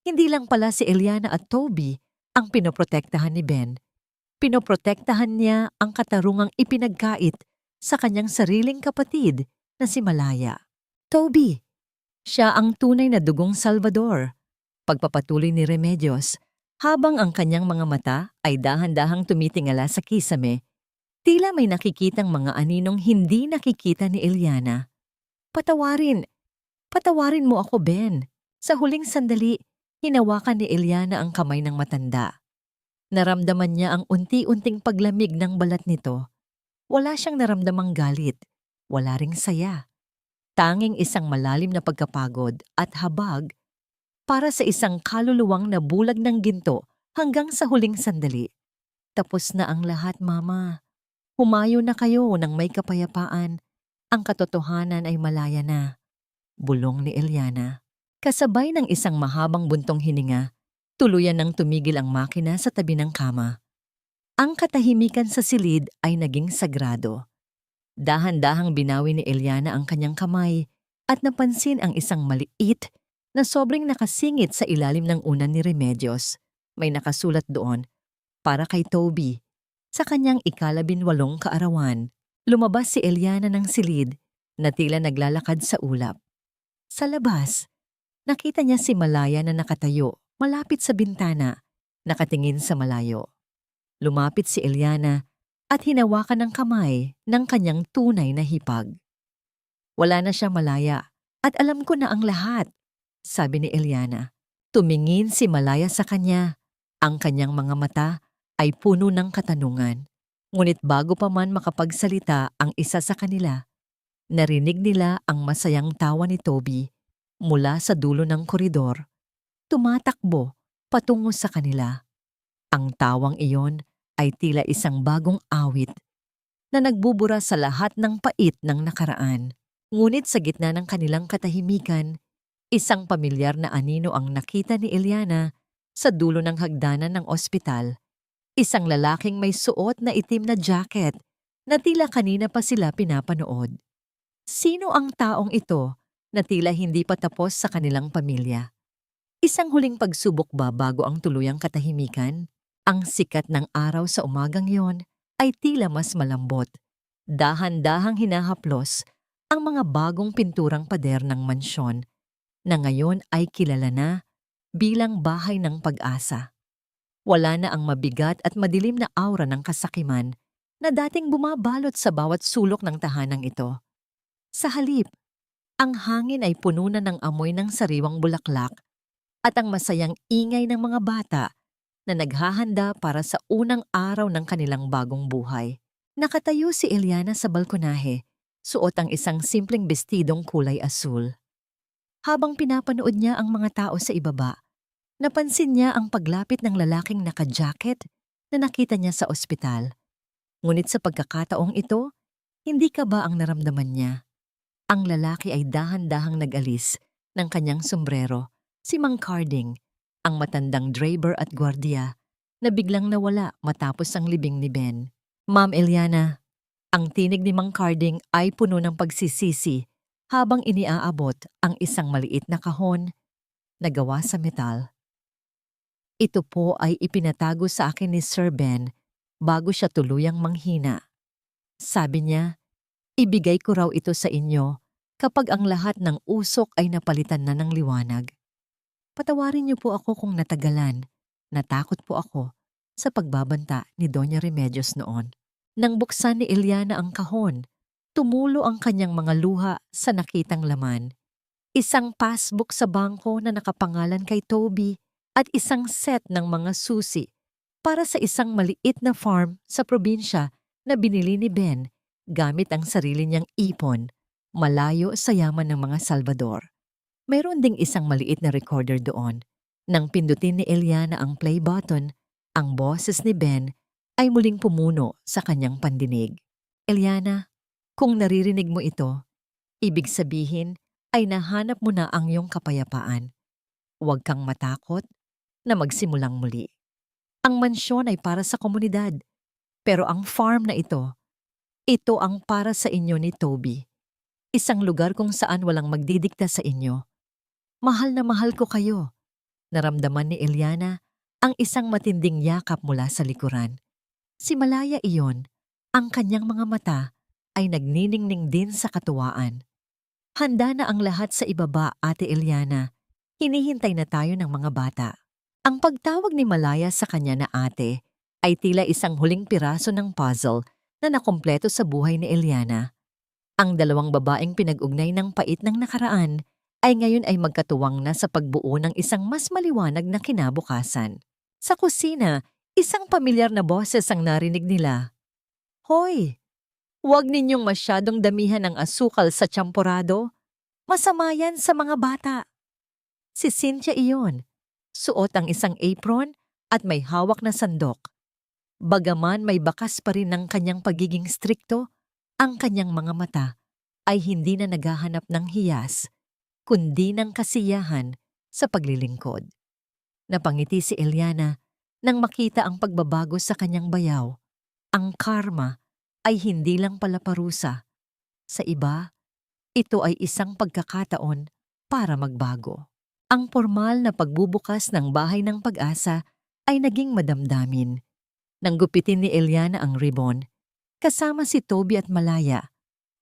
Hindi lang pala si Eliana at Toby ang pinoprotektahan ni Ben. Pinoprotektahan niya ang katarungang ipinagkait sa kanyang sariling kapatid na si Malaya. Toby, siya ang tunay na dugong Salvador. Pagpapatuloy ni Remedios, habang ang kanyang mga mata ay dahan-dahang tumitingala sa kisame, tila may nakikitang mga aninong hindi nakikita ni Eliana. Patawarin mo ako, Ben. Sa huling sandali, hinawakan ni Eliana ang kamay ng matanda. Naramdaman niya ang unti-unting paglamig ng balat nito. Wala siyang naramdamang galit, wala ring saya. Tanging isang malalim na pagkapagod at habag para sa isang kaluluwang nabulag ng ginto hanggang sa huling sandali. Tapos na ang lahat, Mama. Humayo na kayo ng may kapayapaan. Ang katotohanan ay malaya na. Bulong ni Eliana. Kasabay ng isang mahabang buntong hininga, tuluyan nang tumigil ang makina sa tabi ng kama. Ang katahimikan sa silid ay naging sagrado. Dahan-dahang binawi ni Eliana ang kanyang kamay at napansin ang isang maliit na sobrang nakasingit sa ilalim ng unan ni Remedios. May nakasulat doon, para kay Toby. Sa kanyang ika-18 kaarawan, lumabas si Eliana ng silid na tila naglalakad sa ulap. Sa labas, nakita niya si Malaya na nakatayo malapit sa bintana, nakatingin sa malayo. Lumapit si Eliana at hinawakan ng kamay ng kanyang tunay na hipag. Wala na siya, Malaya, at alam ko na ang lahat, sabi ni Eliana. Tumingin si Malaya sa kanya. Ang kanyang mga mata ay puno ng katanungan. Ngunit bago pa man makapagsalita ang isa sa kanila, narinig nila ang masayang tawa ni Toby mula sa dulo ng koridor, tumatakbo patungo sa kanila. Ang tawang iyon ay tila isang bagong awit na nagbubura sa lahat ng pait ng nakaraan. Ngunit sa gitna ng kanilang katahimikan, isang pamilyar na anino ang nakita ni Eliana sa dulo ng hagdanan ng ospital. Isang lalaking may suot na itim na jacket na tila kanina pa sila pinapanood. Sino ang taong ito na tila hindi pa tapos sa kanilang pamilya? Isang huling pagsubok ba bago ang tuluyang katahimikan? Ang sikat ng araw sa umagang yon ay tila mas malambot. Dahan-dahang hinahaplos ang mga bagong pinturang pader ng mansyon na ngayon ay kilala na bilang bahay ng pag-asa. Wala na ang mabigat at madilim na aura ng kasakiman na dating bumabalot sa bawat sulok ng tahanang ito. Sa halip, ang hangin ay puno na ng amoy ng sariwang bulaklak at ang masayang ingay ng mga bata na naghahanda para sa unang araw ng kanilang bagong buhay. Nakatayo si Eliana sa balkonahe, suot ang isang simpleng bestidong kulay asul. Habang pinapanood niya ang mga tao sa ibaba, napansin niya ang paglapit ng lalaking naka-jacket na nakita niya sa ospital. Ngunit sa pagkakataong ito, hindi ka ba ang naramdaman niya? Ang lalaki ay dahan-dahang nag-alis ng kanyang sombrero, si Mang Carding, ang matandang driver at gwardiya na biglang nawala matapos ang libing ni Ben. Ma'am Eliana, ang tinig ni Mang Carding ay puno ng pagsisisi habang iniaabot ang isang maliit na kahon na gawa sa metal. Ito po ay ipinatago sa akin ni Sir Ben bago siya tuluyang manghina. Sabi niya, ibigay ko raw ito sa inyo kapag ang lahat ng usok ay napalitan na ng liwanag. Patawarin niyo po ako kung natagalan. Natakot po ako sa pagbabanta ni Doña Remedios noon. Nang buksan ni Eliana ang kahon, tumulo ang kanyang mga luha sa nakitang laman. Isang passbook sa bangko na nakapangalan kay Toby at isang set ng mga susi para sa isang maliit na farm sa probinsya na binili ni Ben gamit ang sarili niyang ipon, malayo sa yaman ng mga Salvador. Mayroon ding isang maliit na recorder doon. Nang pindutin ni Eliana ang play button, ang boses ni Ben ay muling pumuno sa kanyang pandinig. Eliana, kung naririnig mo ito, ibig sabihin ay nahanap mo na ang iyong kapayapaan. Huwag kang matakot na magsimulang muli. Ang mansyon ay para sa komunidad, pero ang farm na ito ang para sa inyo ni Toby. Isang lugar kung saan walang magdidikta sa inyo. Mahal na mahal ko kayo. Naramdaman ni Eliana ang isang matinding yakap mula sa likuran. Si Malaya iyon, ang kanyang mga mata ay nagniningning din sa katuwaan. Handa na ang lahat sa ibaba, Ate Eliana. Hinihintay na tayo ng mga bata. Ang pagtawag ni Malaya sa kanya na ate ay tila isang huling piraso ng puzzle na nakumpleto sa buhay ni Eliana. Ang dalawang babaeng pinag-ugnay ng pait ng nakaraan ay ngayon ay magkatuwang na sa pagbuo ng isang mas maliwanag na kinabukasan. Sa kusina, isang pamilyar na boses ang narinig nila. Hoy! Huwag ninyong masyadong damihan ng asukal sa tsamporado. Masama yan sa mga bata. Si Cynthia iyon. Suot ang isang apron at may hawak na sandok. Bagaman may bakas pa rin ng kanyang pagiging strikto, ang kanyang mga mata ay hindi na naghahanap ng hiyas, kundi ng kasiyahan sa paglilingkod. Napangiti si Eliana nang makita ang pagbabago sa kanyang bayaw. Ang karma ay hindi lang pala parusa. Sa iba, ito ay isang pagkakataon para magbago. Ang formal na pagbubukas ng bahay ng pag-asa ay naging madamdamin. Nang gupitin ni Eliana ang ribbon, kasama si Toby at Malaya,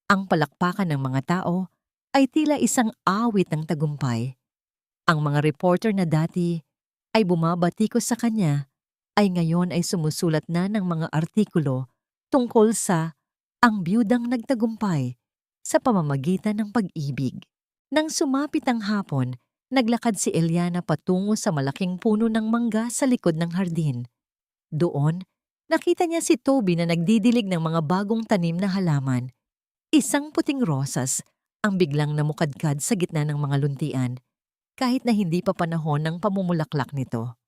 ang palakpakan ng mga tao ay tila isang awit ng tagumpay. Ang mga reporter na dati ay bumabatikos sa kanya ay ngayon ay sumusulat na ng mga artikulo tungkol sa ang biyudang nagtagumpay sa pamamagitan ng pag-ibig. Nang sumapit ang hapon, naglakad si Eliana patungo sa malaking puno ng mangga sa likod ng hardin. Doon, nakita niya si Toby na nagdidilig ng mga bagong tanim na halaman. Isang puting rosas ang biglang namukadkad sa gitna ng mga luntian, kahit na hindi pa panahon ng pamumulaklak nito.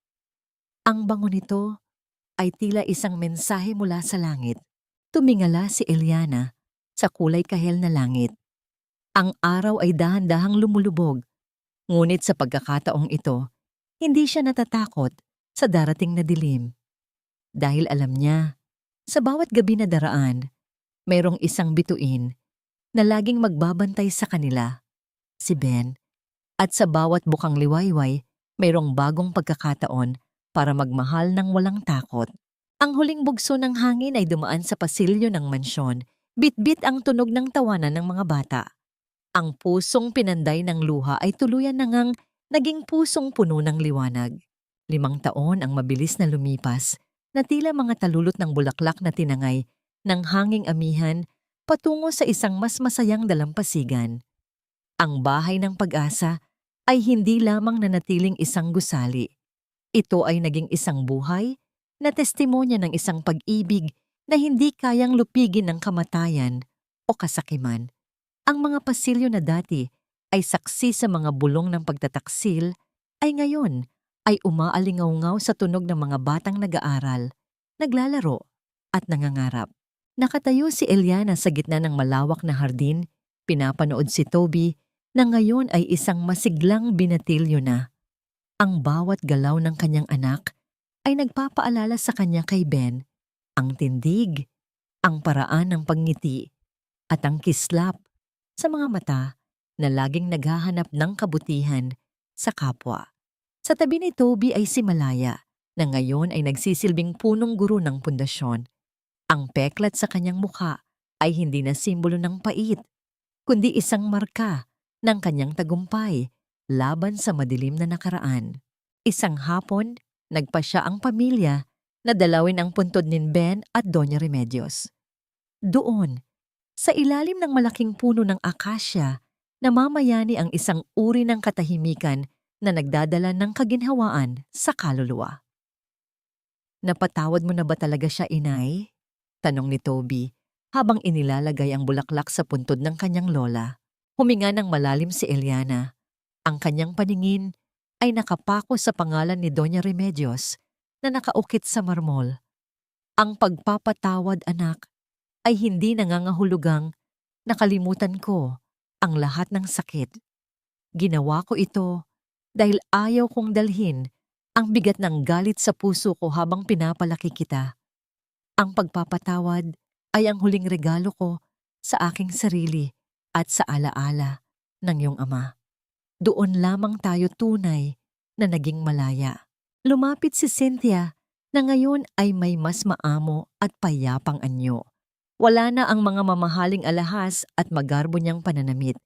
Ang bango nito ay tila isang mensahe mula sa langit. Tumingala si Eliana sa kulay kahel na langit. Ang araw ay dahan-dahang lumulubog, ngunit sa pagkakataong ito, hindi siya natatakot sa darating na dilim. Dahil alam niya, sa bawat gabi na daraan, mayroong isang bituin na laging magbabantay sa kanila, si Ben, at sa bawat bukang liwayway, mayroong bagong pagkakataon para magmahal ng walang takot. Ang huling bugso ng hangin ay dumaan sa pasilyo ng mansyon, bit-bit ang tunog ng tawanan ng mga bata. Ang pusong pinanday ng luha ay tuluyan na ngang naging pusong puno ng liwanag. 5 taon ang mabilis na lumipas, na tila mga talulot ng bulaklak na tinangay ng hanging amihan patungo sa isang mas masayang dalampasigan. Ang bahay ng pag-asa ay hindi lamang nanatiling isang gusali. Ito ay naging isang buhay na testimonya ng isang pag-ibig na hindi kayang lupigin ng kamatayan o kasakiman. Ang mga pasilyo na dati ay saksi sa mga bulong ng pagtataksil ay ngayon ay umaalingaw-ngaw sa tunog ng mga batang nag-aaral, naglalaro at nangangarap. Nakatayo si Eliana sa gitna ng malawak na hardin, pinapanood si Toby na ngayon ay isang masiglang binatilyo na. Ang bawat galaw ng kanyang anak ay nagpapaalala sa kanya kay Ben, ang tindig, ang paraan ng pagngiti, at ang kislap sa mga mata na laging naghahanap ng kabutihan sa kapwa. Sa tabi ni Toby ay si Malaya, na ngayon ay nagsisilbing punong guro ng pundasyon. Ang peklat sa kanyang mukha ay hindi na simbolo ng pait, kundi isang marka ng kanyang tagumpay laban sa madilim na nakaraan. Isang hapon, nagpasya ang pamilya na dalawin ang puntod ni Ben at Doña Remedios. Doon, sa ilalim ng malaking puno ng akasya, namamayani ang isang uri ng katahimikan na nagdadala ng kaginhawaan sa kaluluwa. Napatawad mo na ba talaga siya, inay? Tanong ni Toby habang inilalagay ang bulaklak sa puntod ng kanyang lola. Huminga ng malalim si Eliana. Ang kanyang paningin ay nakapako sa pangalan ni Doña Remedios na nakaukit sa marmol. Ang pagpapatawad, anak, ay hindi nangangahulugang nakalimutan ko ang lahat ng sakit. Ginawa ko ito dahil ayaw kong dalhin ang bigat ng galit sa puso ko habang pinapalaki kita. Ang pagpapatawad ay ang huling regalo ko sa aking sarili at sa alaala ng iyong ama. Doon lamang tayo tunay na naging malaya. Lumapit si Cynthia na ngayon ay may mas maamo at payapang anyo. Wala na ang mga mamahaling alahas at magarbo niyang pananamit.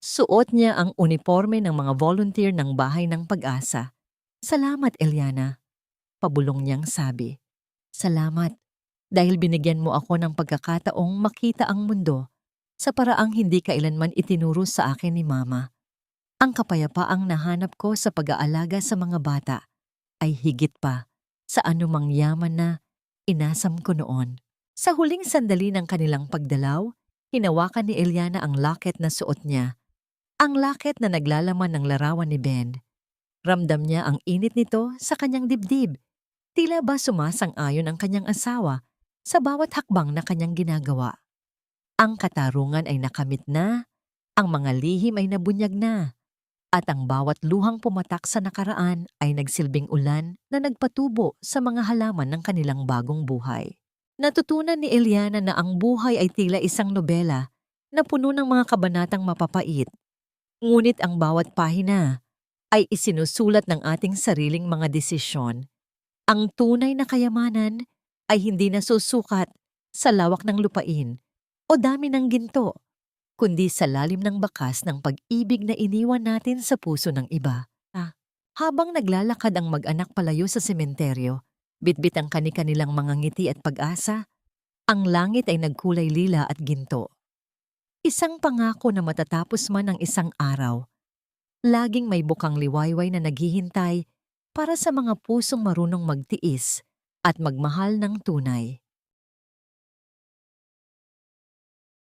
Suot niya ang uniforme ng mga volunteer ng Bahay ng Pag-asa. Salamat, Eliana. Pabulong niyang sabi. Salamat dahil binigyan mo ako ng pagkakataong makita ang mundo sa paraang hindi kailanman itinuro sa akin ni Mama. Ang kapayapaang nahanap ko sa pag-aalaga sa mga bata ay higit pa sa anumang yaman na inasam ko noon. Sa huling sandali ng kanilang pagdalaw, hinawakan ni Eliana ang locket na suot niya. Ang locket na naglalaman ng larawan ni Ben. Ramdam niya ang init nito sa kanyang dibdib. Tila ba sumasang-ayon ang kanyang asawa sa bawat hakbang na kanyang ginagawa. Ang katarungan ay nakamit na, ang mga lihim ay nabunyag na, at ang bawat luhang pumatak sa nakaraan ay nagsilbing ulan na nagpatubo sa mga halaman ng kanilang bagong buhay. Natutunan ni Eliana na ang buhay ay tila isang nobela na puno ng mga kabanatang mapapait. Ngunit ang bawat pahina ay isinusulat ng ating sariling mga desisyon. Ang tunay na kayamanan ay hindi nasusukat sa lawak ng lupain o dami ng ginto, kundi sa lalim ng bakas ng pag-ibig na iniwan natin sa puso ng iba. Habang naglalakad ang mag-anak palayo sa sementeryo, bitbit ang kani-kanilang mga ngiti at pag-asa, ang langit ay nagkulay lila at ginto. Isang pangako na matatapos man ang isang araw, laging may bukang liwayway na naghihintay para sa mga pusong marunong magtiis at magmahal ng tunay.